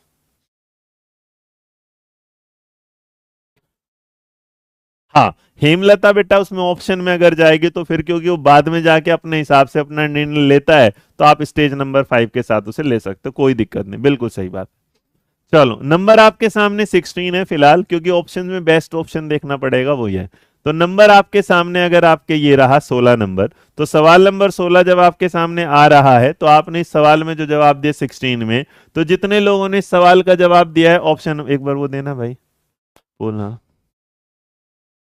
हाँ, हेमलता बेटा उसमें ऑप्शन में अगर जाएगी तो फिर, क्योंकि वो बाद में जाके अपने हिसाब से अपना निर्णय लेता है, तो आप स्टेज नंबर 5 के साथ उसे ले सकते हो, कोई दिक्कत नहीं, बिल्कुल सही बात। चलो, नंबर आपके सामने 16 है फिलहाल, क्योंकि ऑप्शन में बेस्ट ऑप्शन देखना पड़ेगा, वही है। तो नंबर आपके सामने अगर आपके ये रहा 16 नंबर, तो सवाल नंबर 16 जब आपके सामने आ रहा है तो आपने इस सवाल में जो जवाब दिया 16 में, तो जितने लोगों ने इस सवाल का जवाब दिया है, ऑप्शन एक बार वो देना भाई, बोलना।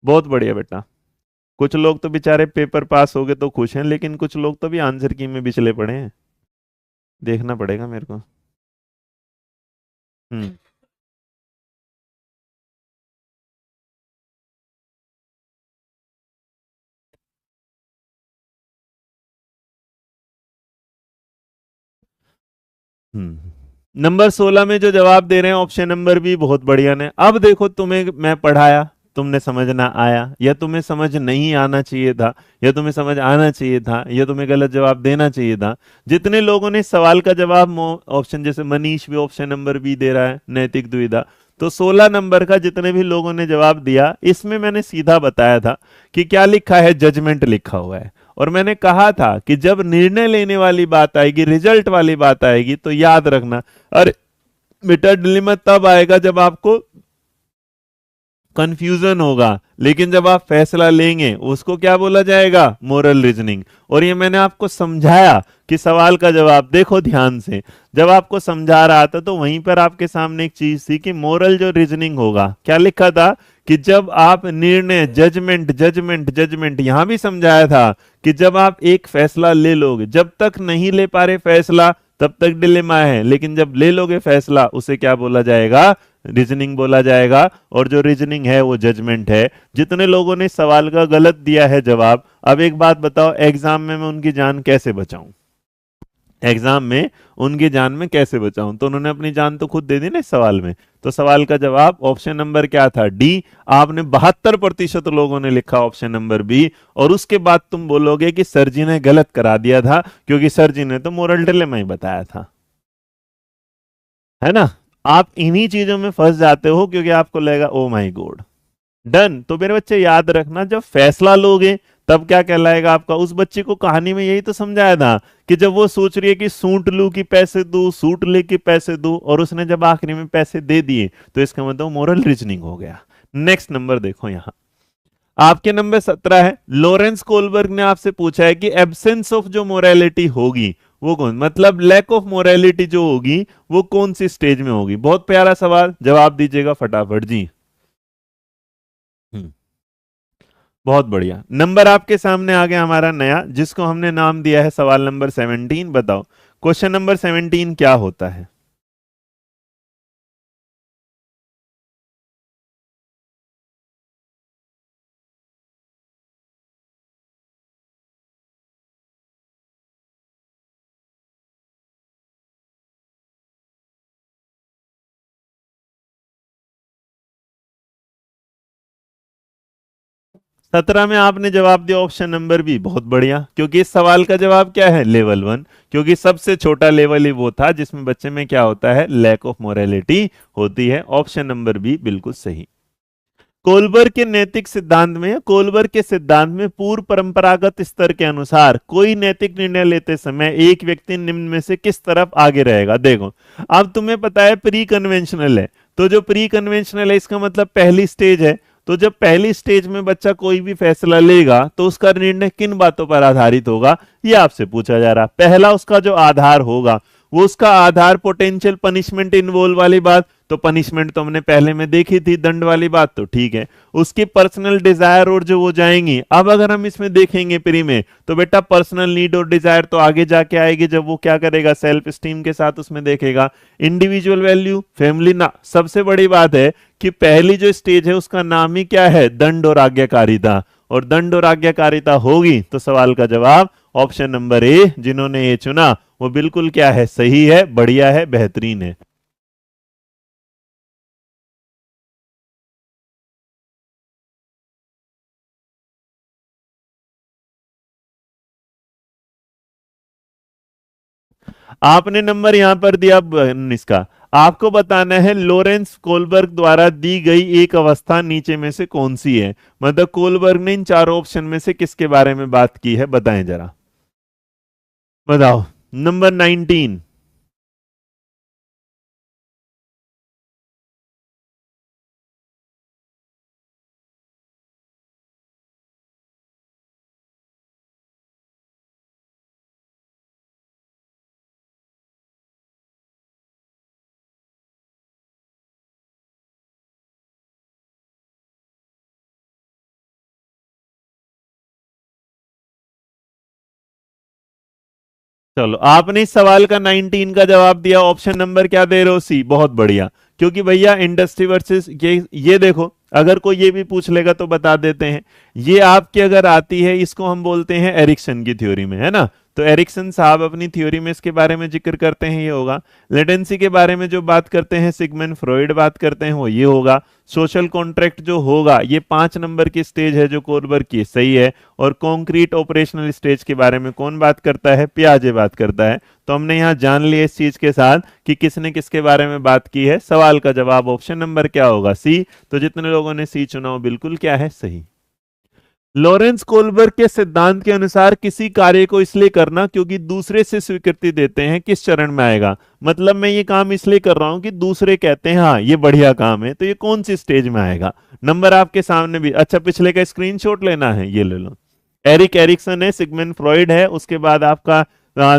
बहुत बढ़िया बेटा। कुछ लोग तो बेचारे पेपर पास हो गए तो खुश हैं, लेकिन कुछ लोग तो भी आंसर की में बिचले पड़े हैं। देखना पड़ेगा मेरे को। हम्म। नंबर 16 में जो जवाब दे रहे हैं ऑप्शन नंबर बी बहुत बढ़िया ने। अब देखो, तुम्हें मैं पढ़ाया, तुमने समझ ना आया, या तुम्हें समझ नहीं आना चाहिए था, या तुम्हें समझ आना चाहिए था, या तुम्हें गलत जवाब देना चाहिए था। जितने लोगों ने सवाल का जवाब ऑप्शन, जैसे मनीष भी ऑप्शन नंबर बी दे रहा है, नैतिक दुविधा, तो 16 नंबर का जितने भी लोगों ने जवाब दिया, इसमें मैंने सीधा बताया था कि क्या लिखा है, जजमेंट लिखा हुआ है। और मैंने कहा था कि जब निर्णय लेने वाली बात आएगी, रिजल्ट वाली बात आएगी, तो याद रखना। अरे बेटा, डिलेमा तब आएगा जब आपको कंफ्यूजन होगा, लेकिन जब आप फैसला लेंगे उसको क्या बोला जाएगा, मोरल रीजनिंग। और ये मैंने आपको समझाया कि सवाल का जवाब देखो ध्यान से। जब आपको समझा रहा था तो वहीं पर आपके सामने एक चीज थी कि मोरल जो रीजनिंग होगा, क्या लिखा था कि जब आप निर्णय, जजमेंट जजमेंट जजमेंट, यहां भी समझाया था कि जब आप एक फैसला ले लोगे, जब तक नहीं ले पा रहे फैसला तब तक डिलेमा है, लेकिन जब ले लोगे फैसला उसे क्या बोला जाएगा, रीजनिंग बोला जाएगा। और जो रीजनिंग है वो जजमेंट है। जितने लोगों ने सवाल का गलत दिया है जवाब, अब एक बात बताओ, एग्जाम में मैं उनकी जान कैसे बचाऊं, एग्जाम में उनकी जान में कैसे बचाऊं। तो उन्होंने अपनी जान तो खुद दे दी ना इस सवाल में। तो सवाल का जवाब ऑप्शन नंबर क्या था, डी। आपने 72% लोगों ने लिखा ऑप्शन नंबर बी। और उसके बाद तुम बोलोगे कि सर जी ने गलत करा दिया था, क्योंकि सर जी ने तो मोरल डिलेमा ही बताया था, है ना। आप इन्हीं चीजों में फंस जाते हो क्योंकि आपको लगेगा ओ माय गॉड। डन। तो मेरे बच्चे याद रखना, जब फैसला लोगे तब क्या कहलाएगा आपका। उस बच्चे को कहानी में यही तो समझाया था कि जब वो सोच रही है कि सूट लू कि पैसे दू, सूट ले के पैसे दू, और उसने जब आखिरी में पैसे दे दिए, तो इसका मतलब मोरल रीजनिंग हो गया। नेक्स्ट नंबर देखो यहां, आपके नंबर 17 है। लॉरेंस कोलबर्ग ने आपसे पूछा है कि एब्सेंस ऑफ जो मोरालिटी होगी वो कौन, मतलब लैक ऑफ मोरालिटी जो होगी वो कौन सी स्टेज में होगी। बहुत प्यारा सवाल, जवाब दीजिएगा फटाफट जी। हम्म, बहुत बढ़िया। नंबर आपके सामने आ गया हमारा नया, जिसको हमने नाम दिया है सवाल नंबर 17। बताओ क्वेश्चन नंबर 17 क्या होता है। 17 में आपने जवाब दिया ऑप्शन नंबर बी, बहुत बढ़िया, क्योंकि इस सवाल का जवाब क्या है, लेवल 1। क्योंकि सबसे छोटा लेवल ही वो था जिसमें बच्चे में क्या होता है, लैक ऑफ मोरालिटी होती है। ऑप्शन नंबर बी बिल्कुल सही। कोलबर के नैतिक सिद्धांत में, कोलबर के सिद्धांत में पूर्व परंपरागत स्तर के अनुसार कोई नैतिक निर्णय लेते समय एक व्यक्ति निम्न में से किस तरफ आगे रहेगा। देखो, अब तुम्हें पता है प्री कन्वेंशनल है, तो जो प्री कन्वेंशनल है इसका मतलब पहली स्टेज है। तो जब पहली स्टेज में बच्चा कोई भी फैसला लेगा तो उसका निर्णय किन बातों पर आधारित होगा, ये आपसे पूछा जा रहा। पहला उसका जो आधार होगा, वो उसका आधार पोटेंशियल पनिशमेंट इन्वॉल्व वाली बात, तो पनिशमेंट तो हमने पहले में देखी थी, दंड वाली बात तो ठीक है। उसकी पर्सनल डिजायर और जो वो जाएंगी, अब अगर हम इसमें देखेंगे प्री में, तो बेटा पर्सनल नीड और डिजायर तो आगे जाके आएगी जब वो क्या करेगा, सेल्फ स्टीम के साथ उसमें देखेगा। इंडिविजुअल वैल्यू, फैमिली ना, सबसे बड़ी बात है कि पहली जो स्टेज है उसका नाम ही क्या है, दंड और आज्ञाकारिता। और दंड और आज्ञाकारिता होगी तो सवाल का जवाब ऑप्शन नंबर ए, जिन्होंने ये चुना वो बिल्कुल क्या है, सही है, बढ़िया है, बेहतरीन है। आपने नंबर यहां पर दिया 19 का। आपको बताना है लोरेंस कोलबर्ग द्वारा दी गई एक अवस्था नीचे में से कौन सी है। मतलब कोलबर्ग ने इन चारों ऑप्शन में से किसके बारे में बात की है, बताएं जरा। बताओ। नंबर 19। चलो आपने इस सवाल का 19 का जवाब दिया, ऑप्शन नंबर क्या दे रहे हो, सी, बहुत बढ़िया। क्योंकि भैया इंडस्ट्री वर्सेस ये देखो, अगर कोई ये भी पूछ लेगा तो बता देते हैं, ये आपकी अगर आती है, इसको हम बोलते हैं एरिक्सन की थ्योरी में, है ना। तो एरिक्सन साहब अपनी थ्योरी में इसके बारे में जिक्र करते हैं, ये होगा। लेटेंसी के बारे में जो बात करते हैं सिगमंड फ्रॉइड बात करते हैं, वो ये होगा। सोशल कॉन्ट्रैक्ट जो होगा, ये 5 नंबर की स्टेज है जो कोलबर्ग की, सही है। और कॉन्क्रीट ऑपरेशनल स्टेज के बारे में कौन बात करता है, पियाजे बात करता है। तो हमने यहाँ जान लिया इस चीज के साथ कि किसने किसके बारे में बात की है। सवाल का जवाब ऑप्शन नंबर क्या होगा, सी। तो जितने लोगों ने सी चुना वो बिल्कुल क्या है, सही। लॉरेंस कोलबर्ग के सिद्धांत के अनुसार किसी कार्य को इसलिए करना क्योंकि दूसरे से स्वीकृति देते हैं किस चरण में आएगा। मतलब मैं ये काम इसलिए कर रहा हूं कि दूसरे कहते हैं हाँ ये बढ़िया काम है, तो ये कौन सी स्टेज में आएगा। नंबर आपके सामने भी, अच्छा पिछले का स्क्रीनशॉट लेना है, ये ले लो। एरिक एरिक्सन है, सिगमंड फ्रॉइड है, उसके बाद आपका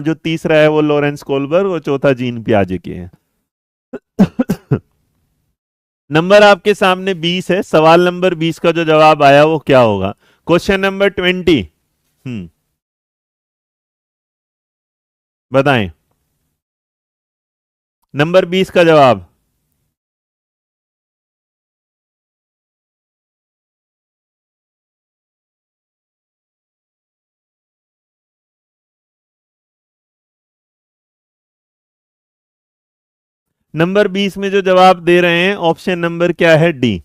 जो तीसरा है वो लॉरेंस कोलबर्ग, और चौथा जीन पियाजे के है। नंबर आपके सामने 20 है, सवाल नंबर 20 का जो जवाब आया वो क्या होगा। Question number 20। बताएं नंबर 20 का जवाब। नंबर 20 में जो जवाब दे रहे हैं ऑप्शन नंबर क्या है, डी।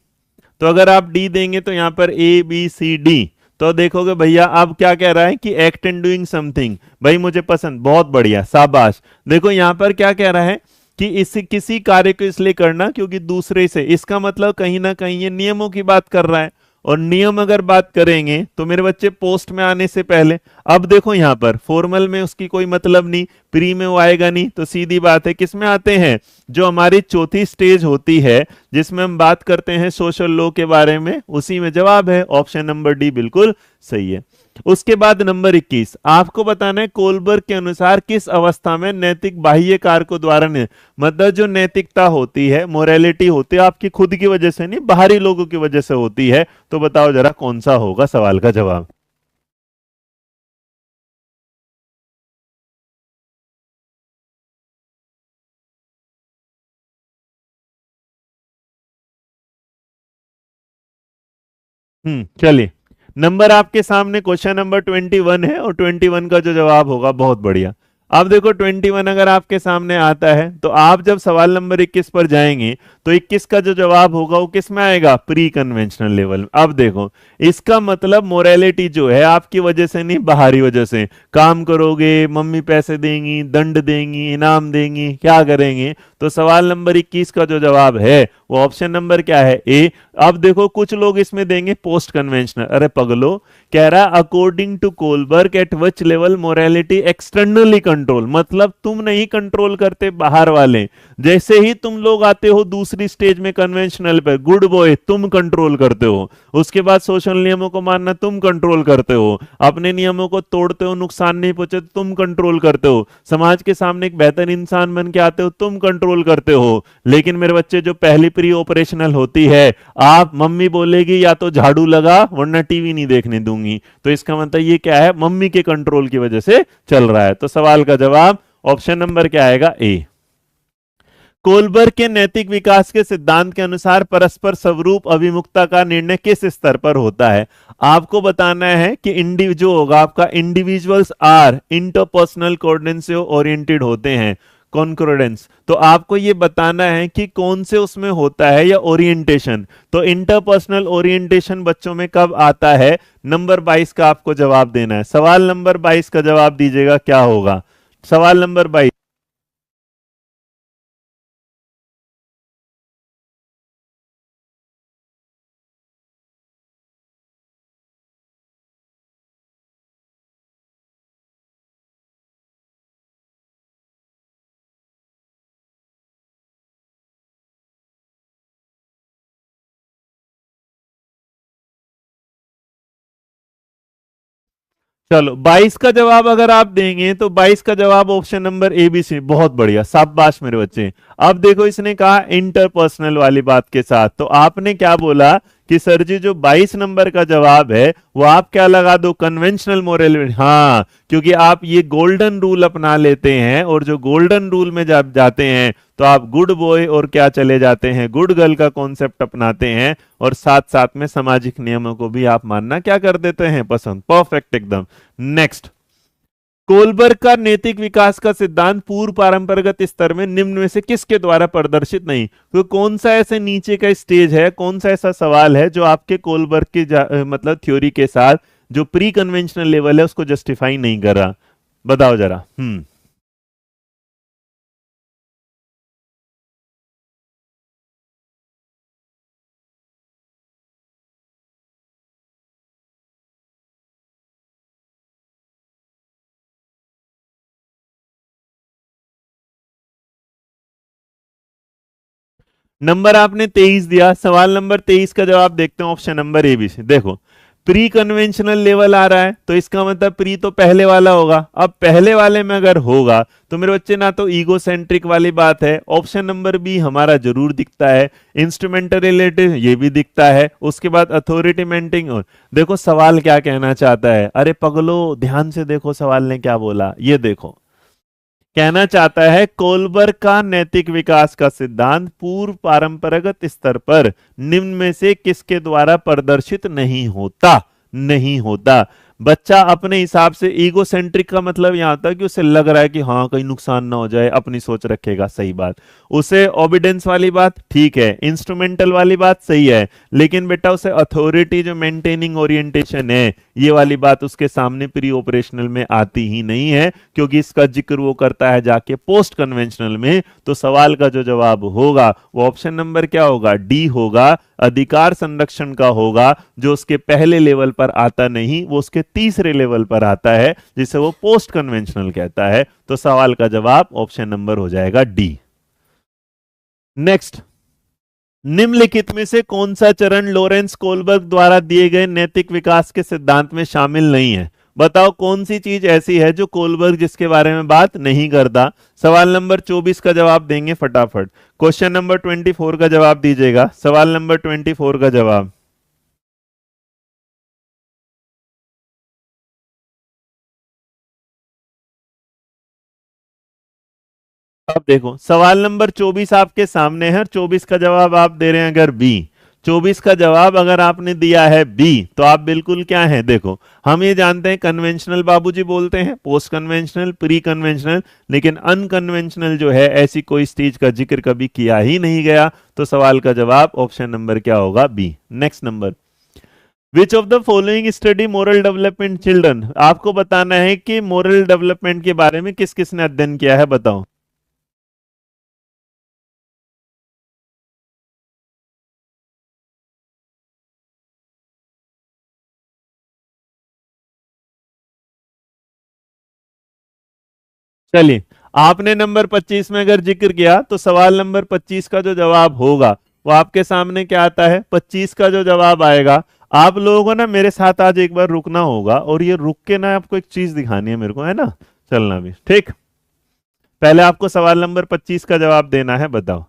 तो अगर आप डी देंगे तो यहां पर ए बी सी डी, तो देखोगे भैया अब क्या कह रहा है कि एक्ट इन डूइंग समथिंग, भाई मुझे पसंद, बहुत बढ़िया, शाबाश। देखो यहां पर क्या कह रहा है कि इस किसी कार्य को इसलिए करना क्योंकि दूसरे से, इसका मतलब कहीं ना कहीं ये नियमों की बात कर रहा है। और नियम अगर बात करेंगे तो मेरे बच्चे पोस्ट में आने से पहले, अब देखो यहां पर फॉर्मल में उसकी कोई मतलब नहीं, प्री में वो आएगा नहीं, तो सीधी बात है किस में आते हैं, जो हमारी चौथी स्टेज होती है जिसमें हम बात करते हैं सोशल लॉ के बारे में, उसी में जवाब है ऑप्शन नंबर डी, बिल्कुल सही है। उसके बाद नंबर 21, आपको बताना है कोलबर्ग के अनुसार किस अवस्था में नैतिक बाह्य कारकों द्वारा मतलब जो नैतिकता होती है, मोरालिटी होती है, आपकी खुद की वजह से नहीं, बाहरी लोगों की वजह से होती है। तो बताओ जरा कौन सा होगा सवाल का जवाब। चलिए, नंबर आपके सामने क्वेश्चन नंबर 21 है, और 21 का जो जवाब होगा, बहुत बढ़िया। अब देखो 21 अगर आपके सामने आता है तो आप जब सवाल नंबर 21 पर जाएंगे तो 21 का जो जवाब होगा वो किस में आएगा, प्री कन्वेंशनल लेवल में। अब देखो इसका मतलब मोरालिटी जो है आपकी वजह से नहीं, बाहरी वजह से। काम करोगे, मम्मी पैसे देंगी, दंड देंगी, इनाम देंगी, क्या करेंगे। तो सवाल नंबर 21 का जो जवाब है वो ऑप्शन नंबर क्या है, ए। अब देखो कुछ लोग इसमें देंगे पोस्ट कन्वेंशनल, अरे पगलो, कह रहा है according to Kohlberg at which level morality externally control, मतलब तुम नहीं कंट्रोल करते, बाहर वाले। जैसे ही तुम लोग आते हो दूसरी स्टेज में कन्वेंशनल पे, गुड बॉय तुम कंट्रोल करते हो, उसके बाद सोशल नियमों को मानना तुम कंट्रोल करते हो, अपने नियमों को तोड़ते हो, नुकसान नहीं पहुंचे तुम कंट्रोल करते हो, समाज के सामने एक बेहतर इंसान बन के आते हो तुम कंट्रोल करते हो। लेकिन मेरे बच्चे जो पहली प्री ऑपरेशनल होती है, आप मम्मी बोलेगी या तो झाड़ू लगा वरना टीवी नहीं देखने दूंगी, तो इसका मतलब ये क्या है, मम्मी के कंट्रोल की वजह से चल रहा है। तो सवाल का जवाब ऑप्शन नंबर क्या आएगा, ए। कोलबर्ग के नैतिक विकास के सिद्धांत के अनुसार परस्पर स्वरूप अभिमुखता का निर्णय किस स्तर पर होता है। आपको बताना है कि जो होगा आपका, इंडिविजुअल्स आर इंटरपर्सनल कोऑर्डिनेशन से ओरिएंटेड होते हैं, कॉन्कोर्डेंस। तो आपको ये बताना है कि कौन से उसमें होता है, या ओरिएंटेशन। तो इंटरपर्सनल ओरिएंटेशन बच्चों में कब आता है, नंबर 22 का आपको जवाब देना है। सवाल नंबर 22 का जवाब दीजिएगा क्या होगा, सवाल नंबर 22। चलो 22 का जवाब अगर आप देंगे तो 22 का जवाब option number A B C, बहुत बढ़िया, शाबाश मेरे बच्चे। अब देखो इसने कहा इंटरपर्सनल वाली बात के साथ, तो आपने क्या बोला कि सर जी जो 22 नंबर का जवाब है वो आप क्या लगा दो, कन्वेंशनल मोरल। हाँ, क्योंकि आप ये गोल्डन रूल अपना लेते हैं, और जो गोल्डन रूल में जब जाते हैं तो आप गुड बॉय और क्या चले जाते हैं, गुड गर्ल का कॉन्सेप्ट अपनाते हैं, और साथ साथ में सामाजिक नियमों को भी आप मानना क्या कर देते हैं, पसंद। परफेक्ट एकदम। नेक्स्ट, कोलबर्ग का नैतिक विकास का सिद्धांत पूर्व परंपरागत स्तर में निम्न में से किसके द्वारा प्रदर्शित नहीं। तो कौन सा ऐसे नीचे का स्टेज है, कौन सा ऐसा सवाल है जो आपके कोलबर्ग की मतलब थ्योरी के साथ जो प्री कन्वेंशनल लेवल है उसको जस्टिफाई नहीं कर रहा, बताओ जरा। नंबर आपने 23 दिया, सवाल नंबर 23 का जवाब देखते हैं, option number A B C. देखो, प्री कन्वेंशनल लेवल आ रहा है तो इसका मतलब प्री तो पहले वाला होगा। अब पहले वाले में अगर होगा तो मेरे बच्चे ना तो ईगो सेंट्रिक वाली बात है, ऑप्शन नंबर बी हमारा जरूर दिखता है, इंस्ट्रूमेंटल रिलेटिव ये भी दिखता है, उसके बाद अथॉरिटी मेंटेनिंग। और देखो सवाल क्या कहना चाहता है, अरे पगलो ध्यान से देखो सवाल ने क्या बोला, ये देखो कहना चाहता है कोलबर्ग का नैतिक विकास का सिद्धांत पूर्व परंपरागत स्तर पर निम्न में से किसके द्वारा प्रदर्शित नहीं होता, नहीं होता। बच्चा अपने हिसाब से, ईगो सेंट्रिक का मतलब यहां होता है कि उसे लग रहा है कि हाँ कहीं नुकसान ना हो जाए, अपनी सोच रखेगा, सही बात। उसे ओबिडेंस वाली बात ठीक है, इंस्ट्रूमेंटल वाली बात सही है, लेकिन बेटा उसे अथॉरिटी जो मेंटेनिंग ओरिएंटेशन है ये वाली बात उसके सामने प्री ऑपरेशनल में आती ही नहीं है, क्योंकि इसका जिक्र वो करता है जाके पोस्ट कन्वेंशनल में। तो सवाल का जो जवाब होगा वो ऑप्शन नंबर क्या होगा, डी होगा, अधिकार संरक्षण का होगा, जो उसके पहले लेवल पर आता नहीं, वो उसके तीसरे लेवल पर आता है, जिसे वो पोस्ट कन्वेंशनल कहता है। तो सवाल का जवाब ऑप्शन नंबर हो जाएगा डी। नेक्स्ट, निम्नलिखित में से कौन सा चरण लॉरेंस कोलबर्ग द्वारा दिए गए नैतिक विकास के सिद्धांत में शामिल नहीं है। बताओ कौन सी चीज ऐसी है जो कोलबर्ग जिसके बारे में बात नहीं करता। सवाल नंबर 24 का जवाब देंगे फटाफट, क्वेश्चन नंबर 24 का जवाब दीजिएगा, सवाल नंबर 24 का जवाब। अब देखो सवाल नंबर 24 आपके सामने है, और 24 का जवाब आप दे रहे हैं अगर बी, 24 का जवाब अगर आपने दिया है बी तो आप बिल्कुल क्या है, देखो हम ये जानते हैं कन्वेंशनल बाबूजी बोलते हैं, पोस्ट कन्वेंशनल, प्री कन्वेंशनल, लेकिन अनकन्वेंशनल जो है ऐसी कोई स्टेज का जिक्र कभी किया ही नहीं गया। तो सवाल का जवाब ऑप्शन नंबर क्या होगा, B. Next number, which of the following study moral development children. आपको बताना है कि मोरल डेवलपमेंट के बारे में किस किसने अध्ययन किया है, बताओ। चलिए, आपने नंबर 25 में अगर जिक्र किया तो सवाल नंबर 25 का जो जवाब होगा वो आपके सामने क्या आता है, 25 का जो जवाब आएगा, आप लोगों को ना मेरे साथ आज एक बार रुकना होगा, और ये रुक के ना आपको एक चीज दिखानी है मेरे को, है ना, चलना भी ठीक। पहले आपको सवाल नंबर 25 का जवाब देना है, बताओ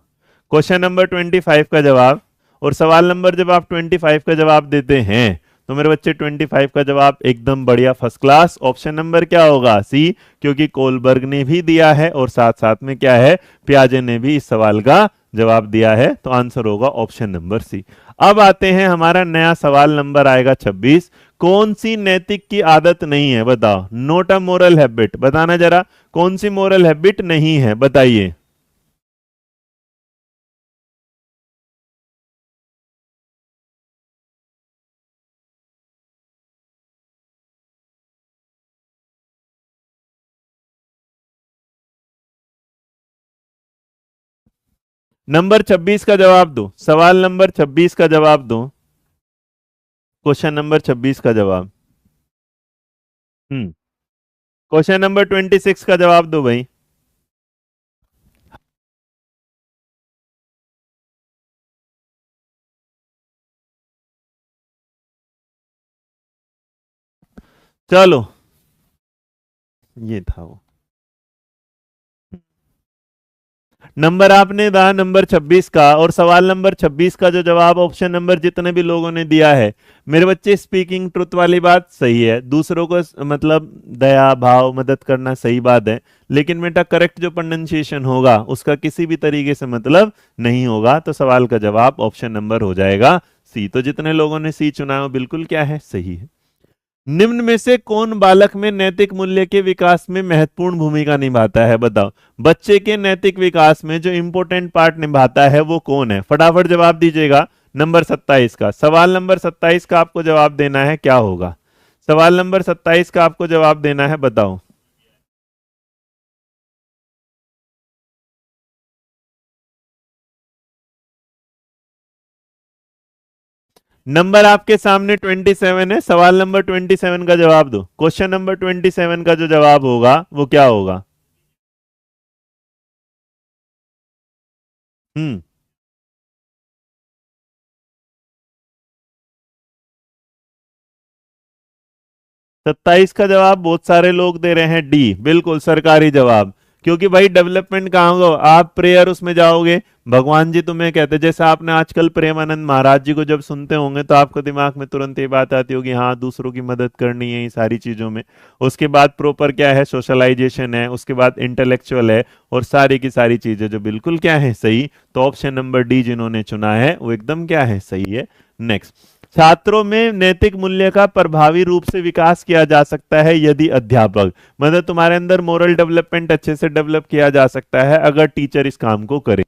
क्वेश्चन नंबर 25 का जवाब। और सवाल नंबर जब आप 25 का जवाब देते हैं तो मेरे बच्चे 25 का जवाब एकदम बढ़िया फर्स्ट क्लास, ऑप्शन नंबर क्या होगा, सी, क्योंकि कोलबर्ग ने भी दिया है और साथ साथ में क्या है, पियाजे ने भी इस सवाल का जवाब दिया है, तो आंसर होगा ऑप्शन नंबर सी। अब आते हैं, हमारा नया सवाल नंबर आएगा 26, कौन सी नैतिक की आदत नहीं है, बताओ, नोट अ मोरल हैबिट, बताना जरा कौन सी मोरल हैबिट नहीं है, बताइए। नंबर 26 का जवाब दो, सवाल नंबर 26 का जवाब दो, क्वेश्चन नंबर 26 का जवाब। हम्म, क्वेश्चन नंबर 26 का जवाब दो भाई। चलो, ये था वो। नंबर आपने दिया नंबर 26 का, और सवाल नंबर 26 का जो जवाब ऑप्शन नंबर जितने भी लोगों ने दिया है, मेरे बच्चे स्पीकिंग ट्रुथ वाली बात सही है, दूसरों को मतलब दया भाव मदद करना सही बात है, लेकिन बेटा करेक्ट जो प्रोनाउंसिएशन होगा उसका किसी भी तरीके से मतलब नहीं होगा, तो सवाल का जवाब ऑप्शन नंबर हो जाएगा सी। तो जितने लोगों ने सी चुना है वो बिल्कुल क्या है, सही है। निम्न में से कौन बालक में नैतिक मूल्य के विकास में महत्वपूर्ण भूमिका निभाता है, बताओ। बच्चे के नैतिक विकास में जो इंपॉर्टेंट पार्ट निभाता है वो कौन है, फटाफट जवाब दीजिएगा। नंबर 27 का, सवाल नंबर 27 का आपको जवाब देना है, क्या होगा सवाल नंबर 27 का आपको जवाब देना है, बताओ। नंबर आपके सामने 27 है, सवाल नंबर 27 का जवाब दो। क्वेश्चन नंबर 27 का जो जवाब होगा वो क्या होगा। 27 का जवाब बहुत सारे लोग दे रहे हैं डी, बिल्कुल सरकारी जवाब। क्योंकि भाई डेवलपमेंट कहाँ होगा, आप प्रेयर उसमें जाओगे, भगवान जी तुम्हें कहते, जैसे आपने आजकल प्रेमानंद महाराज जी को जब सुनते होंगे तो आपको दिमाग में तुरंत ये बात आती होगी, हाँ दूसरों की मदद करनी है, ये सारी चीजों में। उसके बाद प्रॉपर क्या है, सोशलाइजेशन है, उसके बाद इंटेलेक्चुअल है, और सारी की सारी चीजें जो बिल्कुल क्या है, सही। तो ऑप्शन नंबर डी जिन्होंने चुना है वो एकदम क्या है, सही है। नेक्स्ट, छात्रों में नैतिक मूल्य का प्रभावी रूप से विकास किया जा सकता है यदि अध्यापक, मतलब तुम्हारे अंदर मोरल डेवलपमेंट अच्छे से डेवलप किया जा सकता है अगर टीचर इस काम को करे।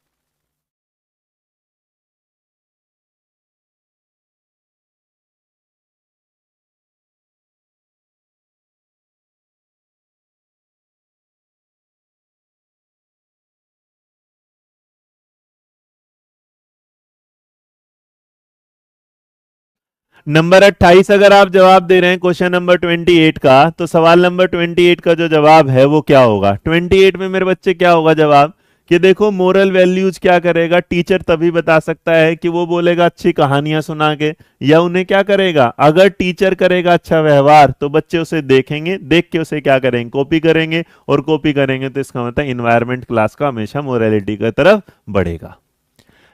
नंबर 28 अगर आप जवाब दे रहे हैं क्वेश्चन नंबर 28 का, तो सवाल नंबर 28 का जो जवाब है वो क्या होगा। 28 में मेरे बच्चे क्या होगा जवाब, कि देखो मोरल वैल्यूज क्या करेगा टीचर, तभी बता सकता है कि वो बोलेगा अच्छी कहानियां सुना के, या उन्हें क्या करेगा, अगर टीचर करेगा अच्छा व्यवहार तो बच्चे उसे देखेंगे, देख के उसे क्या करेंगे, कॉपी करेंगे, और कॉपी करेंगे तो इसका मतलब इन्वायरमेंट क्लास का हमेशा मोरालिटी की तरफ बढ़ेगा।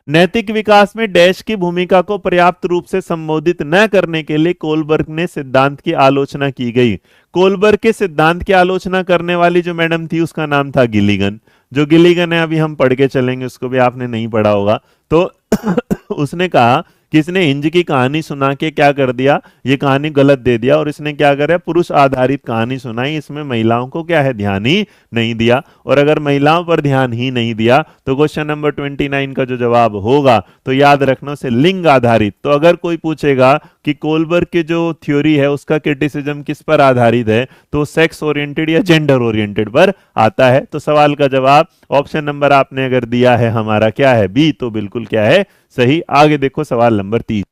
नैतिक विकास में डैश की भूमिका को पर्याप्त रूप से संबोधित न करने के लिए कोलबर्ग ने सिद्धांत की आलोचना की गई। कोलबर्ग के सिद्धांत की आलोचना करने वाली जो मैडम थी उसका नाम था गिलिगन। जो गिलिगन है अभी हम पढ़ के चलेंगे, उसको भी आपने नहीं पढ़ा होगा। तो उसने कहा कि इसने हिंज की कहानी सुना के क्या कर दिया, ये कहानी गलत दे दिया, और इसने क्या करा, पुरुष आधारित कहानी सुनाई, इसमें महिलाओं को क्या है, ध्यान ही नहीं दिया। और अगर महिलाओं पर ध्यान ही नहीं दिया तो क्वेश्चन नंबर 29 का जो जवाब होगा, तो याद रखना से लिंग आधारित। तो अगर कोई पूछेगा कि कोलबर्ग की जो थ्योरी है उसका क्रिटिसिज्म किस पर आधारित है, तो सेक्स ओरिएंटेड या जेंडर ओरिएंटेड पर आता है। तो सवाल का जवाब ऑप्शन नंबर आपने अगर दिया है हमारा क्या है, बी, तो बिल्कुल क्या है, सही। आगे देखो सवाल number 30।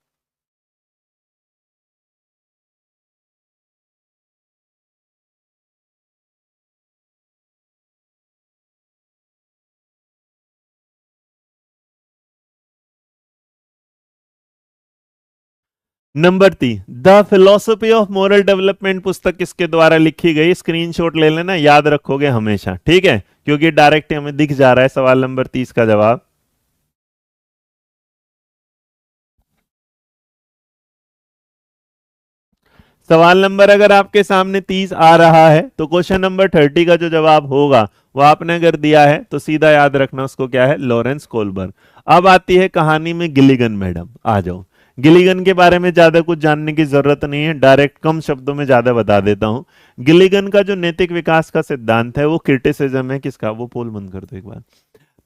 Number 3, the philosophy of moral development पुस्तक किसके द्वारा लिखी गई, स्क्रीनशॉट ले लेना, याद रखोगे हमेशा, ठीक है, क्योंकि डायरेक्ट हमें दिख जा रहा है सवाल नंबर 30 का जवाब। सवाल नंबर अगर आपके सामने 30 आ रहा है तो क्वेश्चन नंबर 30 का जो जवाब होगा वो आपने अगर दिया है तो सीधा याद रखना उसको क्या है, लॉरेंस कोलबर्ग। अब आती है कहानी में गिलिगन मैडम, आ जाओ। गिलिगन के बारे में ज्यादा कुछ जानने की जरूरत नहीं है, डायरेक्ट कम शब्दों में ज्यादा बता देता हूं। गिलिगन का जो नैतिक विकास का सिद्धांत है वो क्रिटिसिज्म है किसका, वो पोल बंद कर दो एक बार।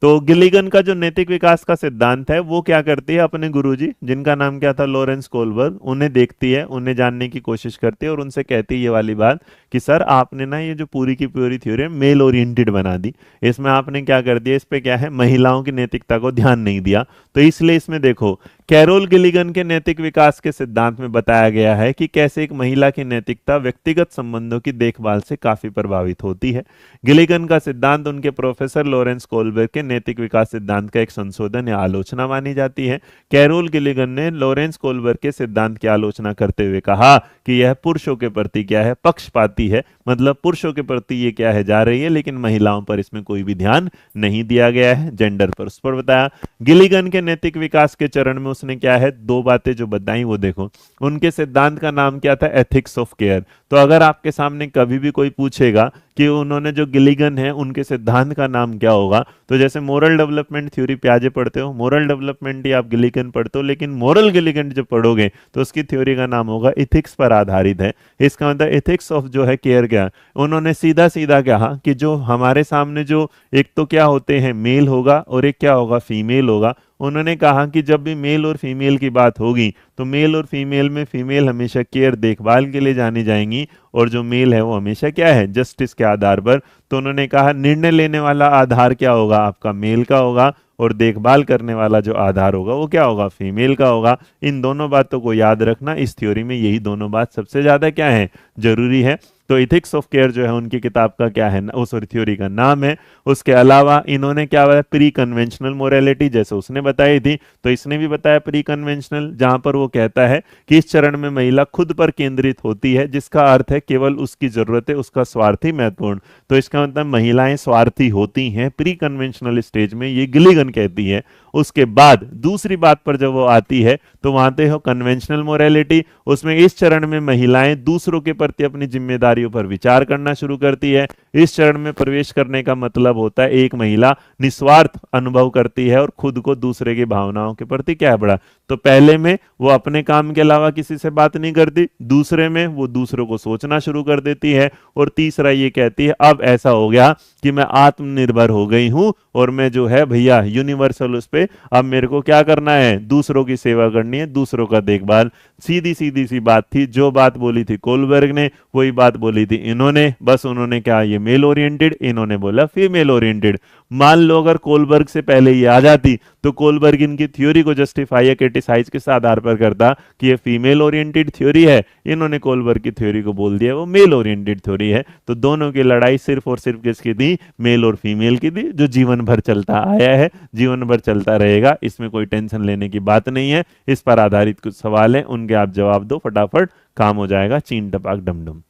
तो गिलिगन का जो नैतिक विकास का सिद्धांत है वो क्या करती है, अपने गुरुजी जिनका नाम क्या था, लॉरेंस कोलबर्ग, उन्हें देखती है, उन्हें जानने की कोशिश करती है, और उनसे कहती है ये वाली बात कि सर आपने ना ये जो पूरी की पूरी थ्योरी मेल ओरिएंटेड बना दी, इसमें आपने क्या कर दिया, इस पे क्या है, महिलाओं की नैतिकता को ध्यान नहीं दिया। तो इसलिए इसमें देखो कैरोल गिलिगन के नैतिक विकास के सिद्धांत में बताया गया है कि कैसे एक महिला की नैतिकता व्यक्तिगत संबंधों की देखभाल से काफी प्रभावित होती है। गिलिगन का सिद्धांत उनके प्रोफेसर लॉरेंस कोलबर्ग के नैतिक विकास सिद्धांत का एक संशोधन या आलोचना मानी जाती है। कैरोल गिलिगन ने लॉरेंस कोलबर्ग के सिद्धांत की आलोचना करते हुए कहा कि यह पुरुषों के प्रति क्या है, पक्षपाती आती है, मतलब पुरुषों के प्रति ये क्या है, जा रही है, लेकिन महिलाओं पर इसमें कोई भी ध्यान नहीं दिया गया है, जेंडर पर उस पर बताया। गिलिगन के नैतिक विकास के चरण में उसने क्या है, दो बातें जो बताई वो देखो। उनके सिद्धांत का नाम क्या था, एथिक्स ऑफ केयर। तो अगर आपके सामने कभी भी कोई पूछेगा कि उन्होंने जो गिलिगन है उनके सिद्धांत का नाम क्या होगा, तो जैसे मोरल डेवलपमेंट थ्योरी प्याजे पढ़ते हो, मोरल डेवलपमेंट ही आप गिलिगन पढ़ते हो, लेकिन मोरल गिलिगन जब पढ़ोगे तो उसकी थ्योरी का नाम होगा इथिक्स पर आधारित है। इसका मतलब एथिक्स ऑफ जो है केयर क्या। उन्होंने सीधा सीधा कहा कि जो हमारे सामने जो एक तो क्या होते हैं, मेल होगा और एक क्या होगा, फीमेल होगा। उन्होंने कहा कि जब भी मेल और फीमेल की बात होगी तो मेल और फीमेल में फीमेल हमेशा केयर देखभाल के लिए जानी जाएंगी, और जो मेल है वो हमेशा क्या है, जस्टिस के आधार पर। तो उन्होंने कहा निर्णय लेने वाला आधार क्या होगा, आपका मेल का होगा, और देखभाल करने वाला जो आधार होगा वो क्या होगा, फीमेल का होगा। इन दोनों बातों को याद रखना, इस थ्योरी में यही दोनों बात सबसे ज्यादा क्या है, जरूरी है। तो इथिक्स ऑफ केयर जो है उनकी किताब का क्या है, उस थ्योरी का नाम है। उसके अलावा इन्होंने क्या बताया, प्री कन्वेंशनल मोरालिटी, जैसे उसने बताई थी तो इसने भी बताया प्री कन्वेंशनल, जहां पर वो कहता है कि इस चरण में महिला खुद पर केंद्रित होती है, जिसका अर्थ है केवल उसकी जरूरत है, उसका स्वार्थ ही महत्वपूर्ण। तो इसका मतलब महिलाएं स्वार्थी होती हैं प्री कन्वेंशनल स्टेज में, ये गिलिगन कहती है। उसके बाद दूसरी बात पर जब वो आती है तो वहां पे हो कन्वेंशनल मोरालिटी। उसमें इस चरण में महिलाएं दूसरों के प्रति अपनी जिम्मेदारियों पर विचार करना शुरू करती है। इस चरण में प्रवेश करने का मतलब होता है एक महिला निस्वार्थ अनुभव करती है और खुद को दूसरे की भावनाओं के प्रति क्या है, बड़ा। तो पहले में वो अपने काम के अलावा किसी से बात नहीं करती, दूसरे में वो दूसरों को सोचना शुरू कर देती है, और तीसरा ये कहती है अब ऐसा हो गया कि मैं आत्मनिर्भर हो गई हूं, और मैं जो है भैया यूनिवर्सल उस पे अब मेरे को क्या करना है, दूसरों की सेवा करनी है, दूसरों का देखभाल। सीधी सीधी सी बात थी, जो बात बोली थी कोलबर्ग ने वही बात बोली थी इन्होंने, बस उन्होंने क्या, ये मेल ओरिएंटेड, इन्होंने बोला फीमेल ओरिएंटेड। मान लो अगर कोलबर्ग से पहले ये आ जाती तो कोलबर्ग इनकी थ्योरी को जस्टिफाई या क्रिटिसाइज किस आधार पर करता कि ये फीमेल ओरिएंटेड थ्योरी है, इन्होंने कोलबर्ग की थ्योरी को बोल दिया वो मेल ओरिएंटेड थ्योरी है। तो दोनों की लड़ाई सिर्फ और सिर्फ किसकी थी, मेल और फीमेल की थी, जो जीवन भर चलता आया है, जीवन भर चलता रहेगा, इसमें कोई टेंशन लेने की बात नहीं है। इस पर आधारित कुछ सवाल है, उनके आप जवाब दो, फटाफट काम हो जाएगा, चीन टपाक डमडम।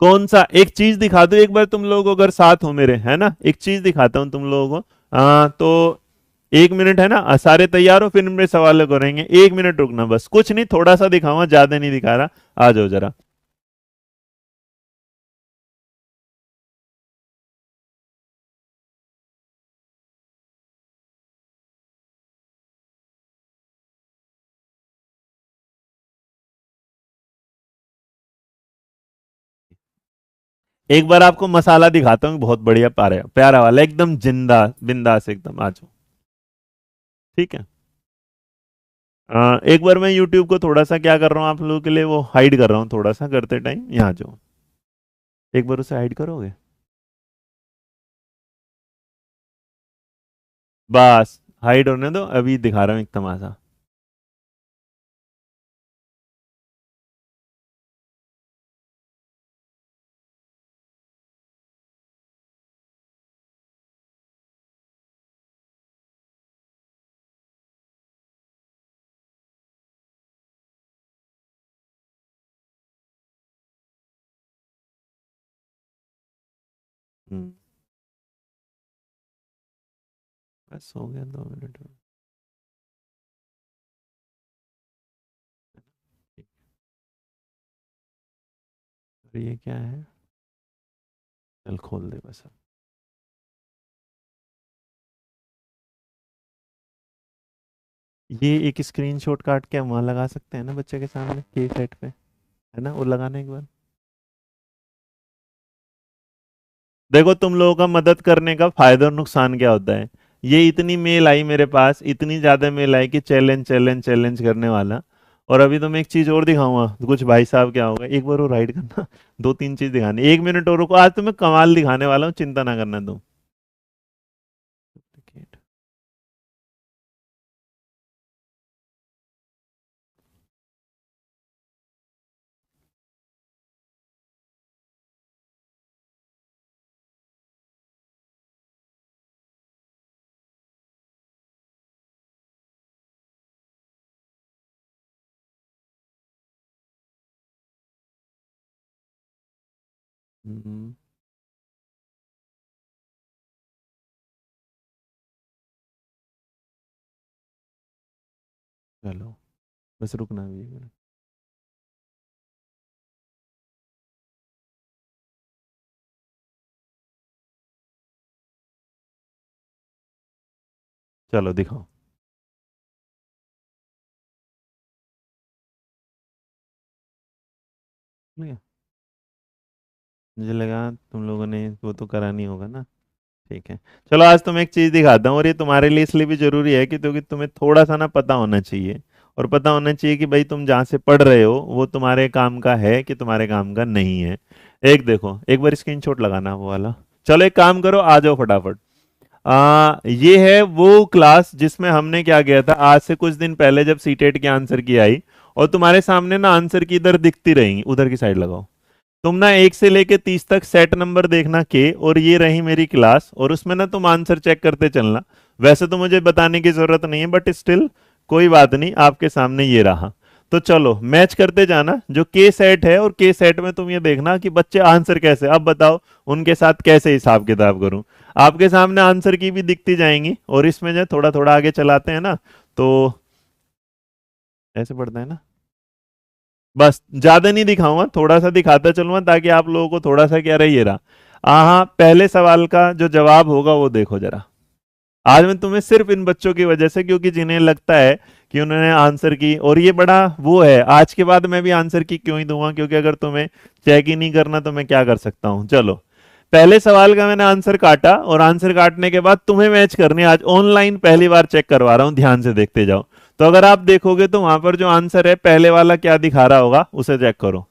कौन सा एक चीज दिखा दो एक बार तुम लोगों को, अगर साथ हो मेरे, है ना, एक चीज दिखाता हूं तुम लोगों को। तो 1 मिनट है ना, सारे तैयार हो, फिर मेरे सवाल करेंगे, 1 मिनट रुकना बस, कुछ नहीं, थोड़ा सा दिखाऊंगा, ज्यादा नहीं दिखा रहा, आ जाओ जरा। एक बार आपको मसाला दिखाता हूँ, बहुत बढ़िया प्यारा प्यारा वाला, एकदम जिंदा बिंदास एकदम, आ जाओ। ठीक है। एक बार मैं YouTube को थोड़ा सा क्या कर रहा हूँ आप लोगों के लिए, वो हाइड कर रहा हूँ थोड़ा सा करते टाइम, यहाँ आ जाओ। एक बार उसे हाइड करोगे, बस हाइड होने दो, अभी दिखा रहा हूँ एक तमाशा। हम्म, बस हो गया 2 मिनट में। और ये क्या है, चल खोल दे बस अब। ये एक स्क्रीनशॉट काट के हम वहां लगा सकते हैं ना बच्चे के सामने के सेट पे, है ना, वो लगाने एक बार। देखो तुम लोगों का मदद करने का फायदा और नुकसान क्या होता है। ये इतनी मेल आई मेरे पास, इतनी ज्यादा मेल आई कि चैलेंज चैलेंज चैलेंज करने वाला। और अभी तो मैं एक चीज और दिखाऊंगा, कुछ भाई साहब क्या होगा, एक बार वो राइड करना, 2-3 चीज दिखानी, 1 मिनट और रुको, आज तो मैं कमाल दिखाने वाला हूँ, चिंता ना करना तुम। हम्म, चलो बस रुकना भी एक मिनट। चलो दिखाओ। ठीक है। मुझे लगा तुम लोगों ने वो तो करा नहीं होगा ना। ठीक है। चलो आज तुम्हें एक चीज दिखाता हूँ, और ये तुम्हारे लिए इसलिए भी जरूरी है कि क्योंकि तुम्हें थोड़ा सा ना पता होना चाहिए। और पता होना चाहिए कि भाई तुम जहाँ से पढ़ रहे हो वो तुम्हारे काम का है कि तुम्हारे काम का नहीं है। एक देखो, एक बार स्क्रीनशॉट लगाना वो वाला। चलो एक काम करो, आ जाओ फटाफट। ये है वो क्लास जिसमें हमने क्या किया था आज से कुछ दिन पहले, जब सीटेट की आंसर की आई और तुम्हारे सामने ना आंसर की इधर दिखती रहेंगी, उधर की साइड लगाओ। तुम ना 1 से लेके 30 तक सेट नंबर देखना के, और ये रही मेरी क्लास, और उसमें ना तुम आंसर चेक करते चलना। वैसे तो मुझे बताने की जरूरत नहीं है, बट स्टिल कोई बात नहीं, आपके सामने ये रहा। तो चलो मैच करते जाना, जो के सेट है और के सेट में तुम ये देखना कि बच्चे आंसर कैसे, अब बताओ उनके साथ कैसे हिसाब किताब करूं। आपके सामने आंसर की भी दिखती जाएंगी, और इसमें जो थोड़ा थोड़ा आगे चलाते हैं ना, तो ऐसे पढ़ते हैं ना। बस ज्यादा नहीं दिखाऊंगा, थोड़ा सा दिखाता चलूंगा ताकि आप लोगों को थोड़ा सा क्या रही ये रहा। हाँ, पहले सवाल का जो जवाब होगा वो देखो जरा। आज मैं तुम्हें सिर्फ इन बच्चों की वजह से, क्योंकि जिन्हें लगता है कि उन्होंने आंसर की, और ये बड़ा वो है, आज के बाद मैं भी आंसर की क्यों ही दूंगा, क्योंकि अगर तुम्हें चेक ही नहीं करना तो मैं क्या कर सकता हूं। चलो, पहले सवाल का मैंने आंसर काटा, और आंसर काटने के बाद तुम्हें मैच करनी है। आज ऑनलाइन पहली बार चेक करवा रहा हूं, ध्यान से देखते जाओ। तो अगर आप देखोगे तो वहां पर जो आंसर है पहले वाला क्या दिखा रहा होगा, उसे चेक करो।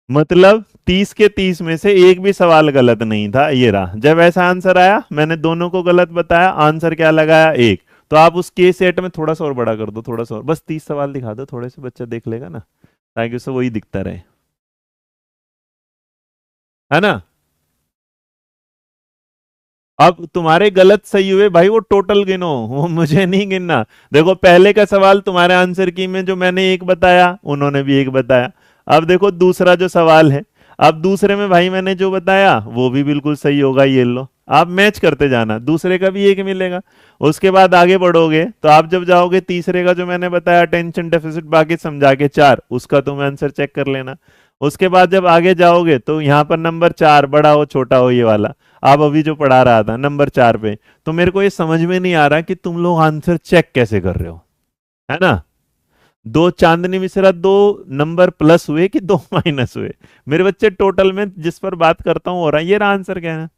मतलब 30 के 30 में से एक भी सवाल गलत नहीं था, ये रहा। जब ऐसा आंसर आया मैंने दोनों को गलत बताया, आंसर क्या लगाया, एक। तो आप उस के सेट में थोड़ा सा और बड़ा कर दो, थोड़ा सा और, बस 30 सवाल दिखा दो, थोड़े से बच्चा देख लेगा ना, ताकि उसे वही दिखता रहे। है ना। अब तुम्हारे गलत सही हुए भाई, वो टोटल गिनो, वो मुझे नहीं गिनना। देखो पहले का सवाल तुम्हारे आंसर की में जो मैंने एक बताया, उन्होंने भी एक बताया। अब देखो दूसरा जो सवाल है, अब दूसरे में भाई मैंने जो बताया वो भी बिल्कुल सही होगा, ये लो। आप मैच करते जाना, दूसरे का भी एक मिलेगा। उसके बाद आगे बढ़ोगे तो आप जब जाओगे तीसरे का जो मैंने बताया, अटेंशन डेफिसिट बाकी समझा के 4, उसका तुम आंसर चेक कर लेना। उसके बाद जब आगे जाओगे तो यहाँ पर नंबर 4, बड़ा हो छोटा हो ये वाला, आप अभी जो पढ़ा रहा था नंबर 4 पे। तो मेरे को ये समझ में नहीं आ रहा कि तुम लोग आंसर चेक कैसे कर रहे हो। है ना। दो चांदनी मिश्रा, दो नंबर प्लस हुए कि दो माइनस हुए। मेरे बच्चे टोटल में जिस पर बात करता हूँ हो रहा है, ये रहा आंसर क्या है।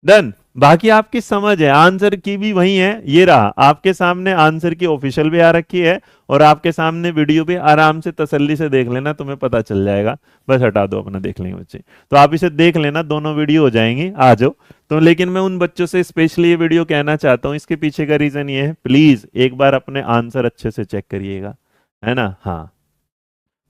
डन। बाकी आपकी समझ है, आंसर की भी वही है, ये रहा आपके सामने आंसर की ऑफिशियल भी आ रखी है, और आपके सामने वीडियो भी आराम से तसल्ली से देख लेना, तुम्हें पता चल जाएगा। बस हटा दो अपना, देख लेंगे बच्चे। तो आप इसे देख लेना, दोनों वीडियो हो जाएंगी, आ जाओ। तो लेकिन मैं उन बच्चों से स्पेशली ये वीडियो कहना चाहता हूँ, इसके पीछे का रीजन ये है, प्लीज एक बार अपने आंसर अच्छे से चेक करिएगा। है ना। हाँ।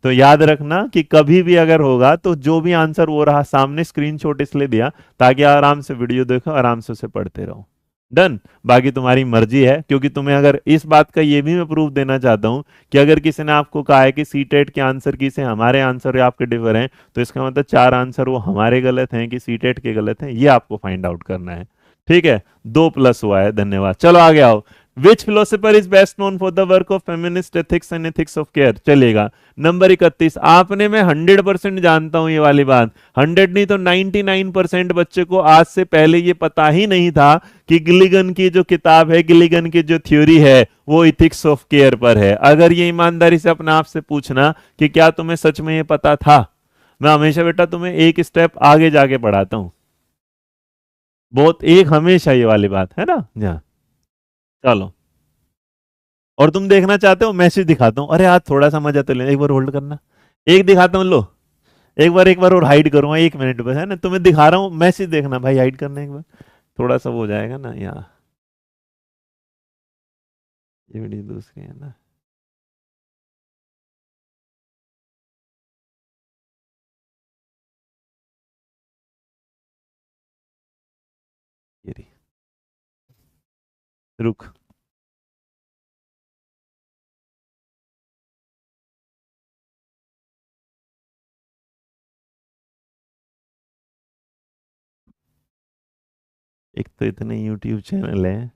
तो याद रखना कि कभी भी अगर होगा तो जो भी आंसर वो रहा सामने, स्क्रीनशॉट इसलिए दिया ताकि आराम से वीडियो देखो, आराम से उसे पढ़ते रहो। डन। बाकी तुम्हारी मर्जी है, क्योंकि तुम्हें अगर इस बात का ये भी मैं प्रूफ देना चाहता हूं कि अगर किसी ने आपको कहा है कि सीटेट के आंसर की से हमारे आंसर आपके डिफर हैं, तो इसका मतलब 4 आंसर वो हमारे गलत हैं कि सीटेट के गलत हैं, ये आपको फाइंड आउट करना है। ठीक है। 2+ हुआ है, धन्यवाद। चलो आगे आओ। Which philosopher is best known for the work of feminist ethics and ethics of care, चलेगा। नंबर 31, आपने, मैं 100% जानता हूं ये वाली बात, 100 नहीं तो 99% बच्चे को आज से पहले ये पता ही नहीं था कि गिलिगन की जो किताब है, गिलिगन की जो थ्योरी है, वो इथिक्स ऑफ केयर पर है। अगर ये ईमानदारी से अपने आप से पूछना कि क्या तुम्हें सच में ये पता था, मैं हमेशा बेटा तुम्हें एक स्टेप आगे जाके पढ़ाता हूँ। बहुत एक हमेशा ये वाली बात है ना। हाँ। चलो। और तुम देखना चाहते हो, मैसेज दिखाता हूँ, अरे आज थोड़ा सा मजा तो ले, एक बार होल्ड करना। एक दिखाता हूँ, लो। एक बार और हाइड करूंगा 1 मिनट बस, है ना, तुम्हें दिखा रहा हूँ, मैसेज देखना भाई, हाइड करना एक बार। थोड़ा सा वो हो जाएगा ना यहाँ। ये वीडियो दूसरी है ना। ये रही। रुक। एक तो इतने यूट्यूब चैनल है।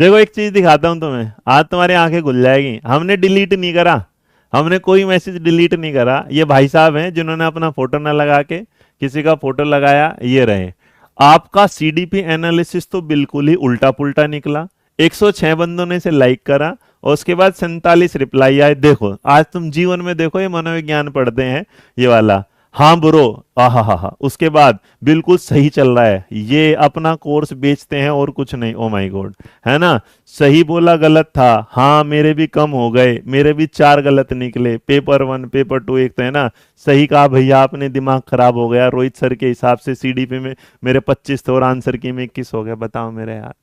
देखो एक चीज दिखाता हूं तुम्हें, आज तुम्हारी आंखें खुल जाएगी। हमने डिलीट नहीं करा, हमने कोई मैसेज डिलीट नहीं करा। ये भाई साहब हैं जिन्होंने अपना फोटो ना लगा के किसी का फोटो लगाया, ये रहे। आपका सीडीपी एनालिसिस तो बिल्कुल ही उल्टा पुल्टा निकला। 106 बंदों ने इसे लाइक करा और उसके बाद 47 रिप्लाई आए। देखो आज तुम जीवन में देखो, ये मनोविज्ञान पढ़ते हैं ये वाला। हाँ ब्रो, आहा हा हा, उसके बाद बिल्कुल सही चल रहा है, ये अपना कोर्स बेचते हैं और कुछ नहीं। ओ माय गॉड, है ना। सही बोला गलत था, हाँ मेरे भी कम हो गए, मेरे भी 4 गलत निकले, पेपर 1 पेपर 2 एक तो है ना। सही कहा भैया आपने, दिमाग खराब हो गया। रोहित सर के हिसाब से सीडीपी में मेरे 25 थे और आंसर की में 21 हो गया। बताओ मेरे यार,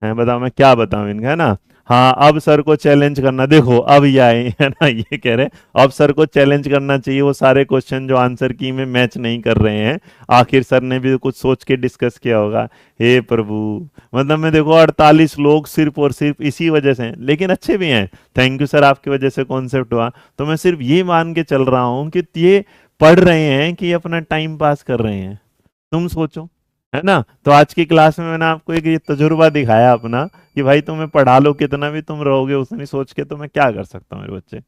है बताओ मैं क्या बताऊं इनका, है ना। हाँ अब सर को चैलेंज करना, देखो अब ये आए है ना, ये कह रहे अब सर को चैलेंज करना चाहिए, वो सारे क्वेश्चन जो आंसर की में मैच नहीं कर रहे हैं। आखिर सर ने भी कुछ सोच के डिस्कस किया होगा। हे प्रभु, मतलब मैं देखो 48 लोग सिर्फ और सिर्फ इसी वजह से हैं, लेकिन अच्छे भी हैं। थैंक यू सर, आपकी वजह से कॉन्सेप्ट हुआ। तो मैं सिर्फ ये मान के चल रहा हूँ कि ये पढ़ रहे हैं कि अपना टाइम पास कर रहे हैं। तुम सोचो, है ना। तो आज की क्लास में मैंने आपको एक ये तजुर्बा दिखाया अपना, कि भाई तुम्हें पढ़ा लो कितना भी, तुम रहोगे उतनी सोच के, तो मैं क्या कर सकता हूँ मेरे बच्चे।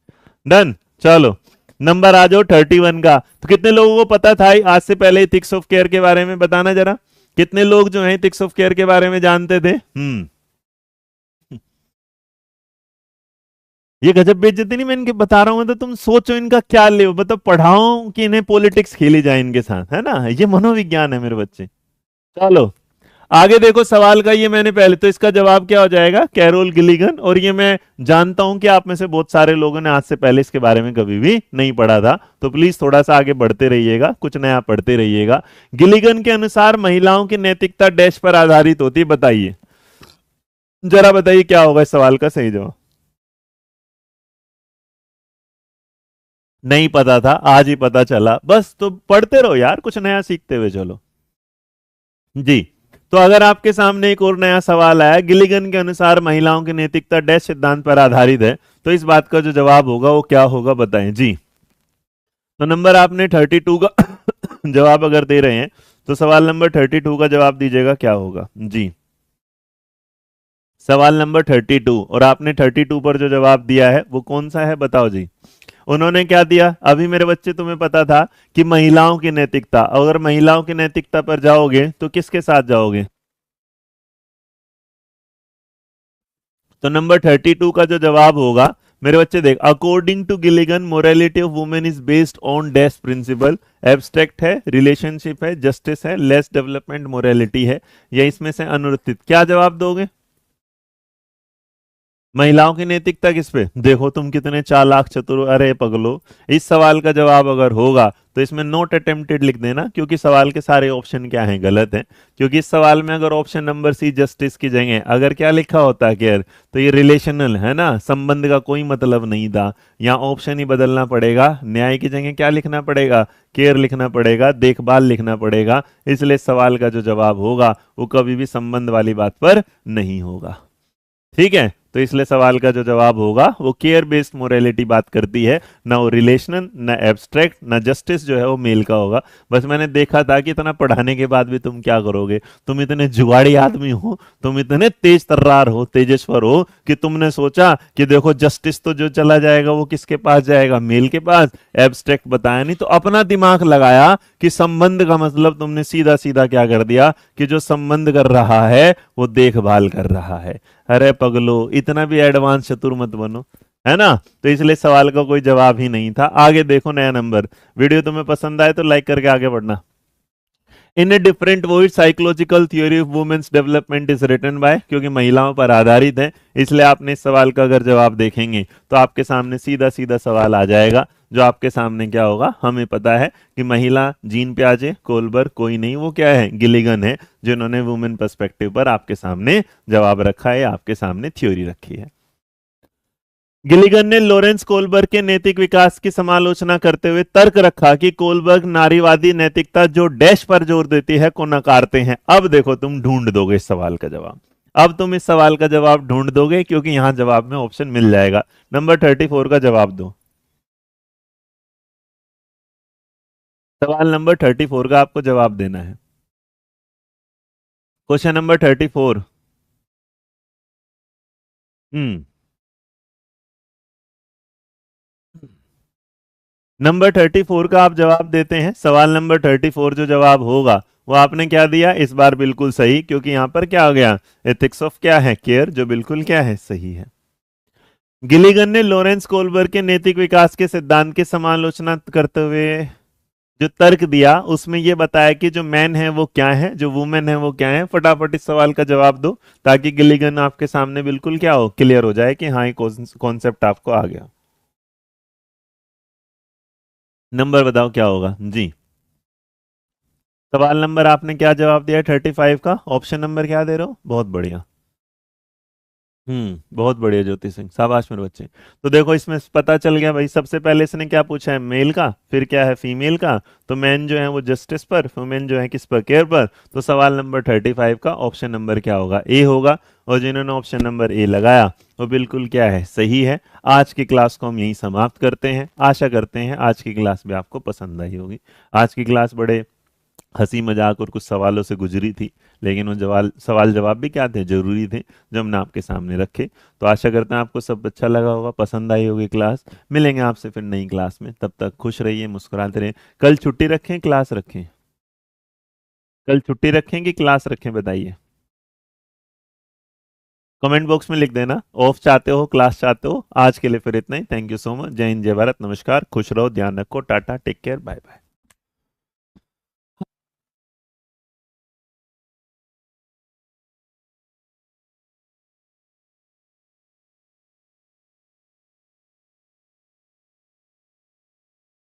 डन। चलो नंबर आ जाओ 31 का। तो कितने लोगों को पता था आज से पहले इथिक्स ऑफ केयर के बारे में, बताना जरा। कितने लोग जो है इथिक्स ऑफ केयर के बारे में जानते थे? ये गजब बेइज्जती नहीं मैं इनके बता रहा हूं, तो तुम सोचो इनका क्या ले, मतलब पढ़ाऊं कि इन्हें पॉलिटिक्स खेली जाए इनके साथ, है ना। ये मनोविज्ञान है मेरे बच्चे। चलो आगे देखो सवाल का, ये मैंने पहले तो इसका जवाब क्या हो जाएगा, कैरोल गिलिगन। और ये मैं जानता हूं कि आप में से बहुत सारे लोगों ने आज से पहले इसके बारे में कभी भी नहीं पढ़ा था, तो प्लीज थोड़ा सा आगे बढ़ते रहिएगा, कुछ नया पढ़ते रहिएगा। गिलिगन के अनुसार महिलाओं की नैतिकता डैश पर आधारित होती है, बताइए जरा, बताइए क्या होगा इस सवाल का सही जवाब। नहीं पता था, आज ही पता चला, बस तो पढ़ते रहो यार, कुछ नया सीखते हुए चलो। जी। तो अगर आपके सामने एक और नया सवाल आया, गिलिगन के अनुसार महिलाओं की नैतिकता डैश सिद्धांत पर आधारित है, तो इस बात का जो जवाब होगा वो क्या होगा, बताएं जी। तो नंबर आपने 32 का जवाब अगर दे रहे हैं, तो सवाल नंबर 32 का जवाब दीजिएगा क्या होगा जी। सवाल नंबर 32, और आपने 32 पर जो जवाब दिया है वो कौन सा है, बताओ जी। उन्होंने क्या दिया, अभी मेरे बच्चे तुम्हें पता था कि महिलाओं की नैतिकता, अगर महिलाओं की नैतिकता पर जाओगे तो किसके साथ जाओगे। तो नंबर 32 का जो जवाब होगा मेरे बच्चे, देख, according to Gilligan morality of women is based on dash principle. Abstract है, रिलेशनशिप है, जस्टिस है, लेस डेवलपमेंट, मोरालिटी है, या इसमें से अनुरूपित क्या जवाब दोगे। महिलाओं की नैतिकता किस पे, देखो तुम कितने चालाक चतुर, अरे पगलो। इस सवाल का जवाब अगर होगा तो इसमें नोट अटेम्प्टेड लिख देना, क्योंकि सवाल के सारे ऑप्शन क्या हैं, गलत हैं। क्योंकि इस सवाल में अगर ऑप्शन नंबर सी जस्टिस की जगह अगर क्या लिखा होता है केयर, तो ये रिलेशनल है ना, संबंध का कोई मतलब नहीं था। यहाँ ऑप्शन ही बदलना पड़ेगा, न्याय की जगह क्या लिखना पड़ेगा, केयर लिखना पड़ेगा, देखभाल लिखना पड़ेगा। इसलिए सवाल का जो जवाब होगा वो कभी भी संबंध वाली बात पर नहीं होगा, ठीक है। तो इसलिए सवाल का जो जवाब होगा वो केयर बेस्ड मोरालिटी बात करती है, ना वो रिलेशनल, ना एब्स्ट्रैक्ट, ना जस्टिस जो है वो मेल का होगा। बस मैंने देखा था कि इतना पढ़ाने के बाद भी तुम क्या करोगे, तुम इतने जुगाड़ी आदमी हो, तुम इतने तेज तर्रार हो, तेजेश्वर हो, कि तुमने सोचा कि देखो जस्टिस तो जो चला जाएगा वो किसके पास जाएगा, मेल के पास। एब्स्ट्रैक्ट बताया नहीं, तो अपना दिमाग लगाया कि संबंध का मतलब तुमने सीधा सीधा क्या कर दिया, कि जो संबंध कर रहा है वो देखभाल कर रहा है। अरे पगलो, इतना भी एडवांस चतुर मत बनो, है ना। तो इसलिए सवाल का कोई जवाब ही नहीं था। आगे देखो नया नंबर। वीडियो तुम्हें पसंद आए तो लाइक करके आगे बढ़ना। In a different word psychological theory of women's development is written by, क्योंकि महिलाओं पर आधारित है, इसलिए आपने इस सवाल का अगर जवाब देखेंगे तो आपके सामने सीधा सीधा सवाल आ जाएगा। जो आपके सामने क्या होगा, हमें पता है कि महिला जीन प्याजे कोलबर्ग कोई नहीं, वो क्या है, गिलिगन है, जिन्होंने वुमेन पर्सपेक्टिव पर आपके सामने जवाब रखा है, आपके सामने थ्योरी रखी है। गिलिगन ने लॉरेंस कोलबर्ग के नैतिक विकास की समालोचना करते हुए तर्क रखा कि कोलबर्ग नारीवादी नैतिकता जो डैश पर जोर देती है को नकारते हैं। अब देखो तुम ढूंढ दोगे इस सवाल का जवाब, अब तुम इस सवाल का जवाब ढूंढ दोगे, क्योंकि यहां जवाब में ऑप्शन मिल जाएगा। नंबर 34 का जवाब दो। सवाल नंबर 34 का आपको जवाब देना है। Question number 34। हम्म। नंबर 34 का आप जवाब देते हैं। सवाल नंबर 34 जो जवाब होगा वो आपने क्या दिया इस बार, बिल्कुल सही, क्योंकि यहां पर क्या हो गया, एथिक्स ऑफ क्या है, केयर, जो बिल्कुल क्या है, सही है। गिलिगन ने लॉरेंस कोलबर्ग के नैतिक विकास के सिद्धांत की समालोचना करते हुए जो तर्क दिया उसमें ये बताया कि जो मैन है वो क्या है, जो वुमेन है वो क्या है। फटाफट इस सवाल का जवाब दो ताकि गिलिगन आपके सामने बिल्कुल क्या हो, क्लियर हो जाए कि हाँ ये कॉन्सेप्ट आपको आ गया। नंबर बताओ क्या होगा जी। सवाल नंबर आपने क्या जवाब दिया 35 का, ऑप्शन नंबर क्या दे रहे हो, बहुत बढ़िया। बहुत बढ़िया ज्योति सिंह, शाबाश मेरे बच्चे। तो देखो इसमें पता चल गया भाई, सबसे पहले इसने क्या पूछा है, मेल का, फिर क्या है फीमेल का। तो मैन जो है वो जस्टिस पर, वुमेन जो है किस पर, केयर पर। तो सवाल नंबर 35 का ऑप्शन नंबर क्या होगा, ए होगा। और जिन्होंने ऑप्शन नंबर ए लगाया वो बिल्कुल क्या है, सही है। आज की क्लास को हम यहीं समाप्त करते हैं। आशा करते हैं आज की क्लास भी आपको पसंद आई होगी। आज की क्लास बड़े हंसी मजाक और कुछ सवालों से गुजरी थी, लेकिन वो सवाल जवाब भी क्या थे, जरूरी थे, जो हमने आपके सामने रखे। तो आशा करते हैं आपको सब अच्छा लगा होगा, पसंद आई होगी क्लास। मिलेंगे आपसे फिर नई क्लास में, तब तक खुश रहिए, मुस्कुराते रहिए। कल छुट्टी रखें, क्लास रखें? कल छुट्टी रखें कि क्लास रखें, बताइए। कमेंट बॉक्स में लिख देना, ऑफ चाहते हो क्लास चाहते हो। आज के लिए फिर इतना ही। Thank you so much. जय हिंद, जय भारत, नमस्कार, खुश रहो, ध्यान रखो, tata, take care, bye bye.